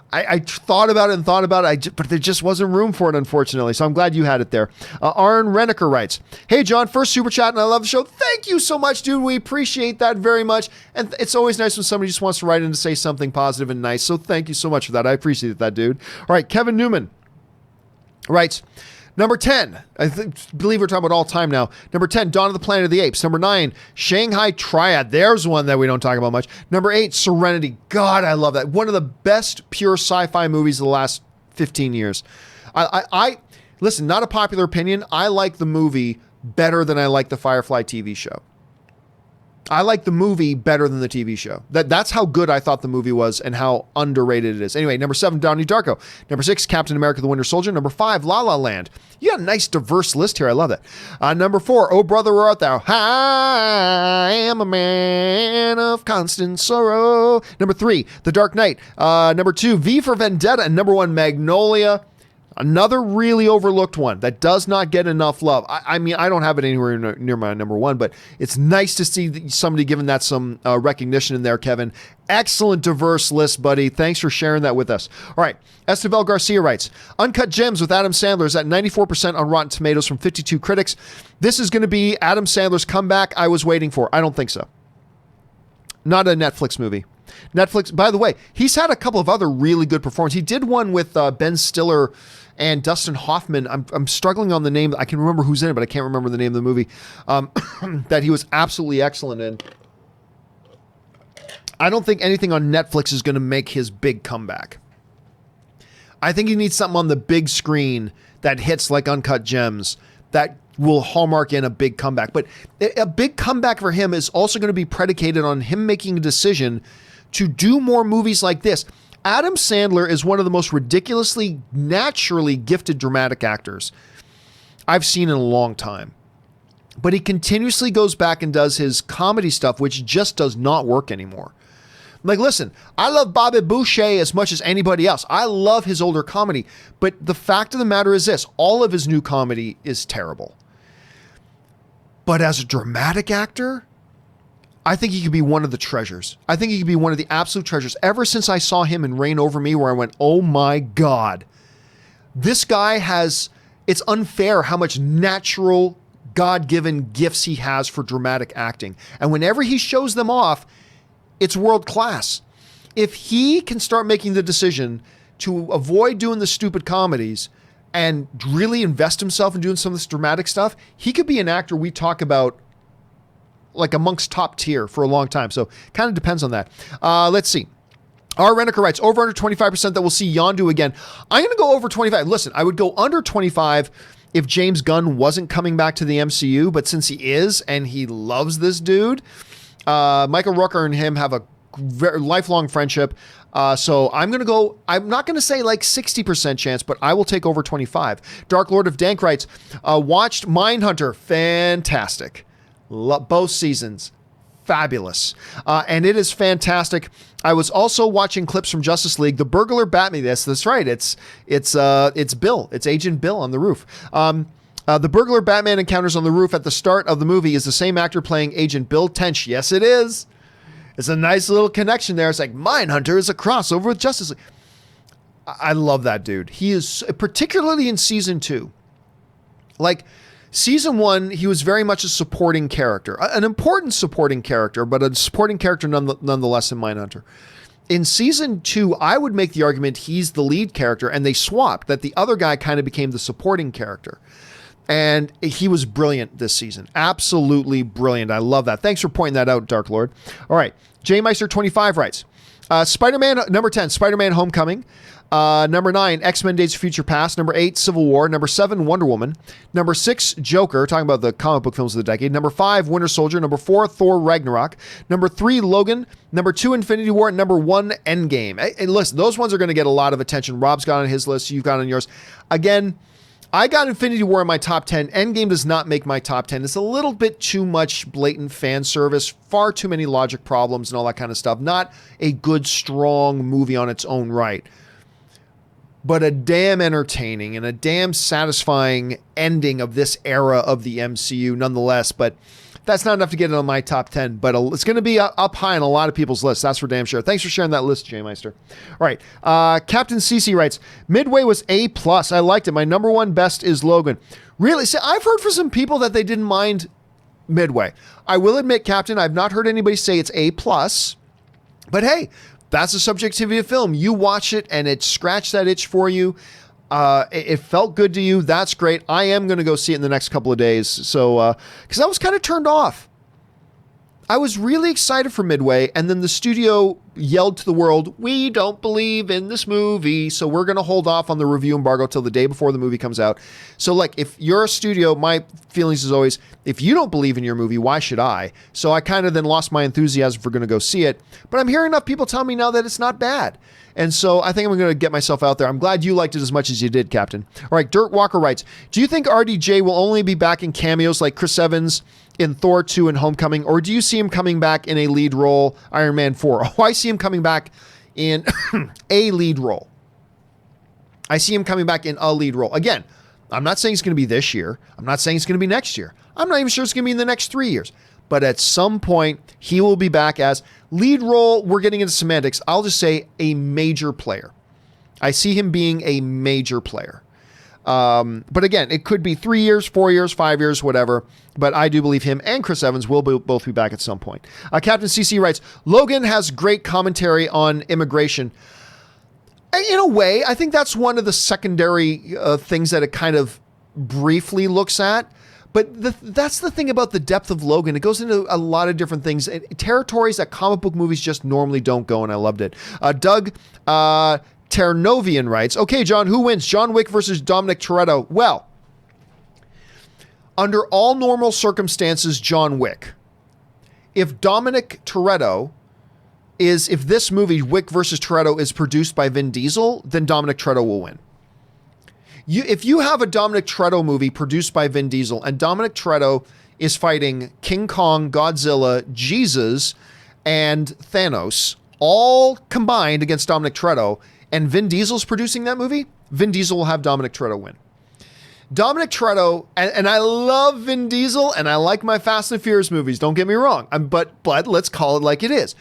[SPEAKER 1] I thought about it, but there just wasn't room for it, unfortunately. So I'm glad you had it there. Arn Renneker writes, hey, John, first super chat, and I love the show. Thank you so much, dude. We appreciate that very much. And it's always nice when somebody just wants to write in to say something positive and nice. So thank you so much for that. I appreciate that, dude. All right, Kevin Newman writes, number 10, believe we're talking about all time now. Number 10, Dawn of the Planet of the Apes. Number 9, Shanghai Triad. There's one that we don't talk about much. Number 8, Serenity. God, I love that. One of the best pure sci-fi movies of the last 15 years. I listen, not a popular opinion. I like the movie better than I like the Firefly TV show. I like the movie better than the TV show. That's how good I thought the movie was and how underrated it is. Anyway, number 7, Donnie Darko. Number 6, Captain America: The Winter Soldier. Number 5, La La Land. You got a nice diverse list here. I love that. Number 4, Oh Brother, Where Art Thou? I am a man of constant sorrow. Number 3, The Dark Knight. Number 2, V for Vendetta. And number 1, Magnolia. Another really overlooked one that does not get enough love. I mean, I don't have it anywhere near my number 1, but it's nice to see somebody giving that some recognition in there, Kevin. Excellent diverse list, buddy. Thanks for sharing that with us. All right. Esteval Garcia writes, Uncut Gems with Adam Sandler is at 94% on Rotten Tomatoes from 52 critics. This is going to be Adam Sandler's comeback I was waiting for. I don't think so. Not a Netflix movie. Netflix, by the way, he's had a couple of other really good performances. He did one with Ben Stiller and Dustin Hoffman. I'm struggling on the name. I can remember who's in it, but I can't remember the name of the movie that he was absolutely excellent in. I don't think anything on Netflix is going to make his big comeback. I think he needs something on the big screen that hits like Uncut Gems that will hallmark in a big comeback. But a big comeback for him is also going to be predicated on him making a decision to do more movies like this. Adam Sandler is one of the most ridiculously, naturally gifted dramatic actors I've seen in a long time. But he continuously goes back and does his comedy stuff, which just does not work anymore. Like, listen, I love Bobby Boucher as much as anybody else. I love his older comedy. But the fact of the matter is this, all of his new comedy is terrible. But as a dramatic actor, I think he could be one of the treasures. I think he could be one of the absolute treasures. Ever since I saw him in Reign Over Me, where I went, oh my God, this guy has, it's unfair how much natural God-given gifts he has for dramatic acting. And whenever he shows them off, it's world class. If he can start making the decision to avoid doing the stupid comedies and really invest himself in doing some of this dramatic stuff, he could be an actor we talk about like amongst top tier for a long time. So kind of depends on that. Let's see. R. Reniker writes, over under 25% that we'll see Yondu again. I'm going to go over 25. Listen, I would go under 25 if James Gunn wasn't coming back to the MCU, but since he is and he loves this dude, Michael Rooker and him have a very lifelong friendship. So I'm going to go, I'm not going to say like 60% chance, but I will take over 25. Dark Lord of Dank writes, watched Mindhunter. Fantastic. Both seasons. Fabulous. And it is fantastic. I was also watching clips from Justice League. The burglar Batman. That's right. It's Bill. It's Agent Bill on the roof. The burglar Batman encounters on the roof at the start of the movie is the same actor playing Agent Bill Tench. Yes, it is. It's a nice little connection there. It's like Mindhunter is a crossover with Justice League. I love that dude. He is, particularly in season 2. Like, season 1, he was very much a supporting character, an important supporting character, but a supporting character nonetheless in Mindhunter. In season 2, I would make the argument he's the lead character, and they swapped, that the other guy kind of became the supporting character. And he was brilliant this season. Absolutely brilliant. I love that. Thanks for pointing that out, Dark Lord. All right. J Meister 25 writes, Spider-Man, number 10, Spider-Man Homecoming. Number 9, X-Men Days of Future Past. Number 8, Civil War. Number 7, Wonder Woman. Number 6, Joker, talking about the comic book films of the decade. Number 5, Winter Soldier. Number 4, Thor Ragnarok. Number 3, Logan. Number 2, Infinity War. Number 1, Endgame. Hey, listen, those ones are going to get a lot of attention. Rob's got on his list. You've got on yours. Again, I got Infinity War in my top 10. Endgame does not make my top 10. It's a little bit too much blatant fan service, far too many logic problems and all that kind of stuff. Not a good, strong movie on its own right, but a damn entertaining and a damn satisfying ending of this era of the MCU nonetheless. But that's not enough to get it on my top 10, but it's going to be up high on a lot of people's lists. That's for damn sure. Thanks for sharing that list, J Meister. All right. Captain CC writes, Midway was A+. I liked it. My number 1 best is Logan. Really? See, I've heard from some people that they didn't mind Midway. I will admit, Captain, I've not heard anybody say it's A+, but hey, that's the subjectivity of film. You watch it and it scratched that itch for you. It felt good to you. That's great. I am going to go see it in the next couple of days. So, because I was kind of turned off. I was really excited for Midway, and then the studio yelled to the world, we don't believe in this movie, so we're going to hold off on the review embargo till the day before the movie comes out. So, like, if you're a studio, my feelings is always, if you don't believe in your movie, why should I? So I kind of then lost my enthusiasm for going to go see it. But I'm hearing enough people tell me now that it's not bad. And so I think I'm going to get myself out there. I'm glad you liked it as much as you did, Captain. All right, Dirt Walker writes, do you think RDJ will only be back in cameos like Chris Evans in Thor 2 and Homecoming, or do you see him coming back in a lead role, Iron Man 4? Oh, I see him coming back in a lead role. I see him coming back in a lead role. Again, I'm not saying it's going to be this year. I'm not saying it's going to be next year. I'm not even sure it's going to be in the next 3 years. But at some point, he will be back as lead role. We're getting into semantics. I'll just say a major player. I see him being a major player. But again, it could be 3 years, 4 years, 5 years, whatever. But I do believe him and Chris Evans will both be back at some point. Captain CC writes, Logan has great commentary on immigration. In a way, I think that's one of the secondary things that it kind of briefly looks at. But that's the thing about the depth of Logan. It goes into a lot of different things, territories that comic book movies just normally don't go, and I loved it. Doug Ternovian writes, okay, John, who wins? John Wick versus Dominic Toretto? Well, under all normal circumstances, John Wick. If Dominic Toretto if this movie, Wick versus Toretto, is produced by Vin Diesel, then Dominic Toretto will win. If you have a Dominic Toretto movie produced by Vin Diesel and Dominic Toretto is fighting King Kong, Godzilla, Jesus, and Thanos, all combined against Dominic Toretto, and Vin Diesel's producing that movie, Vin Diesel will have Dominic Toretto win. Dominic Toretto, and I love Vin Diesel, and I like my Fast and Furious movies. Don't get me wrong. But let's call it like it is.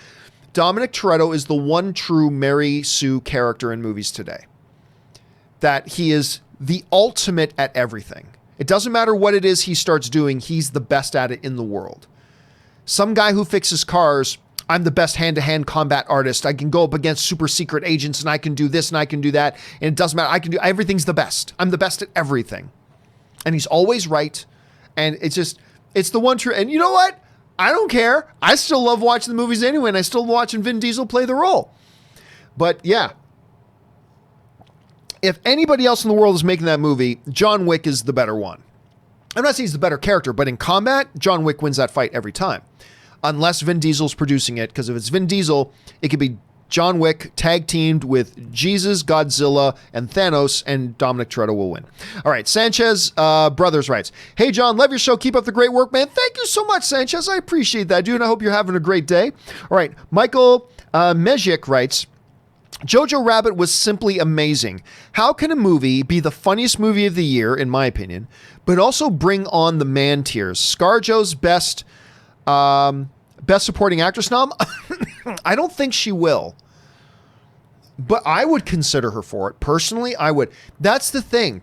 [SPEAKER 1] Dominic Toretto is the one true Mary Sue character in movies today. That he is the ultimate at everything. It doesn't matter what it is he starts doing, he's the best at it in the world. Some guy who fixes cars, I'm the best hand-to-hand combat artist. I can go up against super secret agents and I can do this and I can do that. And it doesn't matter. I can do everything's the best. I'm the best at everything. And he's always right. And it's the one true. And you know what? I don't care. I still love watching the movies anyway. And I still watching Vin Diesel play the role. But yeah. If anybody else in the world is making that movie, John Wick is the better one. I'm not saying he's the better character, but in combat, John Wick wins that fight every time. Unless Vin Diesel's producing it, because if it's Vin Diesel, it could be John Wick tag teamed with Jesus, Godzilla, and Thanos, and Dominic Toretto will win. All right, Sanchez Brothers writes, "Hey John, love your show. Keep up the great work, man." Thank you so much, Sanchez. I appreciate that, dude. I hope you're having a great day. All right, Michael Mejik writes, "Jojo Rabbit was simply amazing. How can a movie be the funniest movie of the year, in my opinion, but also bring on the man tears? ScarJo's best supporting actress nom? I don't think she will. But I would consider her for it. Personally, I would. That's the thing.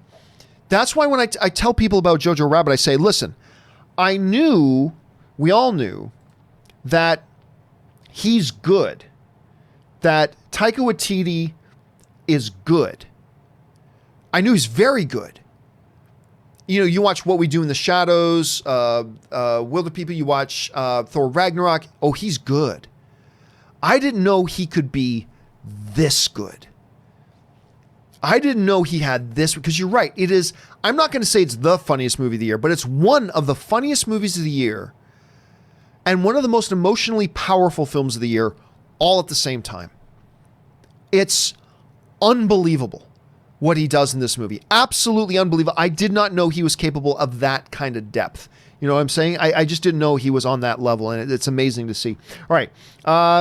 [SPEAKER 1] That's why when I tell people about Jojo Rabbit, I say, listen, we all knew that he's good. That Taika Waititi is good. I knew he's very good. You know, you watch What We Do in the Shadows, Wilder People, you watch Thor Ragnarok. Oh, he's good. I didn't know he could be this good. I didn't know he had this, because you're right. It is, I'm not going to say it's the funniest movie of the year, but it's one of the funniest movies of the year and one of the most emotionally powerful films of the year, all at the same time. It's unbelievable what he does in this movie. Absolutely unbelievable. I did not know he was capable of that kind of depth. You know what I'm saying? I just didn't know he was on that level, and it's amazing to see. All right.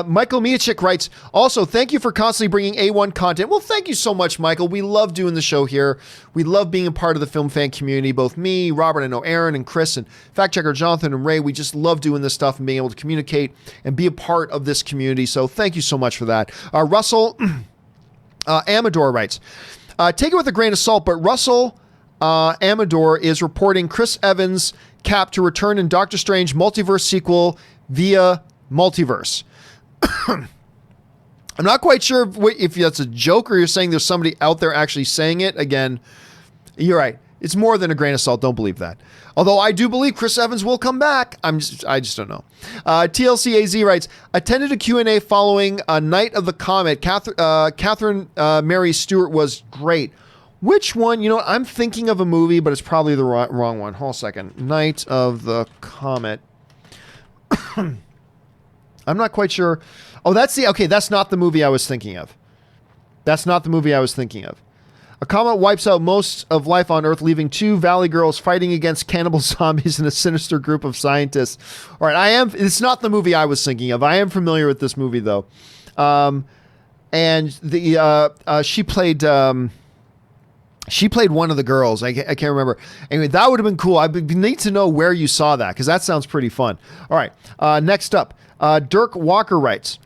[SPEAKER 1] Michael Miachik writes, also, thank you for constantly bringing A1 content. Well, thank you so much, Michael. We love doing the show here. We love being a part of the film fan community. Both me, Robert, I know Aaron, and Chris, and fact checker Jonathan and Ray. We just love doing this stuff and being able to communicate and be a part of this community. So thank you so much for that. Russell Amador writes, take it with a grain of salt, but Russell Amador is reporting Chris Evans' Cap to return in Doctor Strange multiverse sequel via multiverse. I'm not quite sure if that's a joke or you're saying there's somebody out there actually saying it. Again, you're right. It's more than a grain of salt. Don't believe that. Although I do believe Chris Evans will come back. I just don't know. TLCAZ writes, attended a Q&A following a Night of the Comet. Catherine Mary Stewart was great. Which one? You know what? I'm thinking of a movie, but it's probably the wrong one. Hold on a second. Night of the Comet. I'm not quite sure. Oh, that's not the movie I was thinking of. That's not the movie I was thinking of. A comet wipes out most of life on Earth, leaving two valley girls fighting against cannibal zombies and a sinister group of scientists. All right, it's not the movie I was thinking of. I am familiar with this movie, though. And she played one of the girls. I can't remember. Anyway, that would have been cool. I'd need to know where you saw that, because that sounds pretty fun. All right. Next up, Dirk Walker writes,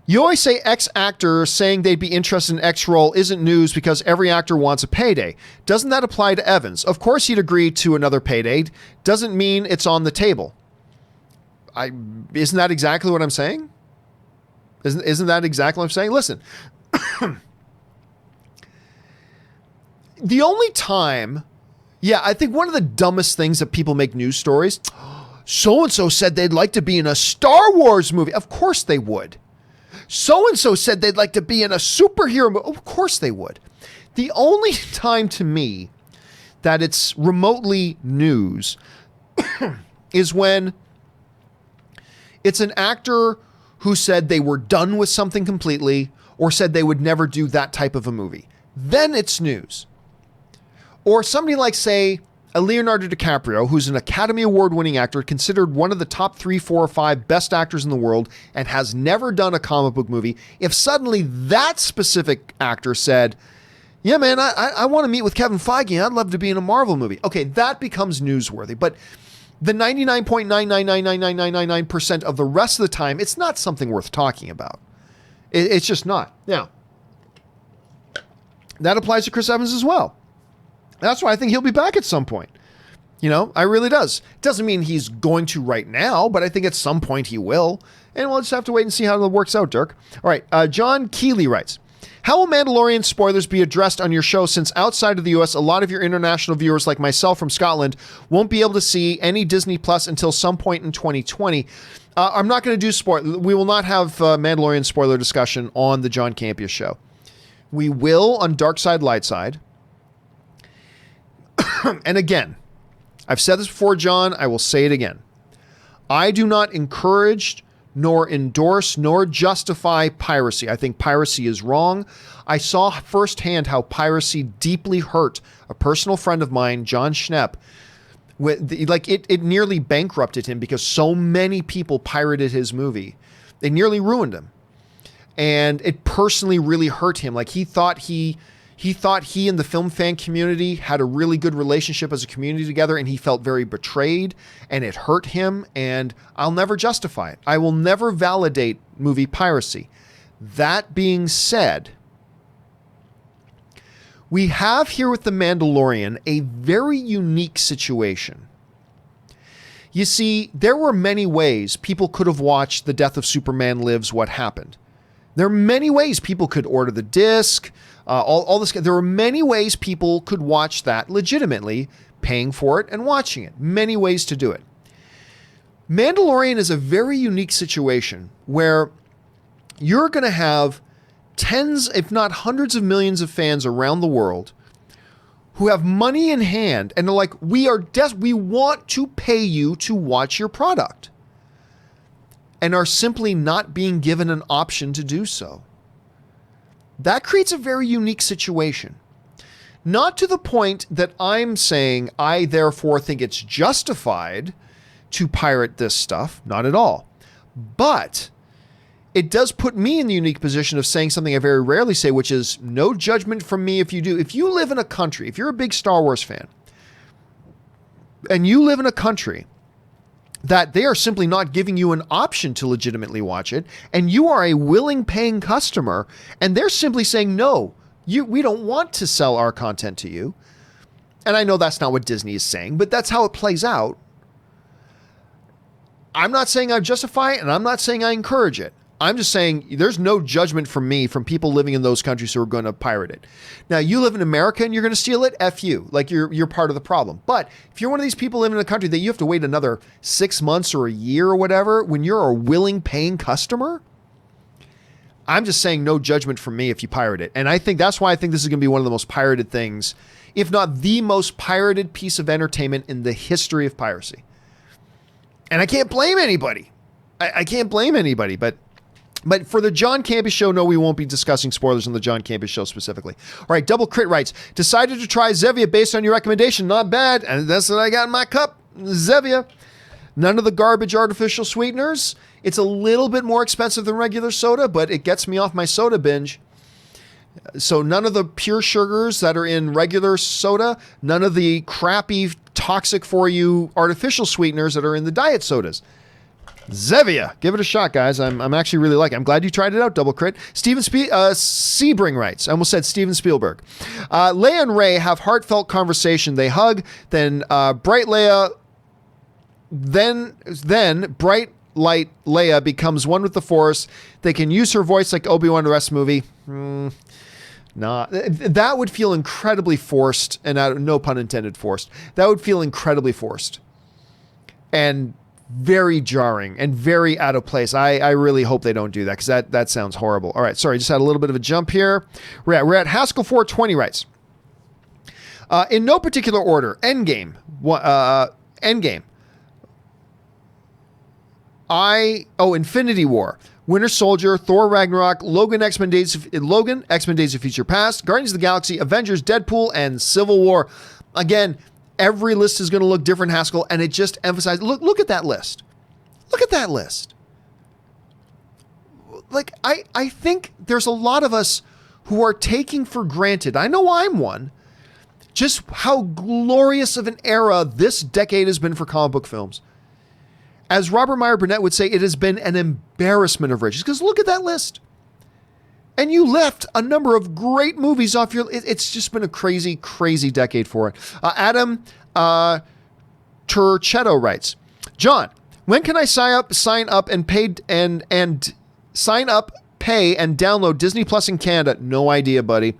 [SPEAKER 1] you always say X actor saying they'd be interested in X role isn't news because every actor wants a payday. Doesn't that apply to Evans? Of course he'd agree to another payday. Doesn't mean it's on the table. Isn't that exactly what I'm saying? Isn't that exactly what I'm saying? Listen. The only time, I think one of the dumbest things that people make news stories, so-and-so said they'd like to be in a Star Wars movie. Of course they would. So-and-so said they'd like to be in a superhero movie. Of course they would. The only time to me that it's remotely news is when it's an actor who said they were done with something completely or said they would never do that type of a movie. Then it's news. Or somebody like, say, a Leonardo DiCaprio, who's an Academy Award-winning actor, considered one of the top 3, 4, or 5 best actors in the world, and has never done a comic book movie. If suddenly that specific actor said, Yeah, man, I want to meet with Kevin Feige. I'd love to be in a Marvel movie. Okay, that becomes newsworthy. But the 99.9999999% of the rest of the time, it's not something worth talking about. It's just not. Now, that applies to Chris Evans as well. That's why I think he'll be back at some point. You know, I really does. Doesn't mean he's going to right now, but I think at some point he will. And we'll just have to wait and see how it works out, Dirk. All right, John Keeley writes, how will Mandalorian spoilers be addressed on your show since outside of the US, a lot of your international viewers like myself from Scotland won't be able to see any Disney Plus until some point in 2020? I'm not going to do spoiler. We will not have Mandalorian spoiler discussion on the John Campea Show. We will on Dark Side, Light Side. And again, I've said this before, John. I will say it again. I do not encourage nor endorse nor justify piracy. I think piracy is wrong. I saw firsthand how piracy deeply hurt a personal friend of mine, John Schnepp. It nearly bankrupted him because so many people pirated his movie. They nearly ruined him. And it personally really hurt him. Like he thought he and the film fan community had a really good relationship as a community together, and he felt very betrayed, and it hurt him, and I'll never justify it. I will never validate movie piracy. That being said, we have here with The Mandalorian a very unique situation. You see, there were many ways people could have watched The Death of Superman Lives, What Happened. There are many ways people could order the disc, all this. There were many ways people could watch that legitimately, paying for it and watching it. Many ways to do it. Mandalorian is a very unique situation where you're going to have tens, if not hundreds of millions of fans around the world who have money in hand and are like, we want to pay you to watch your product, and are simply not being given an option to do so. That creates a very unique situation. Not to the point that I'm saying I therefore think it's justified to pirate this stuff. Not at all. But it does put me in the unique position of saying something I very rarely say, which is no judgment from me if you do. If you live in a country, if you're a big Star Wars fan, and you live in a country that they are simply not giving you an option to legitimately watch it, and you are a willing paying customer, and they're simply saying, no, we don't want to sell our content to you. And I know that's not what Disney is saying, but that's how it plays out. I'm not saying I justify it, and I'm not saying I encourage it. I'm just saying there's no judgment from me from people living in those countries who are going to pirate it. Now, you live in America and you're going to steal it, F you. Like you're part of the problem. But if you're one of these people living in a country that you have to wait another 6 months or a year or whatever, when you're a willing paying customer, I'm just saying no judgment from me if you pirate it. And I think that's why I think this is going to be one of the most pirated things, if not the most pirated piece of entertainment in the history of piracy. And I can't blame anybody. I can't blame anybody, but for the John Campea Show, no, we won't be discussing spoilers on the John Campea Show specifically. All right, Double Crit writes, decided to try Zevia based on your recommendation. Not bad. And that's what I got in my cup. Zevia. None of the garbage artificial sweeteners. It's a little bit more expensive than regular soda, but it gets me off my soda binge. So none of the pure sugars that are in regular soda. None of the crappy, toxic for you artificial sweeteners that are in the diet sodas. Zevia. Give it a shot, guys. I'm actually really liking it. I'm glad you tried it out, Double Crit. Steven Sebring writes. I almost said Steven Spielberg. Leia and Rey have heartfelt conversation. They hug. Then bright Leia. Then bright light Leia becomes one with the Force. They can use her voice like Obi-Wan the rest of the movie. Nah, that would feel incredibly forced, and no pun intended, forced. That would feel incredibly forced. And very jarring and very out of place. I really hope they don't do that, because that sounds horrible. All right, sorry, just had a little bit of a jump here. We're at Haskell 420 writes. In no particular order, Endgame. Endgame. Infinity War. Winter Soldier, Thor Ragnarok, Logan, X-Men Days of Future Past, Guardians of the Galaxy, Avengers, Deadpool, and Civil War. Again, every list is going to look different, Haskell, and it just emphasizes, look at that list. Look at that list. Like, I think there's a lot of us who are taking for granted, I know I'm one, just how glorious of an era this decade has been for comic book films. As Robert Meyer Burnett would say, it has been an embarrassment of riches. Because look at that list. And you left a number of great movies off your... It's just been a crazy, crazy decade for it. Adam Turchetto writes, John, when can I sign up and pay and sign up, pay and download Disney Plus in Canada? No idea, buddy.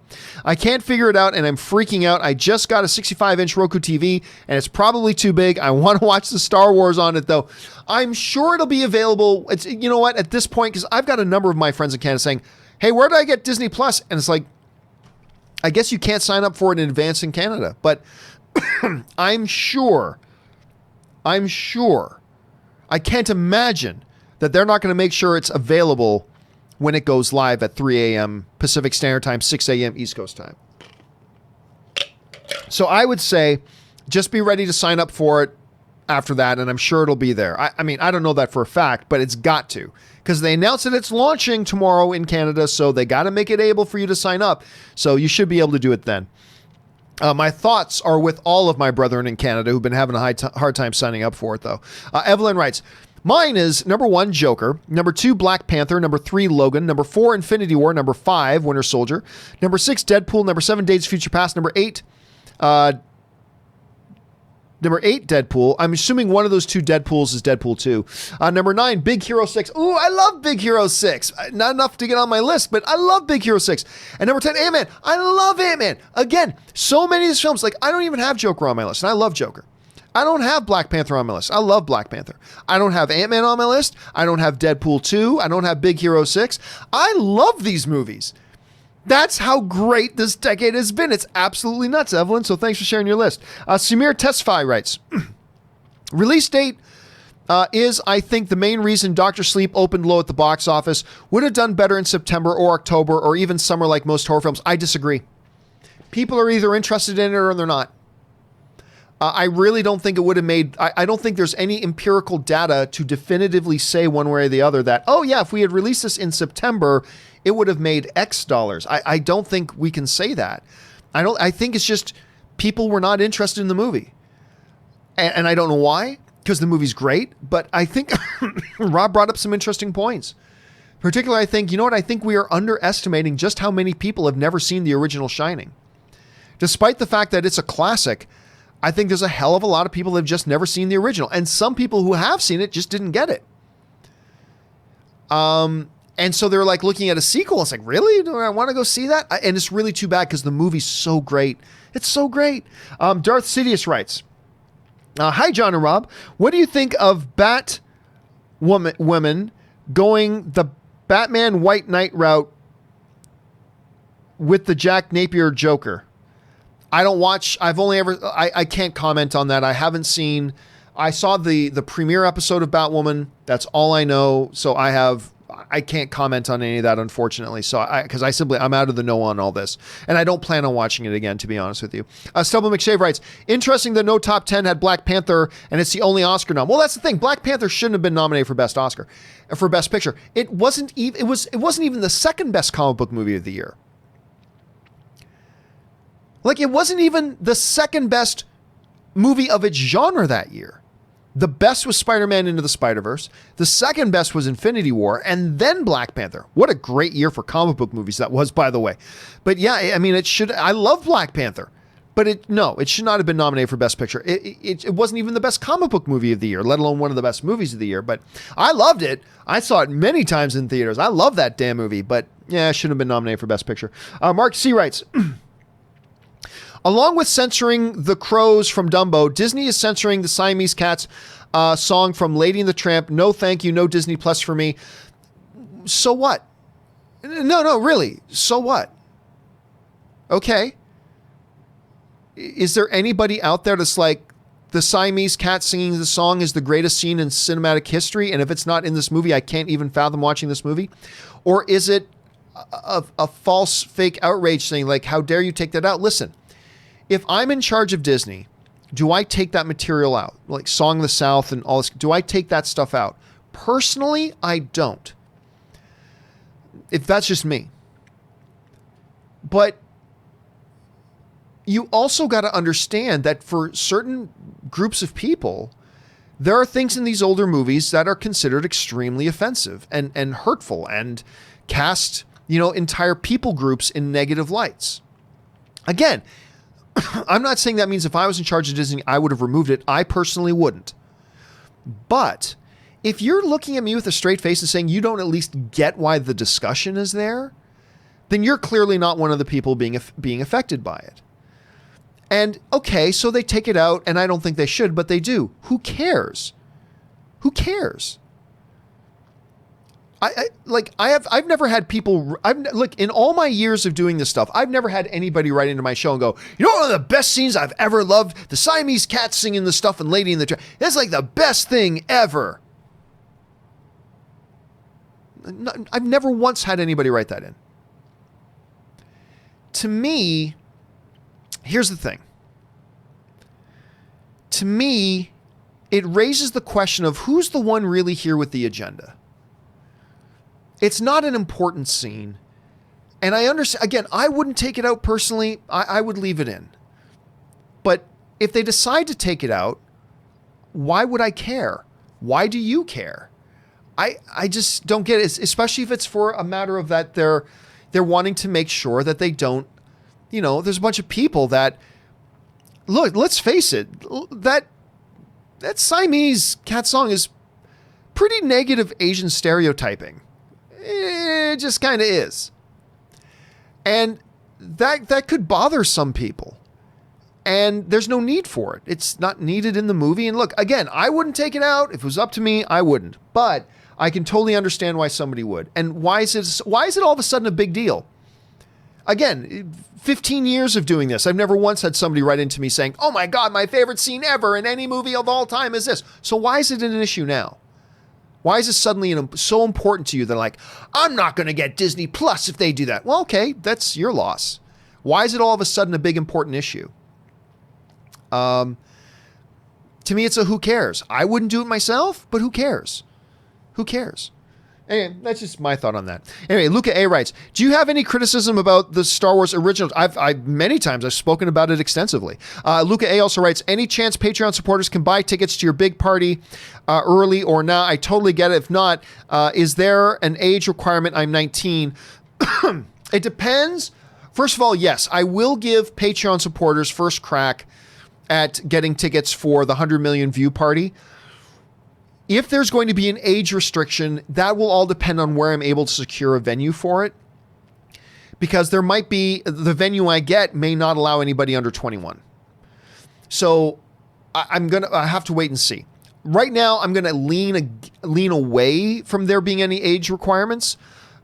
[SPEAKER 1] I can't figure it out and I'm freaking out. I just got a 65-inch Roku TV and it's probably too big. I want to watch the Star Wars on it though. I'm sure it'll be available. It's, you know what, at this point, because I've got a number of my friends in Canada saying, hey, where do I get Disney Plus? And it's like, I guess you can't sign up for it in advance in Canada, but I'm sure. I can't imagine that they're not going to make sure it's available when it goes live at 3 a.m. Pacific Standard Time, 6 a.m. East Coast time. So I would say just be ready to sign up for it after that, and I'm sure it'll be there. I mean, I don't know that for a fact, but it's got to. Because they announced that it's launching tomorrow in Canada, so they got to make it able for you to sign up. So you should be able to do it then. My thoughts are with all of my brethren in Canada who've been having a hard time signing up for it, though. Evelyn writes, mine is number 1, Joker. Number 2, Black Panther. Number 3, Logan. Number 4, Infinity War. Number 5, Winter Soldier. Number 6, Deadpool. Number 7, Days of Future Past. Number 8, Deadpool. I'm assuming one of those 2 Deadpools is Deadpool 2. Number 9, Big Hero 6. Ooh, I love Big Hero 6. Not enough to get on my list, but I love Big Hero 6. And number 10, Ant-Man. I love Ant-Man. Again, so many of these films, like I don't even have Joker on my list, and I love Joker. I don't have Black Panther on my list. I love Black Panther. I don't have Ant-Man on my list. I don't have Deadpool 2. I don't have Big Hero 6. I love these movies. That's how great this decade has been. It's absolutely nuts, Evelyn. So thanks for sharing your list. Samir Tesfaye writes, release date is, I think, the main reason Dr. Sleep opened low at the box office. Would have done better in September or October or even summer like most horror films. I disagree. People are either interested in it or they're not. I really don't think it would have made... I don't think there's any empirical data to definitively say one way or the other that, oh yeah, if we had released this in September, it would have made X dollars. I don't think we can say that. I think it's just people were not interested in the movie. And I don't know why, because the movie's great, but I think Rob brought up some interesting points. Particularly, I think, you know what? I think we are underestimating just how many people have never seen the original Shining. Despite the fact that it's a classic, I think there's a hell of a lot of people that have just never seen the original. And some people who have seen it just didn't get it. And so they're like looking at a sequel. It's like, really? Do I want to go see that? And it's really too bad because the movie's so great. It's so great. Darth Sidious writes, hi, John and Rob. What do you think of women going the Batman White Knight route with the Jack Napier Joker? I don't watch. I can't comment on that. I haven't seen. I saw the premiere episode of Batwoman. That's all I know. So I can't comment on any of that, unfortunately. So because I'm out of the know on all this, and I don't plan on watching it again, to be honest with you. Stubble McShave writes, interesting that no top 10 had Black Panther, and it's the only Oscar nom. Well, that's the thing. Black Panther shouldn't have been nominated for Best Picture. It wasn't even the second best comic book movie of the year. Like, it wasn't even the second best movie of its genre that year. The best was Spider-Man Into the Spider-Verse. The second best was Infinity War, and then Black Panther. What a great year for comic book movies that was, by the way. But yeah, I mean, I love Black Panther, but it should not have been nominated for Best Picture. It wasn't even the best comic book movie of the year, let alone one of the best movies of the year. But I loved it. I saw it many times in theaters. I love that damn movie, but yeah, it shouldn't have been nominated for Best Picture. Mark C. writes, along with censoring the crows from Dumbo, Disney is censoring the Siamese Cats song from Lady and the Tramp. No, thank you. No Disney Plus for me. So what? No, really. So what? Okay. Is there anybody out there that's like, the Siamese Cat singing the song is the greatest scene in cinematic history, and if it's not in this movie, I can't even fathom watching this movie? Or is it a false, fake outrage thing? Like, how dare you take that out? Listen. If I'm in charge of Disney, do I take that material out? Like Song of the South and all this, do I take that stuff out? Personally, I don't. If that's just me. But you also got to understand that for certain groups of people, there are things in these older movies that are considered extremely offensive and hurtful and cast, entire people groups in negative lights. Again, I'm not saying that means if I was in charge of Disney, I would have removed it. I personally wouldn't. But if you're looking at me with a straight face and saying you don't at least get why the discussion is there, then you're clearly not one of the people being affected by it. And okay, so they take it out, and I don't think they should, but they do. Who cares? Who cares? I've never had people. Look, in all my years of doing this stuff, I've never had anybody write into my show and go, one of the best scenes I've ever loved, the Siamese cat singing the stuff and Lady in the Tramp. That's like the best thing ever. I've never once had anybody write that in. To me, here's the thing. To me, it raises the question of who's the one really here with the agenda. It's not an important scene. And I understand, again, I wouldn't take it out personally. I would leave it in. But if they decide to take it out, why would I care? Why do you care? I just don't get it, especially if it's for a matter of that they're wanting to make sure that they don't, there's a bunch of people that, look, let's face it, that Siamese cat song is pretty negative Asian stereotyping. It just kind of is. And that could bother some people. And there's no need for it. It's not needed in the movie. And look, again, I wouldn't take it out. If it was up to me, I wouldn't. But I can totally understand why somebody would. And why is it all of a sudden a big deal? Again, 15 years of doing this, I've never once had somebody write into me saying, oh my God, my favorite scene ever in any movie of all time is this. So why is it an issue now? Why is it suddenly so important to you that like, I'm not going to get Disney Plus if they do that? Well, okay, that's your loss. Why is it all of a sudden a big important issue? To me, it's a who cares. I wouldn't do it myself, but who cares? Who cares? Anyway, that's just my thought on that. Anyway, Luca A writes, do you have any criticism about the Star Wars originals? Many times I've spoken about it extensively. Luca A also writes, any chance Patreon supporters can buy tickets to your big party early or not? I totally get it. If not, is there an age requirement? I'm 19. It depends. First of all, yes, I will give Patreon supporters first crack at getting tickets for the 100 million view party. If there's going to be an age restriction, that will all depend on where I'm able to secure a venue for it. Because there might be, the venue I get may not allow anybody under 21. So I have to wait and see. Right now, I'm going to lean away from there being any age requirements,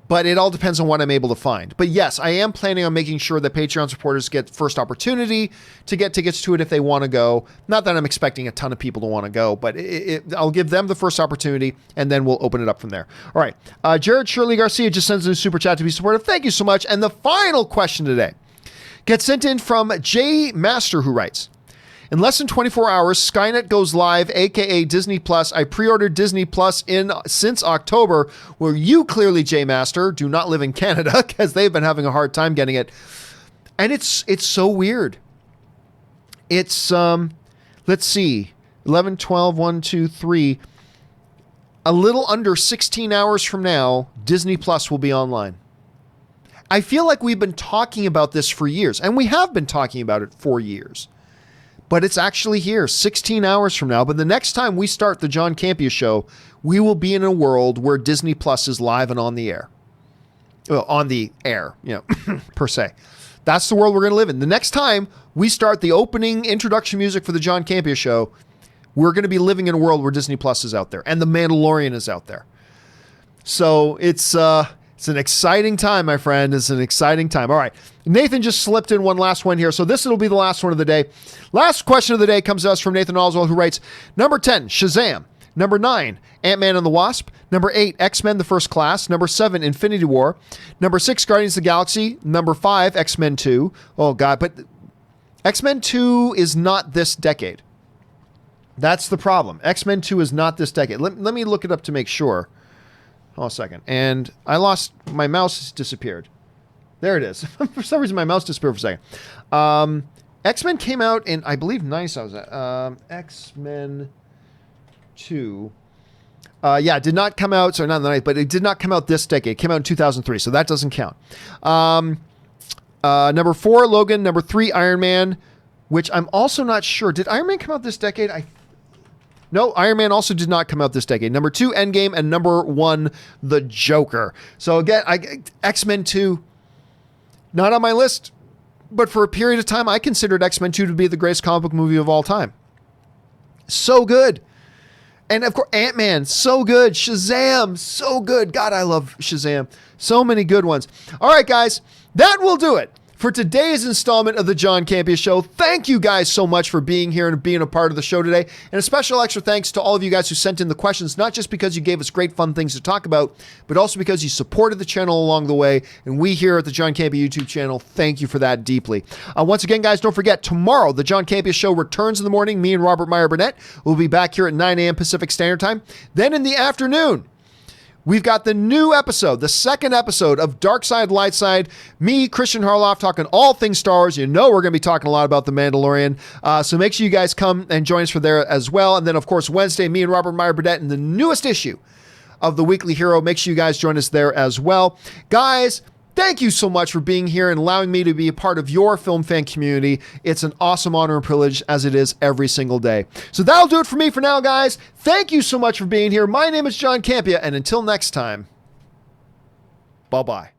[SPEAKER 1] but it all depends on what I'm able to find. But yes, I am planning on making sure that Patreon supporters get first opportunity to get tickets to it if they want to go. Not that I'm expecting a ton of people to want to go, but I'll give them the first opportunity, and then we'll open it up from there. All right. Jared Shirley Garcia just sends in a super chat to be supportive. Thank you so much. And the final question today gets sent in from Jay Master, who writes, in less than 24 hours, Skynet goes live, aka Disney Plus. I pre-ordered Disney Plus since October, where you clearly, J Master, do not live in Canada because they've been having a hard time getting it. And it's so weird. It's let's see, 11, 12, 1, 2, 3. A little under 16 hours from now, Disney Plus will be online. I feel like we've been talking about this for years, and we have been talking about it for years. But it's actually here 16 hours from now. But the next time we start the John Campea Show, we will be in a world where Disney Plus is live and on the air. Well, on the air, per se. That's the world we're going to live in. The next time we start the opening introduction music for the John Campea Show, we're going to be living in a world where Disney Plus is out there and The Mandalorian is out there. So it's an exciting time, my friend. It's an exciting time. All right. Nathan just slipped in one last one here. So this will be the last one of the day. Last question of the day comes to us from Nathan Oswald, who writes, number 10, Shazam. Number 9, Ant-Man and the Wasp. Number 8, X-Men The First Class. Number 7, Infinity War. Number 6, Guardians of the Galaxy. Number 5, X-Men 2. Oh, God. But X-Men 2 is not this decade. That's the problem. X-Men 2 is not this decade. Let me look it up to make sure. Hold on a second. And I lost, my mouse has disappeared. There it is. For some reason, my mouse disappeared for a second. X-Men came out in, I believe, X-Men 2. Yeah, it did not come out, sorry, not in the 9th, but it did not come out this decade. It came out in 2003, so that doesn't count. Number 4, Logan. Number 3, Iron Man, which I'm also not sure. Did Iron Man come out this decade? No, Iron Man also did not come out this decade. Number 2, Endgame, and number 1, The Joker. So again, X-Men 2, not on my list, but for a period of time, I considered X-Men 2 to be the greatest comic book movie of all time. So good. And of course, Ant-Man, so good. Shazam, so good. God, I love Shazam. So many good ones. All right, guys, that will do it for today's installment of the John Campea Show. Thank you guys so much for being here and being a part of the show today. And a special extra thanks to all of you guys who sent in the questions, not just because you gave us great fun things to talk about, but also because you supported the channel along the way. And we here at the John Campea YouTube channel, thank you for that deeply. Once again, guys, don't forget, tomorrow, the John Campea Show returns in the morning. Me and Robert Meyer Burnett will be back here at 9 a.m. Pacific Standard Time. Then in the afternoon, we've got the new episode, the second episode of Dark Side, Light Side. Me, Christian Harloff, talking all things Star Wars. You know we're going to be talking a lot about The Mandalorian. So make sure you guys come and join us for there as well. And then, of course, Wednesday, me and Robert Meyer Burnett in the newest issue of The Weekly Hero. Make sure you guys join us there as well. Guys, thank you so much for being here and allowing me to be a part of your film fan community. It's an awesome honor and privilege, as it is every single day. So that'll do it for me for now, guys. Thank you so much for being here. My name is John Campea, and until next time, bye-bye.